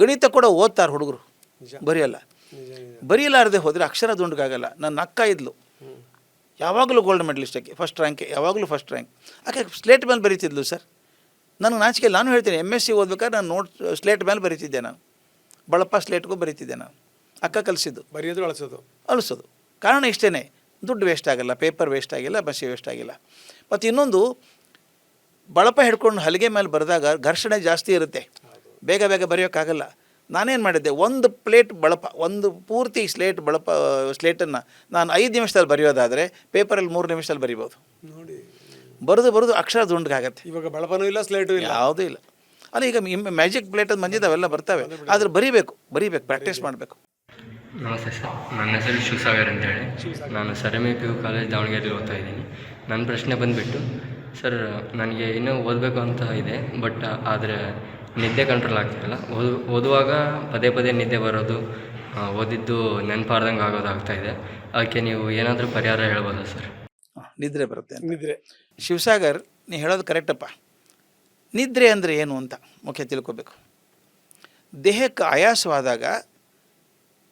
ಗಣಿತ ಕೂಡ ಓದ್ತಾರೆ ಹುಡುಗರು, ಬರೆಯಲಾರದೆ ಹೋದರೆ ಅಕ್ಷರ ದುಂಡಗಾಗಲ್ಲ. ನನ್ನ ಅಕ್ಕ ಇದ್ಲು, ಯಾವಾಗಲೂ ಗೋಲ್ಡ್ ಮೆಡಲಿಸ್ಟಕ್ಕೆ, ಫಸ್ಟ್ ರ್ಯಾಂಕೆ, ಯಾವಾಗಲೂ ಫಸ್ಟ್ ರ್ಯಾಂಕ್. ಆಕೆ ಸ್ಲೇಟ್ ಮೇಲೆ ಬರೀತಿದ್ಲು ಸರ್. ನನಗೆ ನಾಚಿಕೆ. ನಾನು ಹೇಳ್ತೀನಿ, MSc ಓದ್ಬೇಕಾದ್ರೆ ನಾನು ಸ್ಲೇಟ್ ಮೇಲೆ ಬರೀತಿದ್ದೆ. ನಾನು ಬಳಪ ಸ್ಲೇಟ್ಗೂ ಬರೀತಿದ್ದೆ. ನಾನು ಅಕ್ಕ ಕಲಿಸಿದ್ದು. ಬರೆಯೋದು ಅಳಿಸೋದು ಕಾರಣ ಇಷ್ಟೇ, ದುಡ್ಡು ವೇಸ್ಟ್ ಆಗಲ್ಲ, ಪೇಪರ್ ವೇಸ್ಟ್ ಆಗಿಲ್ಲ, ಬಸ್ಸಿ ವೇಸ್ಟ್ ಆಗಿಲ್ಲ. ಮತ್ತು ಇನ್ನೊಂದು, ಬಳಪ ಹಿಡ್ಕೊಂಡು ಹಲಿಗೆ ಮೇಲೆ ಬರೆದಾಗ ಘರ್ಷಣೆ ಜಾಸ್ತಿ ಇರುತ್ತೆ, ಬೇಗ ಬರೆಯೋಕ್ಕಾಗಲ್ಲ. ನಾನೇನು ಮಾಡಿದ್ದೆ, 1 ಪ್ಲೇಟ್ ಬಳಪ, 1 ಪೂರ್ತಿ ಸ್ಲೇಟನ್ನು ನಾನು 5 ನಿಮಿಷದಲ್ಲಿ ಬರೆಯೋದಾದರೆ ಪೇಪರಲ್ಲಿ 3 ನಿಮಿಷದಲ್ಲಿ ಬರಿಬೋದು. ನೋಡಿ, ಬರೆದು ಅಕ್ಷರ ದುಂಡಗಾಗತ್ತೆ. ಇವಾಗ ಬಳಪನೂ ಇಲ್ಲ, ಸ್ಲೇಟು ಇಲ್ಲ, ಯಾವುದೂ ಇಲ್ಲ. ಅಲ್ಲ, ಈಗ ಮ್ಯಾಜಿಕ್ ಪ್ಲೇಟ್ ಅದು ಬಂದಿದ್ದಾವೆಲ್ಲ ಬರ್ತವೆ, ಆದರೆ ಬರೀಬೇಕು, ಪ್ರಾಕ್ಟೀಸ್ ಮಾಡಬೇಕು. ನಮಸ್ತೆ ಸರ್, ನನ್ನ ಹೆಸರು ಶಿವಸಾಗರ್ ಅಂತೇಳಿ. ನಾನು SRMV PU ಕಾಲೇಜ್ ದಾವಣಗೆರೆಯಲ್ಲಿ ಓದ್ತಾ ಇದ್ದೀನಿ. ನನ್ನ ಪ್ರಶ್ನೆ ಬಂದುಬಿಟ್ಟು, ಸರ್ ನನಗೆ ಇನ್ನೂ ಓದಬೇಕು ಅಂತ ಇದೆ, ಬಟ್ ಆದರೆ ನಿದ್ದೆ ಕಂಟ್ರೋಲ್ ಆಗ್ತಿರಲ್ಲ. ಓದುವಾಗ ಪದೇ ಪದೇ ನಿದ್ದೆ ಬರೋದು, ಓದಿದ್ದು ನೆನಪಾರ್ದಂಗೆ ಆಗೋದಾಗ್ತಾಯಿದೆ. ಅದಕ್ಕೆ ನೀವು ಏನಾದರೂ ಪರಿಹಾರ ಹೇಳ್ಬೋದಾ ಸರ್? ನಿದ್ರೆ ಬರುತ್ತೆ ಅಂತ. ನಿದ್ರೆ. ಶಿವಸಾಗರ್, ನೀ ಹೇಳೋದು ಕರೆಕ್ಟಪ್ಪ. ನಿದ್ರೆ ಅಂದರೆ ಏನು ಅಂತ ಮುಖ್ಯ ತಿಳ್ಕೊಬೇಕು. ದೇಹಕ್ಕೆ ಆಯಾಸವಾದಾಗ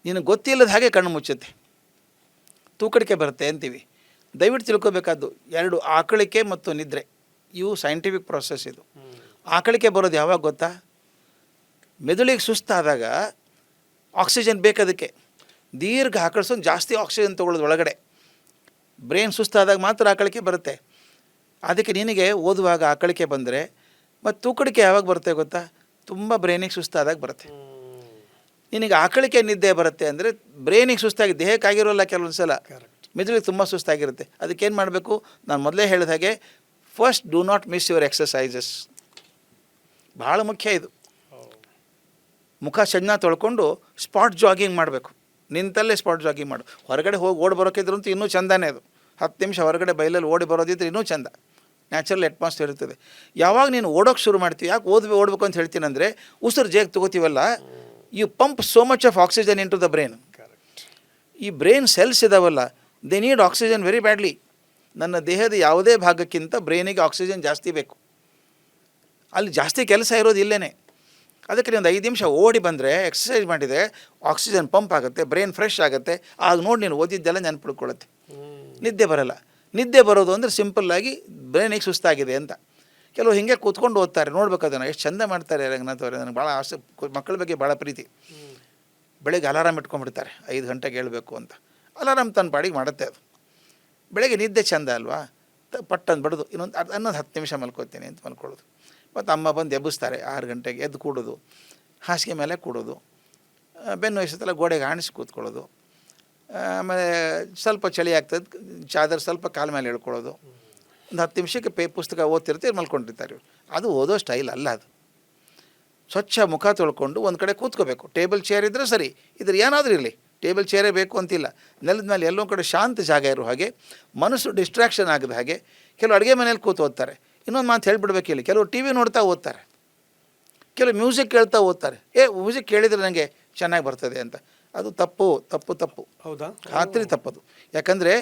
ನಿನಗೆ ಗೊತ್ತಿಲ್ಲದ ಹಾಗೆ ಕಣ್ಣು ಮುಚ್ಚುತ್ತೆ, ತೂಕಡಿಕೆ ಬರುತ್ತೆ ಅಂತೀವಿ. ದಯವಿಟ್ಟು ತಿಳ್ಕೊಬೇಕಾದ್ದು 2 ಆಕಳಿಕೆ ಮತ್ತು ನಿದ್ರೆ, ಇವು ಸೈಂಟಿಫಿಕ್ ಪ್ರೊಸೆಸ್. ಇದು ಆಕಳಿಕೆ ಬರೋದು ಯಾವಾಗ ಗೊತ್ತಾ? ಮೆದುಳಿಗೆ ಸುಸ್ತಾದಾಗ ಆಕ್ಸಿಜನ್ ಬೇಕದಕ್ಕೆ, ದೀರ್ಘ ಆಕಳಿಸೋದು, ಜಾಸ್ತಿ ಆಕ್ಸಿಜನ್ ತೊಗೊಳ್ಳೋದು ಒಳಗಡೆ. ಬ್ರೈನ್ ಸುಸ್ತಾದಾಗ ಮಾತ್ರ ಆಕಳಿಕೆ ಬರುತ್ತೆ. ಅದಕ್ಕೆ ನಿನಗೆ ಓದುವಾಗ ಆಕಳಿಕೆ ಬಂದರೆ, ಮತ್ತು ತೂಕಡಿಕೆ ಯಾವಾಗ ಬರುತ್ತೆ ಗೊತ್ತಾ? ತುಂಬ ಬ್ರೈನಿಗೆ ಸುಸ್ತಾದಾಗ ಬರುತ್ತೆ. ನಿನಗೆ ಆಕಳಿಕೆ ನಿದ್ದೆ ಬರುತ್ತೆ ಅಂದರೆ ಬ್ರೈನಿಗೆ ಸುಸ್ತಾಗಿ, ದೇಹಕ್ಕಾಗಿರೋಲ್ಲ ಕೆಲವೊಂದು ಸಲ, ಮೆದುಳಿಗೆ ತುಂಬ ಸುಸ್ತಾಗಿರುತ್ತೆ. ಅದಕ್ಕೇನು ಮಾಡಬೇಕು? ನಾನು ಮೊದಲೇ ಹೇಳಿದ ಹಾಗೆ, first do not miss your exercises. ಭಾಳ ಮುಖ್ಯ ಇದು. ಮುಖ ಚೆನ್ನಾಗಿ ತೊಳ್ಕೊಂಡು ಸ್ಪಾಟ್ ಜಾಗಿಂಗ್ ಮಾಡಬೇಕು. ನಿಂತಲ್ಲೇ ಸ್ಪಾಟ್ ಜಾಗಿಂಗ್ ಮಾಡು. ಹೊರಗಡೆ ಹೋಗಿ ಓಡಿ ಬರೋಕ್ಕಿದ್ರು ಅಂತೂ ಇನ್ನೂ ಚಂದನೇ ಅದು. 10 ನಿಮಿಷ ಹೊರಗಡೆ ಬಯಲಲ್ಲಿ ಓಡಿ ಬರೋದಿದ್ರೆ ಇನ್ನೂ ಚಂದ, ನ್ಯಾಚುರಲ್ ಅಟ್ಮಾಸ್ಫಿಯರ್ ಇರ್ತದೆ. ಯಾವಾಗ ನೀನು ಓಡೋಕ್ಕೆ ಶುರು ಮಾಡ್ತೀವಿ, ಯಾಕೆ ಓಡಬೇಕು ಅಂತ ಹೇಳ್ತೀನಿ ಅಂದರೆ, ಉಸಿರು ಜೇಗ್ ತೊಗೋತೀವಲ್ಲ, you pump so much of oxygen in to the brain. ಈ ಬ್ರೈನ್ ಸೆಲ್ಸ್ ಇದಾವಲ್ಲ, they need oxygen very badly. ನನ್ನ ದೇಹದ ಯಾವುದೇ ಭಾಗಕ್ಕಿಂತ ಬ್ರೈನಿಗೆ ಆಕ್ಸಿಜನ್ ಜಾಸ್ತಿ ಬೇಕು. ಅಲ್ಲಿ ಜಾಸ್ತಿ ಕೆಲಸ ಇರೋದು ಇಲ್ಲೇ. ಅದಕ್ಕೆ ಒಂದು 5 ನಿಮಿಷ ಓಡಿ ಬಂದರೆ, ಎಕ್ಸಸೈಸ್ ಮಾಡಿದರೆ ಆಕ್ಸಿಜನ್ ಪಂಪ್ ಆಗುತ್ತೆ, ಬ್ರೈನ್ ಫ್ರೆಶ್ ಆಗುತ್ತೆ. ಆಗ ನೋಡಿ ನೀನು ಓದಿದ್ದೆಲ್ಲ ನೆನಪಿಡ್ಕೊಳ್ಳುತ್ತೆ, ನಿದ್ದೆ ಬರೋಲ್ಲ. ನಿದ್ದೆ ಬರೋದು ಅಂದರೆ ಸಿಂಪಲ್ಲಾಗಿ ಬ್ರೈನಿಗೆ ಸುಸ್ತಾಗಿದೆ ಅಂತ. ಕೆಲವು ಹೀಗೆ ಕೂತ್ಕೊಂಡು ಓದ್ತಾರೆ, ನೋಡ್ಬೇಕು ಅದನ್ನು ಎಷ್ಟು ಚಂದ ಮಾಡ್ತಾರೆ ರಂಗನಾಥ್ ಅವರೇ. ನನಗೆ ಭಾಳ ಆಸೆ, ಮಕ್ಕಳ ಬಗ್ಗೆ ಭಾಳ ಪ್ರೀತಿ. ಬೆಳಗ್ಗೆ ಅಲಾರಾಮ್ ಇಟ್ಕೊಂಡ್ಬಿಡ್ತಾರೆ, 5 ಗಂಟೆಗೆ ಹೇಳಬೇಕು ಅಂತ. ಅಲಾರಾಮ್ ತನ್ನ ಪಾಡಿಗೆ ಮಾಡುತ್ತೆ ಅದು. ಬೆಳಗ್ಗೆ ನಿದ್ದೆ ಚೆಂದ ಅಲ್ವಾ, ಪಟ್ಟಂದು ಬಡ್ದು ಇನ್ನೊಂದು 10 ನಿಮಿಷ ಮಲ್ಕೋತೀನಿ ಅಂತ ಮಲ್ಕೊಳ್ಳೋದು. ಮತ್ತು ಅಮ್ಮ ಬಂದು ಎಬ್ಬಿಸ್ತಾರೆ 6 ಗಂಟೆಗೆ. ಎದ್ದು ಕೂಡೋದು, ಹಾಸಿಗೆ ಮೇಲೆ ಕೂಡೋದು, ಬೆನ್ನು ವಯಸ್ಸತ್ತೆಲ್ಲ ಗೋಡೆಗೆ ಆಣಿಸಿ ಕೂತ್ಕೊಳ್ಳೋದು. ಆಮೇಲೆ ಸ್ವಲ್ಪ ಚಳಿ ಆಗ್ತದೆ, ಚಾದರ್ ಸ್ವಲ್ಪ ಕಾಲ ಮೇಲೆ ಹೇಳ್ಕೊಳ್ಳೋದು. ಒಂದು 10 ನಿಮಿಷಕ್ಕೆ ಪುಸ್ತಕ ಓದ್ತಿರ್ತೀವಿ, ಮಲ್ಕೊಂಡಿರ್ತಾರೆ. ಅದು ಓದೋ ಸ್ಟೈಲ್ ಅಲ್ಲ ಅದು. ಸ್ವಚ್ಛ ಮುಖ ತೊಳ್ಕೊಂಡು ಒಂದು ಕಡೆ ಕೂತ್ಕೋಬೇಕು. ಟೇಬಲ್ ಚೇರ್ ಇದ್ದರೆ ಸರಿ, ಇದ್ರ ಏನಾದರೂ ಇರಲಿ, ಟೇಬಲ್ ಚೇರೇ ಬೇಕು ಅಂತಿಲ್ಲ. ನೆಲದ ಮೇಲೆ ಎಲ್ಲೋ ಕಡೆ ಶಾಂತ ಜಾಗ ಇರೋ ಹಾಗೆ, ಮನಸ್ಸು ಡಿಸ್ಟ್ರಾಕ್ಷನ್ ಆಗದ ಹಾಗೆ. ಕೆಲವು ಅಡುಗೆ ಮನೇಲಿ ಕೂತು ಓದ್ತಾರೆ. ಇನ್ನೊಂದು ಮಾತು ಹೇಳ್ಬಿಡ್ಬೇಕು ಇಲ್ಲಿ, ಕೆಲವು ಟಿ ವಿ ನೋಡ್ತಾ ಓದ್ತಾರೆ, ಕೆಲವು ಮ್ಯೂಸಿಕ್ ಕೇಳ್ತಾ ಓದ್ತಾರೆ. ಮ್ಯೂಸಿಕ್ ಕೇಳಿದರೆ ನನಗೆ ಚೆನ್ನಾಗಿ ಬರ್ತದೆ ಅಂತ. ಅದು ತಪ್ಪು ತಪ್ಪು ತಪ್ಪು. ಹೌದಾ? ಖಾತ್ರಿ ತಪ್ಪದು. ಯಾಕಂದರೆ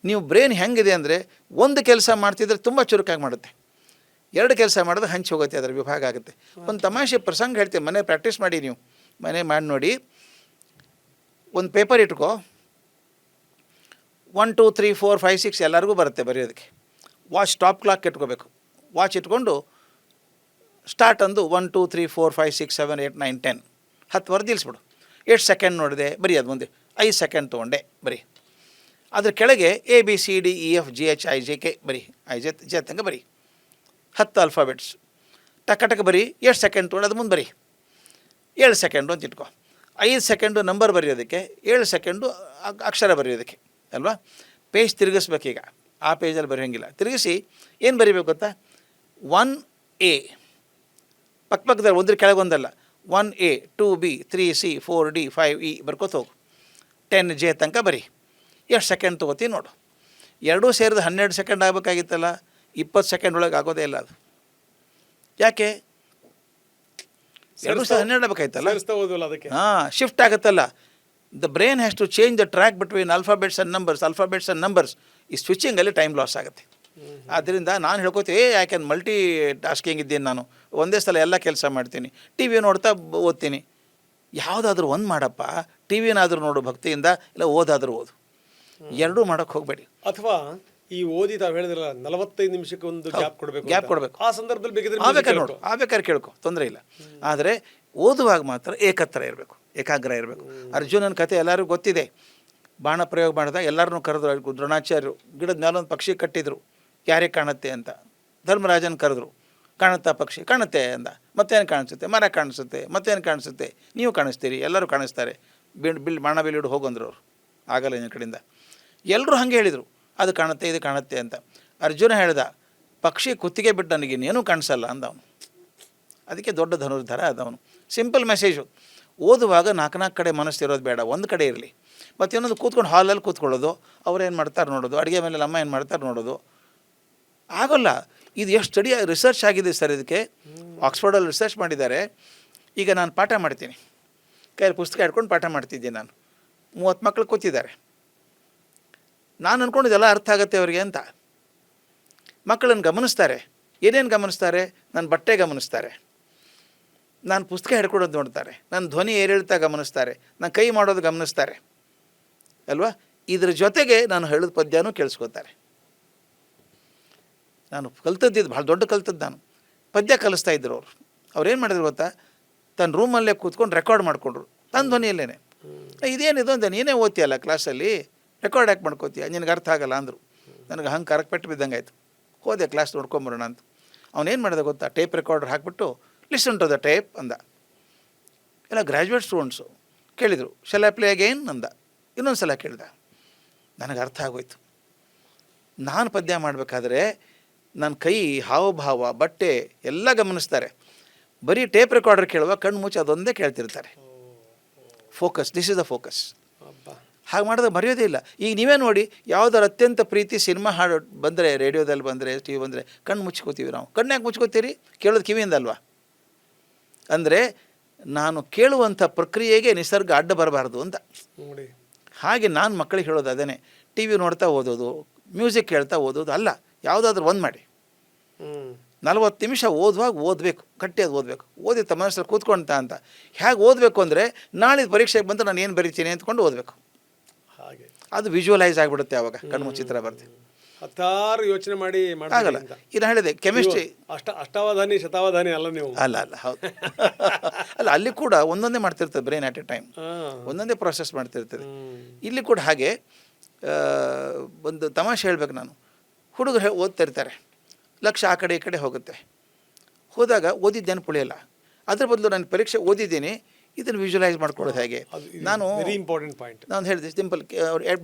ನೀವು ಬ್ರೈನ್ ಹೆಂಗಿದೆ ಅಂದರೆ, ಒಂದು ಕೆಲಸ ಮಾಡ್ತಿದ್ರೆ ತುಂಬ ಚುರುಕಾಗಿ ಮಾಡುತ್ತೆ, 2 ಕೆಲಸ ಮಾಡಿದ್ರೆ ಹಂಚಿ ಹೋಗುತ್ತೆ, ಅದರ ವಿಭಾಗ ಆಗುತ್ತೆ. ಒಂದು ತಮಾಷೆ ಪ್ರಸಂಗ ಹೇಳ್ತೀವಿ, ಮನೆ ಪ್ರಾಕ್ಟೀಸ್ ಮಾಡಿ, ನೀವು ಮನೆ ಮಾಡಿ ನೋಡಿ. ಒಂದು ಪೇಪರ್ ಇಟ್ಕೋ, 1 2 3 4 5 6 ಎಲ್ಲರಿಗೂ ಬರುತ್ತೆ ಬರೆಯೋದಕ್ಕೆ. ವಾಚ್ ಟಾಪ್ ಕ್ಲಾಕ್ ಇಟ್ಕೋಬೇಕು. ವಾಚ್ ಇಟ್ಕೊಂಡು ಸ್ಟಾರ್ಟ್ ಅಂದು 1 2 3 4 5 6 7 8 9 10 10 ವರ್ದಿಲ್ಸ್ಬಿಡು. ಎಷ್ಟು ಸೆಕೆಂಡ್ ನೋಡಿದೆ ಬರೀ, ಅದು ಮುಂದೆ 5 ಸೆಕೆಂಡ್ ತೊಗೊಂಡೆ ಬರೀ. ಅದ್ರ ಕೆಳಗೆ ABCDEFGHIJK ಬರೀ, ಜೆ ತನಕ ಬರೀ, 10 ಆಲ್ಫಾಬೆಟ್ಸ್ ಟಕ ಟಕ ಬರೀ. ಎಷ್ಟು ಸೆಕೆಂಡ್ ತೊಗೊಂಡು ಅದು ಮುಂದೆ ಬರೀ. 7 ಸೆಕೆಂಡು ಅಂತ ಇಟ್ಕೊ. 5 ಸೆಕೆಂಡು ನಂಬರ್ ಬರೆಯೋದಕ್ಕೆ, 7 ಸೆಕೆಂಡು ಅಕ್ಷರ ಬರೆಯೋದಕ್ಕೆ ಅಲ್ವಾ. ಪೇಜ್ ತಿರುಗಿಸ್ಬೇಕೀಗ, ಆ ಪೇಜಲ್ಲಿ ಬರೆಯೋಂಗಿಲ್ಲ. ತಿರುಗಿಸಿ ಏನು ಬರೀಬೇಕು ಗೊತ್ತಾ? 1A ಪಕ್ಕದಲ್ಲಿ ಒಂದ್ರ ಕೆಳಗೊಂದಲ್ಲ, 1A 2B 3C 4D 5E ಬರ್ಕೋತ ಹೋಗು. 10J ತನಕ ಬರೀ. ಎಷ್ಟು ಸೆಕೆಂಡ್ ತೊಗೋತೀವಿ ನೋಡು. 2 ಸೇರಿದ 12 ಸೆಕೆಂಡ್ ಆಗಬೇಕಾಗಿತ್ತಲ್ಲ, 20 ಸೆಕೆಂಡ್ ಒಳಗೆ ಆಗೋದೇ ಇಲ್ಲ ಅದು. ಯಾಕೆ? 2 ಸಹ 12 ಆಗಬೇಕಾಯ್ತಲ್ಲ. ಹಾಂ, ಶಿಫ್ಟ್ ಆಗುತ್ತಲ್ಲ. The brain has to change the track between alphabets and numbers. ಈ ಸ್ವಿಚಿಂಗಲ್ಲಿ ಟೈಮ್ ಲಾಸ್ ಆಗುತ್ತೆ. ಆದ್ದರಿಂದ ನಾನು ಹೇಳ್ಕೊತೀನಿ, ಯಾಕೆಂದ್ರೆ ಮಲ್ಟಿ ಟಾಸ್ಕಿಂಗ್ ಇದ್ದೀನಿ ನಾನು, ಒಂದೇ ಸಲ ಎಲ್ಲ ಕೆಲಸ ಮಾಡ್ತೀನಿ. ಟಿ ವಿ ನೋಡ್ತಾ ಓದ್ತೀನಿ. ಯಾವುದಾದ್ರೂ ಒಂದು ಮಾಡಪ್ಪ. ಟಿ ವಿನಾದರೂ ನೋಡು ಭಕ್ತಿಯಿಂದ, ಇಲ್ಲ ಓದಾದರೂ ಓದು. ಎರಡೂ ಮಾಡೋಕ್ಕೆ ಹೋಗಬೇಡಿ. ಅಥವಾ ಈ ಓದಿ ತಾವು ಹೇಳಿದ್ರಲ್ಲ 45 ನಿಮಿಷಕ್ಕೆ ಒಂದು ಗ್ಯಾಪ್ ಕೊಡಬೇಕು. ಆ ಸಂದರ್ಭದಲ್ಲಿ ಬೇಕಾದ್ರೆ ಕೇಳ್ಕೊ, ತೊಂದರೆ ಇಲ್ಲ. ಆದರೆ ಓದುವಾಗ ಮಾತ್ರ ಏಕಾಗ್ರ ಇರಬೇಕು. ಅರ್ಜುನನ ಕತೆ ಎಲ್ಲರಿಗೂ ಗೊತ್ತಿದೆ. ಬಾಣ ಪ್ರಯೋಗ ಮಾಡಿದಾಗ ಎಲ್ಲರನ್ನೂ ಕರೆದ್ರು. ದ್ರೋಣಾಚಾರ್ಯರು ಗಿಡದ ಮೇಲೊಂದು ಪಕ್ಷಿ ಕಟ್ಟಿದ್ರು, ಯಾರಿಗೆ ಕಾಣುತ್ತೆ ಅಂತ. ಧರ್ಮರಾಜನ ಕರೆದ್ರು, ಕಾಣುತ್ತಾ ಪಕ್ಷಿ? ಕಾಣುತ್ತೆ ಅಂದ. ಮತ್ತೇನು ಕಾಣಿಸುತ್ತೆ? ಮರ ಕಾಣಿಸುತ್ತೆ. ಮತ್ತೇನು ಕಾಣಿಸುತ್ತೆ? ನೀವು ಕಾಣಿಸ್ತೀರಿ, ಎಲ್ಲರೂ ಕಾಣಿಸ್ತಾರೆ. ಬಾಣ ಬಿಲ್ಲಿಡು ಹೋಗಂದ್ರು ಅವರು, ಆಗಲ್ಲ ನಿನ್ನ ಕಡೆಯಿಂದ. ಎಲ್ಲರೂ ಹಾಗೆ ಹೇಳಿದರು, ಅದು ಕಾಣುತ್ತೆ, ಇದು ಕಾಣುತ್ತೆ ಅಂತ. ಅರ್ಜುನ ಹೇಳ್ದ, ಪಕ್ಷಿ ಕುತ್ತಿಗೆ ಬಿಟ್ಟು ನನಗಿನ್ನೇನೂ ಕಾಣಿಸಲ್ಲ ಅಂದವನು. ಅದಕ್ಕೆ ದೊಡ್ಡ ಧನುರ್ಧರ ಅದವನು. Simple message. ಓದುವಾಗ 4 ಕಡೆ ಮನಸ್ಸು ಇರೋದು ಬೇಡ, ಒಂದು ಕಡೆ ಇರಲಿ. ಮತ್ತು ಇನ್ನೊಂದು ಕೂತ್ಕೊಂಡು ಹಾಲಲ್ಲಿ ಕೂತ್ಕೊಳ್ಳೋದು, ಅವ್ರು ಏನು ಮಾಡ್ತಾರೆ ನೋಡೋದು, ಅಡುಗೆ ಮೇಲೆ ಅಮ್ಮ ಏನು ಮಾಡ್ತಾರೆ ನೋಡೋದು. ಆಗೋಲ್ಲ. ಇದು ಎಷ್ಟು ಸ್ಟಡಿ ರಿಸರ್ಚ್ ಆಗಿದೆ ಸರ್. ಇದಕ್ಕೆ ಆಕ್ಸ್ಫರ್ಡಲ್ಲಿ ರಿಸರ್ಚ್ ಮಾಡಿದ್ದಾರೆ. ಈಗ ನಾನು ಪಾಠ ಮಾಡ್ತೀನಿ, ಕೈಯಲ್ಲಿ ಪುಸ್ತಕ ಹಿಡ್ಕೊಂಡು ಪಾಠ ಮಾಡ್ತಿದ್ದೀನಿ. ನಾನು 30 ಮಕ್ಕಳು ಕೂತಿದ್ದಾರೆ. ನಾನು ಅಂದ್ಕೊಂಡಿದ್ದೆಲ್ಲ ಅರ್ಥ ಆಗುತ್ತೆ ಅವರಿಗೆ ಅಂತ. ಮಕ್ಕಳನ್ನು ಗಮನಿಸ್ತಾರೆ. ಏನೇನು ಗಮನಿಸ್ತಾರೆ? ನನ್ನ ಬಟ್ಟೆ ಗಮನಿಸ್ತಾರೆ, ನಾನು ಪುಸ್ತಕ ಹಿಡ್ಕೊಡೋದು ನೋಡ್ತಾರೆ, ನನ್ನ ಧ್ವನಿ ಏರಿಳಿತ ಗಮನಿಸ್ತಾರೆ, ನಾನು ಕೈ ಮಾಡೋದು ಗಮನಿಸ್ತಾರೆ ಅಲ್ವಾ. ಇದ್ರ ಜೊತೆಗೆ ನಾನು ಹೇಳಿದ ಪದ್ಯನೂ ಕೇಳಿಸ್ಕೊತಾರೆ. ನಾನು ಕಲ್ತದ್ದಿದ್ದು ಭಾಳ ದೊಡ್ಡ ಕಲ್ತದ್ದು. ನಾನು ಪದ್ಯ ಕಲಿಸ್ತಾ ಇದ್ದರು ಅವರು. ಅವ್ರೇನು ಮಾಡಿದ್ರು ಗೊತ್ತಾ? ತನ್ನ ರೂಮಲ್ಲೇ ಕೂತ್ಕೊಂಡು ರೆಕಾರ್ಡ್ ಮಾಡಿಕೊಂಡ್ರು ತನ್ನ ಧ್ವನಿಯಲ್ಲೇ. ಇದೇನಿದು ಅಂತ, ನೀನೇ ಓದ್ತೀಯಲ್ಲ ಕ್ಲಾಸಲ್ಲಿ, ರೆಕಾರ್ಡ್ ಯಾಕೆ ಮಾಡ್ಕೋತೀಯ, ನಿನಗೆ ಅರ್ಥ ಆಗಲ್ಲ ಅಂದರು. ನನಗೆ ಹಂಗೆ ಕರಕ್ಕೆ ಪೆಟ್ಟು ಬಿದ್ದಂಗೆ ಆಯಿತು. ಹೋದೆ ಕ್ಲಾಸ್ ನೋಡ್ಕೊಂಬರೋಣ ಅಂತ. ಅವನೇನು ಮಾಡಿದೆ ಗೊತ್ತಾ? ಟೇಪ್ ರೆಕಾರ್ಡರ್ ಹಾಕ್ಬಿಟ್ಟು ಲಿಸನ್ ಟು ದ ಟೇಪ್ ಅಂದ. ಎಲ್ಲ ಗ್ರ್ಯಾಜುಯೇಟ್ ಸ್ಟೂಡೆಂಟ್ಸು ಕೇಳಿದರು. ಶಲ್ ಐ ಪ್ಲೇ ಅಗೇನ್ ಅಂದ. ಇನ್ನೊಂದು ಸಲ ಕೇಳಿದ. ನನಗೆ ಅರ್ಥ ಆಗೋಯ್ತು. ನಾನು ಪದ್ಯ ಮಾಡಬೇಕಾದ್ರೆ ನನ್ನ ಕೈ, ಹಾವಭಾವ, ಬಟ್ಟೆ ಎಲ್ಲ ಗಮನಿಸ್ತಾರೆ. ಬರೀ ಟೇಪ್ ರೆಕಾರ್ಡರ್ ಕೇಳುವ ಕಣ್ಣು ಮುಚ್ಚಿ ಅದೊಂದೇ ಕೇಳ್ತಿರ್ತಾರೆ. Focus, this is the focus. ಹಾಗೆ ಮಾಡಿದ್ರೆ ಮರೆಯೋದೇ ಇಲ್ಲ. ಈಗ ನೀವೇ ನೋಡಿ, ಯಾವುದಾರು ಅತ್ಯಂತ ಪ್ರೀತಿ ಸಿನಿಮಾ ಹಾಡು ಬಂದರೆ, ರೇಡಿಯೋದಲ್ಲಿ ಬಂದರೆ, ಟಿ ವಿ ಬಂದರೆ ಕಣ್ಣು ಮುಚ್ಕೋತೀವಿ ನಾವು. ಕಣ್ಣು ಯಾಕೆ ಮುಚ್ಕೋತೀರಿ? ಕೇಳೋದು ಕಿವಿಯಿಂದ ಅಲ್ವಾ? ಅಂದರೆ ನಾನು ಕೇಳುವಂಥ ಪ್ರಕ್ರಿಯೆಗೆ ನಿಸರ್ಗ ಅಡ್ಡ ಬರಬಾರ್ದು ಅಂತ. ಹಾಗೆ ನಾನು ಮಕ್ಕಳಿಗೆ ಹೇಳೋದು ಅದೇನೆ. ಟಿ ವಿ ನೋಡ್ತಾ ಓದೋದು, ಮ್ಯೂಸಿಕ್ ಕೇಳ್ತಾ ಓದೋದು ಅಲ್ಲ. ಯಾವುದಾದ್ರೂ ಒಂದು ಮಾಡಿ. 40 ನಿಮಿಷ ಓದುವಾಗ ಓದಬೇಕು, ಗಟ್ಟಿಯಾಗಿ ಓದಬೇಕು. ಓದಿ ತಮ್ಮ ಮನಸ್ಸಲ್ಲಿ ಕೂತ್ಕೊಳ್ತಾ ಅಂತ. ಹೇಗೆ ಓದಬೇಕು ಅಂದರೆ, ನಾಳೆ ಪರೀಕ್ಷೆಗೆ ಬಂದು ನಾನು ಏನು ಬರೀತೀನಿ ಅಂದ್ಕೊಂಡು ಓದಬೇಕು. ಹಾಗೆ ಅದು ವಿಜುವಲೈಸ್ ಆಗಿಬಿಡುತ್ತೆ. ಆವಾಗ ಕಣ್ಣು ಚಿತ್ರ ಬರ್ತದೆ. ಹತ್ತಾರು ಯೋಚನೆ ಮಾಡಿ ಆಗಲ್ಲ. ಇದು ಹೇಳಿದೆ ಕೆಮಿಸ್ಟ್ರಿ ಅಷ್ಟಾವಧಾನಿ ಶತಾವಧಾನಿ ಅಲ್ಲ ನೀವು. ಅಲ್ಲ ಹೌದು. ಅಲ್ಲ, ಅಲ್ಲಿ ಕೂಡ ಒಂದೊಂದೇ ಮಾಡ್ತಿರ್ತದೆ ಬ್ರೈನ್ ಅಟ್ ಎ ಟೈಮ್, ಒಂದೊಂದೇ ಪ್ರೊಸೆಸ್ ಮಾಡ್ತಿರ್ತದೆ. ಇಲ್ಲಿ ಕೂಡ ಹಾಗೆ. ಒಂದು ತಮಾಷೆ ಹೇಳ್ಬೇಕು ನಾನು. ಹುಡುಗರು ಓದ್ತಿರ್ತಾರೆ, ಲಕ್ಷ ಆ ಕಡೆ ಈ ಕಡೆ ಹೋಗುತ್ತೆ. ಹೋದಾಗ ಓದಿದ್ದೇನು ಪುಳಿಯಲ್ಲ. ಅದ್ರ ಬದಲು ನಾನು ಪರೀಕ್ಷೆ ಓದಿದ್ದೀನಿ, ಇದನ್ನು ವಿಜುವಲೈಸ್ ಮಾಡ್ಕೊಳ್ಳೋದು ಹೇಗೆ. ನಾನು ವೆರಿ ಇಂಪಾರ್ಟೆಂಟ್ ಪಾಯಿಂಟ್. ನಾನು ಹೇಳಿದೆ ಸಿಂಪಲ್.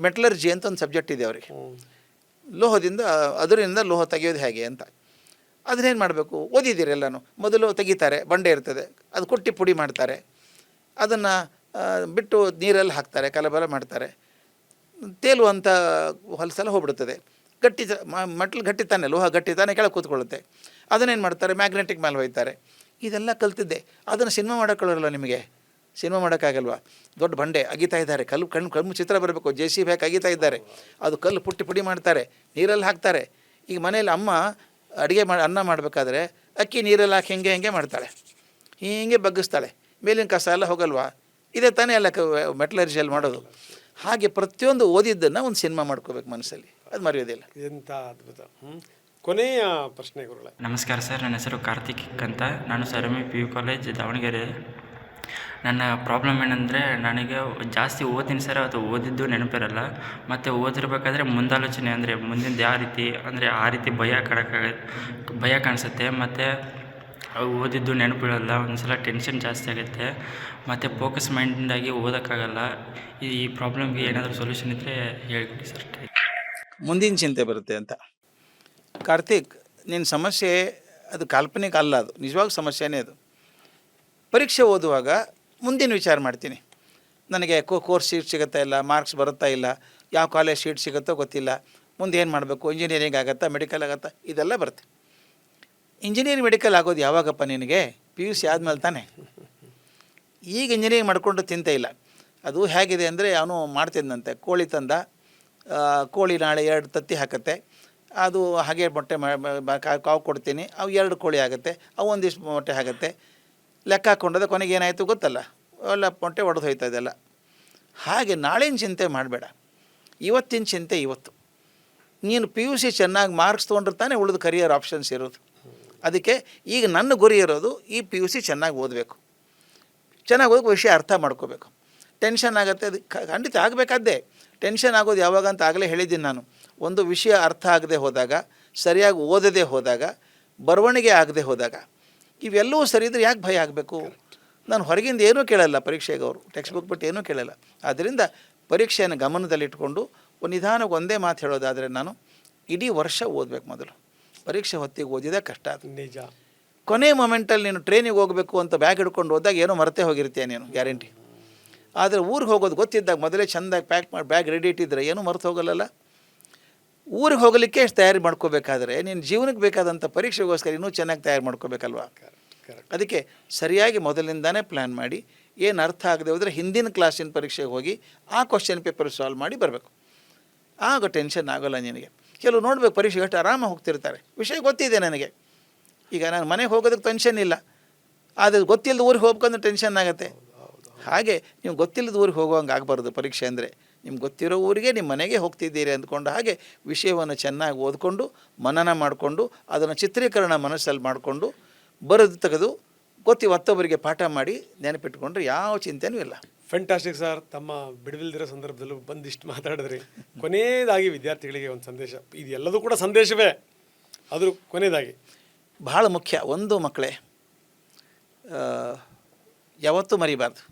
ಮೆಟಲರ್ಜಿ ಅಂತ ಒಂದು ಸಬ್ಜೆಕ್ಟ್ ಇದೆ ಅವರಿಗೆ. ಲೋಹದಿಂದ, ಅದರಿಂದ ಲೋಹ ತೆಗೆಯೋದು ಹೇಗೆ ಅಂತ. ಅದನ್ನೇನು ಮಾಡಬೇಕು? ಓದಿದ್ದೀರಿ ಎಲ್ಲನೂ. ಮೊದಲು ತೆಗಿತಾರೆ, ಬಂಡೆ ಇರ್ತದೆ, ಅದು ಕುಟ್ಟಿ ಪುಡಿ ಮಾಡ್ತಾರೆ, ಅದನ್ನು ಬಿಟ್ಟು ನೀರಲ್ಲಿ ಹಾಕ್ತಾರೆ, ಕಲಬಲ ಮಾಡ್ತಾರೆ, ತೇಲುವಂಥ ಹೊಲಸೆಲ್ಲ ಹೋಗ್ಬಿಡುತ್ತದೆ. ಗಟ್ಟಿ ಮಟ್ಲು ಗಟ್ಟಿ ತಾನೆ, ಲೋಹ ಗಟ್ಟಿ ತಾನೆ, ಕೆಳಗೆ ಕೂತ್ಕೊಳ್ಳುತ್ತೆ. ಅದನ್ನೇನು ಮಾಡ್ತಾರೆ? ಮ್ಯಾಗ್ನೆಟಿಕ್ ಮೇಲೆ ಹೋಯ್ತಾರೆ. ಇದೆಲ್ಲ ಕಲ್ತಿದ್ದೆ. ಅದನ್ನು ಸಿನಿಮಾ ಮಾಡೋಕ್ಕೊಳ್ಳಲ್ಲ ನಿಮಗೆ. ಸಿನಿಮಾ ಮಾಡೋಕ್ಕಾಗಲ್ವಾ? ದೊಡ್ಡ ಬಂಡೆ ಅಗಿತಾ ಇದ್ದಾರೆ, ಕಣ್ಣು ಚಿತ್ರ ಬರಬೇಕು, JCB ಹಾಕಿ ಅಗಿತಾ ಇದ್ದಾರೆ. ಅದು ಕಲ್ಲು ಪುಟ್ಟಿ ಪುಡಿ ಮಾಡ್ತಾರೆ, ನೀರಲ್ಲಿ ಹಾಕ್ತಾರೆ. ಈಗ ಮನೇಲಿ ಅಮ್ಮ ಅಡುಗೆ ಅನ್ನ ಮಾಡಬೇಕಾದ್ರೆ ಅಕ್ಕಿ ನೀರಲ್ಲಿ ಹಾಕಿ ಹೆಂಗೆ ಮಾಡ್ತಾಳೆ, ಹೀಗೆ ಬಗ್ಗಿಸ್ತಾಳೆ. ಮೇಲಿನ ಕಸ ಎಲ್ಲ ಹೋಗಲ್ವಾ? ಇದೇ ತಾನೇ ಎಲ್ಲ ಮೆಟಲರ್ಜಿಯಲ್ಲಿ ಮಾಡೋದು. ಹಾಗೆ ಪ್ರತಿಯೊಂದು ಓದಿದ್ದನ್ನು ಒಂದು ಸಿನಿಮಾ ಮಾಡ್ಕೋಬೇಕು ಮನಸ್ಸಲ್ಲಿ, ಅದು ಮರೆಯೋದಿಲ್ಲ. ಎಂಥ ಅದ್ಭುತ. ಕೊನೆಯ ಪ್ರಶ್ನೆ ಗುರುಗಳೇ. ನಮಸ್ಕಾರ ಸರ್, ನನ್ನ ಹೆಸರು ಕಾರ್ತಿಕ್ ಅಂತ. ನಾನು ಸರ್ಎಂವಿ PU ಕಾಲೇಜ್ ದಾವಣಗೆರೆ. ನನ್ನ ಪ್ರಾಬ್ಲಮ್ ಏನಂದರೆ, ನನಗೆ ಜಾಸ್ತಿ ಓದ್ತೀನಿ ಸರ್, ಅದು ಓದಿದ್ದು ನೆನಪಿರಲ್ಲ. ಮತ್ತು ಓದಿರ್ಬೇಕಾದ್ರೆ ಮುಂದಾಲೋಚನೆ, ಅಂದರೆ ಮುಂದಿನ ಯಾವ ರೀತಿ, ಅಂದರೆ ಆ ರೀತಿ ಭಯ ಕಾಣಿಸುತ್ತೆ. ಮತ್ತು ಓದಿದ್ದು ನೆನಪಿರಲ್ಲ. ಒಂದು ಸಲ ಟೆನ್ಷನ್ ಜಾಸ್ತಿ ಆಗುತ್ತೆ, ಮತ್ತು ಫೋಕಸ್ ಮೈಂಡಾಗಿ ಓದೋಕ್ಕಾಗಲ್ಲ. ಈ ಪ್ರಾಬ್ಲಮ್ಗೆ ಏನಾದರೂ ಸೊಲ್ಯೂಷನ್ ಇದ್ದರೆ ಹೇಳ್ಕೊಡಿ ಸರ್. ಮುಂದಿನ ಚಿಂತೆ ಬರುತ್ತೆ ಅಂತ. ಕಾರ್ತಿಕ್, ನಿನ್ನ ಸಮಸ್ಯೆ ಅದು ಕಾಲ್ಪನಿಕ ಅಲ್ಲ, ಅದು ನಿಜವಾದ ಸಮಸ್ಯೆನೇ. ಅದು ಪರೀಕ್ಷೆ ಓದುವಾಗ ಮುಂದಿನ ವಿಚಾರ ಮಾಡ್ತೀನಿ. ನನಗೆ ಕೋರ್ಸ್ ಶೀಟ್ ಸಿಗುತ್ತಾ ಇಲ್ಲ, ಮಾರ್ಕ್ಸ್ ಬರುತ್ತಾ ಇಲ್ಲ, ಯಾವ ಕಾಲೇಜ್ ಶೀಟ್ ಸಿಗುತ್ತೋ ಗೊತ್ತಿಲ್ಲ, ಮುಂದೆ ಏನು ಮಾಡಬೇಕು, ಇಂಜಿನಿಯರಿಂಗ್ ಆಗುತ್ತಾ, ಮೆಡಿಕಲ್ ಆಗುತ್ತಾ, ಇದೆಲ್ಲ ಬರುತ್ತೆ. ಇಂಜಿನಿಯರಿಂಗ್ ಮೆಡಿಕಲ್ ಆಗೋದು ಯಾವಾಗಪ್ಪ ನಿನಗೆ? PUC ಆದಮೇಲೆ ತಾನೆ. ಈಗ ಇಂಜಿನಿಯರಿಂಗ್ ಮಾಡಿಕೊಂಡು ಚಿಂತೆ ಇಲ್ಲ. ಅದು ಹೇಗಿದೆ ಅಂದರೆ, ಅವನು ಮಾಡ್ತಿದ್ದಂತೆ, ಕೋಳಿ ತಂದ, ಕೋಳಿ ನಾಳೆ 2 ತತ್ತಿ ಹಾಕುತ್ತೆ, ಅದು ಹಾಗೆ ಮೊಟ್ಟೆ ಕಾವು ಕೊಡ್ತೀನಿ, ಅವು 2 ಕೋಳಿ ಆಗುತ್ತೆ, ಅವು ಒಂದಿಷ್ಟು ಮೊಟ್ಟೆ ಆಗುತ್ತೆ, ಲೆಕ್ಕ ಹಾಕ್ಕೊಂಡದೆ. ಕೊನೆಗೆ ಏನಾಯಿತು ಗೊತ್ತಲ್ಲ, ಎಲ್ಲ ಮೊಟ್ಟೆ ಒಡೆದು ಹೋಯ್ತಾ ಇದೆಲ್ಲ. ಹಾಗೆ ನಾಳಿನ ಚಿಂತೆ ಮಾಡಬೇಡ, ಇವತ್ತಿನ ಚಿಂತೆ ಇವತ್ತು. ನೀನು PUC ಚೆನ್ನಾಗಿ ಮಾರ್ಕ್ಸ್ ತೊಗೊಂಡ್ರೆ ತಾನೇ ಉಳಿದು ಕರಿಯರ್ ಆಪ್ಷನ್ಸ್ ಇರೋದು. ಅದಕ್ಕೆ ಈಗ ನನ್ನ ಗುರಿ ಇರೋದು ಈ PUC ಚೆನ್ನಾಗಿ ಓದಬೇಕು, ಚೆನ್ನಾಗಿ ಓದೋಕೆ ವಿಷಯ ಅರ್ಥ ಮಾಡ್ಕೋಬೇಕು. ಟೆನ್ಷನ್ ಆಗುತ್ತೆ, ಅದು ಖಂಡಿತ ಆಗಬೇಕಾದ್ದೇ. ಟೆನ್ಷನ್ ಆಗೋದು ಯಾವಾಗ ಅಂತ ಆಗಲೇ ಹೇಳಿದ್ದೀನಿ ನಾನು. ಒಂದು ವಿಷಯ ಅರ್ಥ ಆಗದೆ ಹೋದಾಗ, ಸರಿಯಾಗಿ ಓದದೆ ಹೋದಾಗ, ಬರವಣಿಗೆ ಆಗದೆ ಹೋದಾಗ, ಇವೆಲ್ಲವೂ ಸರಿ ಇದ್ದರೆ ಯಾಕೆ ಭಯ ಆಗಬೇಕು? ನಾನು ಹೊರಗಿಂದ ಏನೂ ಕೇಳಲ್ಲ ಪರೀಕ್ಷೆಗೆ, ಅವರು ಟೆಕ್ಸ್ಟ್ ಬುಕ್ ಬಿಟ್ಟು ಏನೂ ಕೇಳಲ್ಲ. ಆದ್ದರಿಂದ ಪರೀಕ್ಷೆಯನ್ನು ಗಮನದಲ್ಲಿಟ್ಕೊಂಡು ನಿಧಾನಕ್ಕೆ ಒಂದೇ ಮಾತು ಹೇಳೋದಾದರೆ, ನಾನು ಇಡೀ ವರ್ಷ ಓದಬೇಕು. ಮೊದಲು ಪರೀಕ್ಷೆ ಹೊತ್ತಿಗೆ ಓದಿದೆ ಕಷ್ಟ, ಅದು ನಿಜ. ಕೊನೆ ಮೊಮೆಂಟಲ್ಲಿ ನೀನು ಟ್ರೈನಿಗೆ ಹೋಗಬೇಕು ಅಂತ ಬ್ಯಾಗ್ ಹಿಡ್ಕೊಂಡು ಹೋದಾಗ ಏನೋ ಮರೆತೇ ಹೋಗಿರ್ತೀಯ ನೀನು, ಗ್ಯಾರಂಟಿ. ಆದರೆ ಊರಿಗೆ ಹೋಗೋದು ಗೊತ್ತಿದ್ದಾಗ ಮೊದಲೇ ಚೆಂದಾಗಿ ಪ್ಯಾಕ್ ಮಾಡಿ ಬ್ಯಾಗ್ ರೆಡಿ ಇಟ್ಟಿದ್ರೆ ಏನೂ ಮರೆತು ಹೋಗಲ್ಲ. ಊರಿಗೆ ಹೋಗಲಿಕ್ಕೆ ತಯಾರಿ ಮಾಡ್ಕೋಬೇಕಾದ್ರೆ ನಿನ್ನ ಜೀವನಕ್ಕೆ ಬೇಕಾದಂಥ ಪರೀಕ್ಷೆಗೋಸ್ಕರ ಇನ್ನೂ ಚೆನ್ನಾಗಿ ತಯಾರು ಮಾಡ್ಕೋಬೇಕಲ್ವ. ಅದಕ್ಕೆ ಸರಿಯಾಗಿ ಮೊದಲಿಂದಾನೇ ಪ್ಲ್ಯಾನ್ ಮಾಡಿ, ಏನು ಅರ್ಥ ಆಗದೆ ಹೋದರೆ ಹಿಂದಿನ ಕ್ಲಾಸಿನ ಪರೀಕ್ಷೆಗೆ ಹೋಗಿ ಆ ಕ್ವಶನ್ ಪೇಪರ್ ಸಾಲ್ವ್ ಮಾಡಿ ಬರಬೇಕು. ಆಗ ಟೆನ್ಷನ್ ಆಗೋಲ್ಲ ನಿನಗೆ. ಕೆಲವು ನೋಡ್ಬೇಕು ಪರೀಕ್ಷೆ ಎಷ್ಟು ಆರಾಮಾಗಿ ಹೋಗ್ತಿರ್ತಾರೆ, ವಿಷಯ ಗೊತ್ತಿದೆ ನನಗೆ, ಈಗ ನಾನು ಮನೆಗೆ ಹೋಗೋದಕ್ಕೆ ಟೆನ್ಷನ್ ಇಲ್ಲ, ಆದರೆ ಗೊತ್ತಿಲ್ಲದ ಊರಿಗೆ ಹೋಗ್ಬೇಕಂದ್ರೆ ಟೆನ್ಷನ್ ಆಗುತ್ತೆ. ಹಾಗೆ ನೀವು ಗೊತ್ತಿಲ್ಲದ ಊರಿಗೆ ಹೋಗುವಂಗೆ ಆಗಬಾರ್ದು. ಪರೀಕ್ಷೆ ಅಂದರೆ ನಿಮ್ಗೆ ಗೊತ್ತಿರೋ ಊರಿಗೆ ನಿಮ್ಮ ಮನೆಗೆ ಹೋಗ್ತಿದ್ದೀರಿ ಅಂದ್ಕೊಂಡು ಹಾಗೆ ವಿಷಯವನ್ನು ಚೆನ್ನಾಗಿ ಓದ್ಕೊಂಡು ಮನನ ಮಾಡಿಕೊಂಡು ಅದನ್ನು ಚಿತ್ರೀಕರಣ ಮನಸ್ಸಲ್ಲಿ ಮಾಡಿಕೊಂಡು ಬರೆದು ತೆಗೆದು ಮತ್ತೊಬ್ಬರಿಗೆ ಪಾಠ ಮಾಡಿ ನೆನಪಿಟ್ಕೊಂಡ್ರೆ ಯಾವ ಚಿಂತೆನೂ ಇಲ್ಲ. Fantastic sir. ತಮ್ಮ ಬಿಡುವಿಲ್ದಿರೋ ಸಂದರ್ಭದಲ್ಲೂ ಬಂದಿಷ್ಟು ಮಾತಾಡಿದ್ರಿ. ಕೊನೆಯದಾಗಿ ವಿದ್ಯಾರ್ಥಿಗಳಿಗೆ ಒಂದು ಸಂದೇಶ, ಇದು ಎಲ್ಲದೂ ಕೂಡ ಸಂದೇಶವೇ, ಆದರೂ ಕೊನೆಯದಾಗಿ ಬಹಳ ಮುಖ್ಯ ಒಂದು ಮಕ್ಕಳೇ, ಯಾವತ್ತೂ ಮರಿಬಾರ್ದು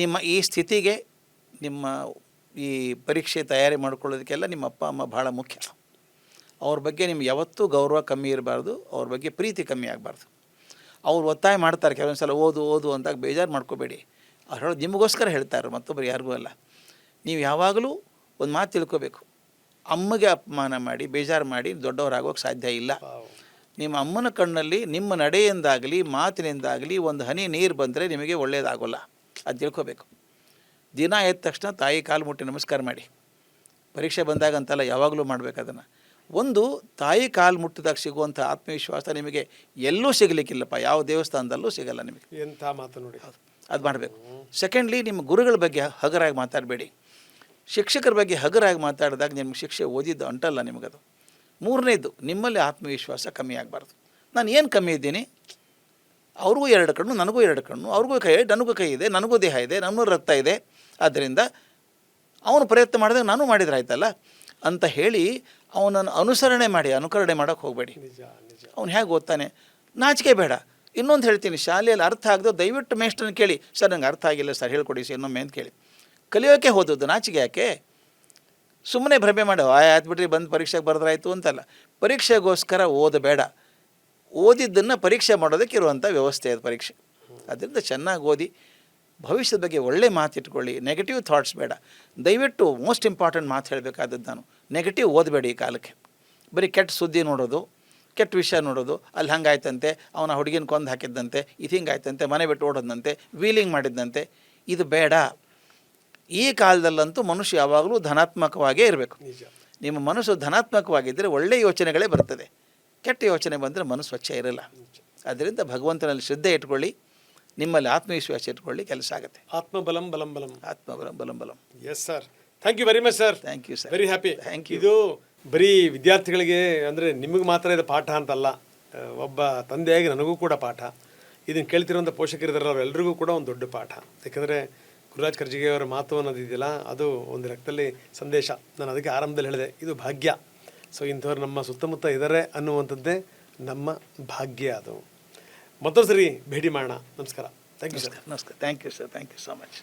ನಿಮ್ಮ ಈ ಸ್ಥಿತಿಗೆ, ನಿಮ್ಮ ಈ ಪರೀಕ್ಷೆ ತಯಾರಿ ಮಾಡ್ಕೊಳ್ಳೋದಕ್ಕೆಲ್ಲ ನಿಮ್ಮ ಅಪ್ಪ ಅಮ್ಮ ಭಾಳ ಮುಖ್ಯ. ಅವ್ರ ಬಗ್ಗೆ ನಿಮ್ಗೆ ಯಾವತ್ತೂ ಗೌರವ ಕಮ್ಮಿ ಇರಬಾರ್ದು, ಅವ್ರ ಬಗ್ಗೆ ಪ್ರೀತಿ ಕಮ್ಮಿ ಆಗಬಾರ್ದು. ಅವ್ರು ಒತ್ತಾಯ ಮಾಡ್ತಾರೆ ಕೆಲವೊಂದು ಸಲ ಓದು ಅಂದಾಗ ಬೇಜಾರು ಮಾಡ್ಕೋಬೇಡಿ. ಅವ್ರು ಹೇಳೋದು ನಿಮಗೋಸ್ಕರ ಹೇಳ್ತಾರೆ, ಮತ್ತೊಬ್ಬರು ಯಾರಿಗೂ ಅಲ್ಲ. ನೀವು ಯಾವಾಗಲೂ ಒಂದು ಮಾತು ತಿಳ್ಕೊಬೇಕು, ಅಮ್ಮಗೆ ಅಪಮಾನ ಮಾಡಿ ಬೇಜಾರು ಮಾಡಿ ದೊಡ್ಡವರಾಗೋಕ್ಕೆ ಸಾಧ್ಯ ಇಲ್ಲ. ನಿಮ್ಮ ಅಮ್ಮನ ಕಣ್ಣಲ್ಲಿ ನಿಮ್ಮ ನಡೆಯಿಂದಾಗಲಿ ಮಾತಿನಿಂದಾಗಲಿ ಒಂದು ಹನಿ ನೀರು ಬಂದರೆ ನಿಮಗೆ ಒಳ್ಳೆಯದಾಗೋಲ್ಲ, ಅದು ತಿಳ್ಕೊಬೇಕು. ದಿನ ಎದ್ದ ತಕ್ಷಣ ತಾಯಿ ಕಾಲು ಮುಟ್ಟಿ ನಮಸ್ಕಾರ ಮಾಡಿ. ಪರೀಕ್ಷೆ ಬಂದಾಗ ಅಂತಲ್ಲ, ಯಾವಾಗಲೂ ಮಾಡಬೇಕು ಅದನ್ನು. ಒಂದು ತಾಯಿ ಕಾಲು ಮುಟ್ಟಿದಾಗ ಸಿಗುವಂಥ ಆತ್ಮವಿಶ್ವಾಸ ನಿಮಗೆ ಎಲ್ಲೂ ಸಿಗಲಿಕ್ಕಿಲ್ಲಪ್ಪ, ಯಾವ ದೇವಸ್ಥಾನದಲ್ಲೂ ಸಿಗಲ್ಲ ನಿಮಗೆ. ಎಂಥ ಮಾತು ನೋಡಿ, ಅದು ಮಾಡಬೇಕು. ಸೆಕೆಂಡ್ಲಿ, ನಿಮ್ಮ ಗುರುಗಳ ಬಗ್ಗೆ ಹಗರಾಗಿ ಮಾತಾಡಬೇಡಿ. ಶಿಕ್ಷಕರ ಬಗ್ಗೆ ಹಗರಾಗಿ ಮಾತಾಡಿದಾಗ ನಿಮ್ಗೆ ಶಿಕ್ಷೆ ಓದಿದ್ದು ಅಂಟಲ್ಲ ನಿಮಗದು. ಮೂರನೇದು, ನಿಮ್ಮಲ್ಲಿ ಆತ್ಮವಿಶ್ವಾಸ ಕಮ್ಮಿ ಆಗಬಾರ್ದು. ನಾನು ಏನು ಕಮ್ಮಿ ಇದ್ದೀನಿ, ಅವ್ರಿಗೂ 2 ಕಣ್ಣು ನನಗೂ 2 ಕಣ್ಣು, ಅವ್ರಿಗೂ ಕೈ, ನನಗೂ ಕೈ ಇದೆ, ನನಗೂ ದೇಹ ಇದೆ, ನನ್ನೂ ರಕ್ತ ಇದೆ, ಆದ್ದರಿಂದ ಅವನು ಪ್ರಯತ್ನ ಮಾಡಿದಾಗ ನಾನು ಮಾಡಿದ್ರೆ ಆಯ್ತಲ್ಲ ಅಂತ ಹೇಳಿ ಅವನನ್ನು ಅನುಸರಣೆ ಮಾಡಿ ಅನುಕರಣೆ ಮಾಡೋಕ್ಕೆ ಹೋಗಬೇಡಿ. ಅವ್ನು ಹೇಗೆ ಓದ್ತಾನೆ ನಾಚಿಕೆ ಬೇಡ. ಇನ್ನೊಂದು ಹೇಳ್ತೀನಿ, ಶಾಲೆಯಲ್ಲಿ ಅರ್ಥ ಆಗದೆ ದಯವಿಟ್ಟು ಮೇಷ್ಟ್ರನ್ನ ಕೇಳಿ, ಸರ್ ನಂಗೆ ಅರ್ಥ ಆಗಿಲ್ಲ ಸರ್ ಹೇಳ್ಕೊಡಿ ಸರ್ ಇನ್ನೊಮ್ಮೆ ಅಂತ ಕೇಳಿ. ಕಲಿಯೋಕ್ಕೆ ಹೋದದ್ದು, ನಾಚಿಕೆ ಯಾಕೆ? ಸುಮ್ಮನೆ ಭ್ರಮೆ ಮಾಡಿ ಆಯ್ತು ಬಂದು ಪರೀಕ್ಷೆಗೆ ಬರೆದ್ರಾಯ್ತು ಅಂತಲ್ಲ. ಪರೀಕ್ಷೆಗೋಸ್ಕರ ಓದಬೇಡ, ಓದಿದ್ದನ್ನು ಪರೀಕ್ಷೆ ಮಾಡೋದಕ್ಕೆ ಇರುವಂಥ ವ್ಯವಸ್ಥೆ ಅದು ಪರೀಕ್ಷೆ. ಅದರಿಂದ ಚೆನ್ನಾಗಿ ಓದಿ, ಭವಿಷ್ಯದ ಬಗ್ಗೆ ಒಳ್ಳೆ ಮಾತಿಟ್ಕೊಳ್ಳಿ, ನೆಗೆಟಿವ್ ಥಾಟ್ಸ್ ಬೇಡ. ದಯವಿಟ್ಟು ಮೋಸ್ಟ್ ಇಂಪಾರ್ಟೆಂಟ್ ಮಾತು ಹೇಳಬೇಕಾದದ್ದು ನಾನು, ನೆಗೆಟಿವ್ ಓದಬೇಡಿ ಈ ಕಾಲಕ್ಕೆ. ಬರೀ ಕೆಟ್ಟ ಸುದ್ದಿ ನೋಡೋದು, ಕೆಟ್ಟ ವಿಷಯ ನೋಡೋದು, ಅಲ್ಲಿ ಹಂಗಾಯ್ತಂತೆ, ಅವನ ಹುಡುಗಿನ ಕೊಂದು ಹಾಕಿದ್ದಂತೆ, ಇದು ಹಿಂಗಾಯ್ತಂತೆ, ಮನೆ ಬಿಟ್ಟು ಓಡೋದಂತೆ, ವೀಲಿಂಗ್ ಮಾಡಿದ್ದಂತೆ, ಇದು ಬೇಡ. ಈ ಕಾಲದಲ್ಲಂತೂ ಮನುಷ್ಯ ಯಾವಾಗಲೂ ಧನಾತ್ಮಕವಾಗೇ ಇರಬೇಕು. ನಿಮ್ಮ ಮನಸ್ಸು ಧನಾತ್ಮಕವಾಗಿದ್ದರೆ ಒಳ್ಳೆಯ ಯೋಚನೆಗಳೇ ಬರ್ತದೆ. ಕೆಟ್ಟ ಯೋಚನೆ ಬಂದರೆ ಮನಸ್ಸು ಸ್ವಚ್ಛ ಇರಲ್ಲ. ಅದರಿಂದ ಭಗವಂತನಲ್ಲಿ ಶ್ರದ್ಧೆ ಇಟ್ಕೊಳ್ಳಿ, ನಿಮ್ಮಲ್ಲಿ ಆತ್ಮವಿಶ್ವಾಸ ಇಟ್ಕೊಳ್ಳಿ, ಕೆಲಸ ಆಗುತ್ತೆ. ಆತ್ಮಬಲಂ ಬಲಂ ಬಲಂ, ಆತ್ಮಬಲಂ ಬಲಂ ಬಲಂ. Yes sir, thank you very much sir. Thank you sir, very happy. Thank you. ಇದು ಬರೀ ವಿದ್ಯಾರ್ಥಿಗಳಿಗೆ ಅಂದರೆ ನಿಮಗೆ ಮಾತ್ರ ಇದು ಪಾಠ ಅಂತಲ್ಲ, ಒಬ್ಬ ತಂದೆಯಾಗಿ ನನಗೂ ಕೂಡ ಪಾಠ. ಇದನ್ನು ಕೇಳ್ತಿರೋಂಥ ಪೋಷಕರಿದ್ದಾರೆ ಅವರೆಲ್ಲರಿಗೂ ಕೂಡ ಒಂದು ದೊಡ್ಡ ಪಾಠ. ಯಾಕೆಂದರೆ ಗುರುರಾಜ್ ಕರ್ಜಿಗೆ ಅವರ ಮಾತು ಅನ್ನೋದಿದೆಯಲ್ಲ, ಅದು ಒಂದು ಲೆಕ್ಕದಲ್ಲಿ ಸಂದೇಶ. ನಾನು ಅದಕ್ಕೆ ಆರಂಭದಲ್ಲಿ ಹೇಳಿದೆ, ಇದು ಭಾಗ್ಯ. ಸೊ ಇಂಥವ್ರು ನಮ್ಮ ಸುತ್ತಮುತ್ತ ಇದ್ದಾರೆ ಅನ್ನುವಂಥದ್ದೇ ನಮ್ಮ ಭಾಗ್ಯ. ಅದು ಮತ್ತೊಂದು ಸರಿ ಭೇಟಿ ಮಾಡೋಣ. ನಮಸ್ಕಾರ. Thank you sir. ನಮಸ್ಕಾರ. Thank you sir. Thank you so much.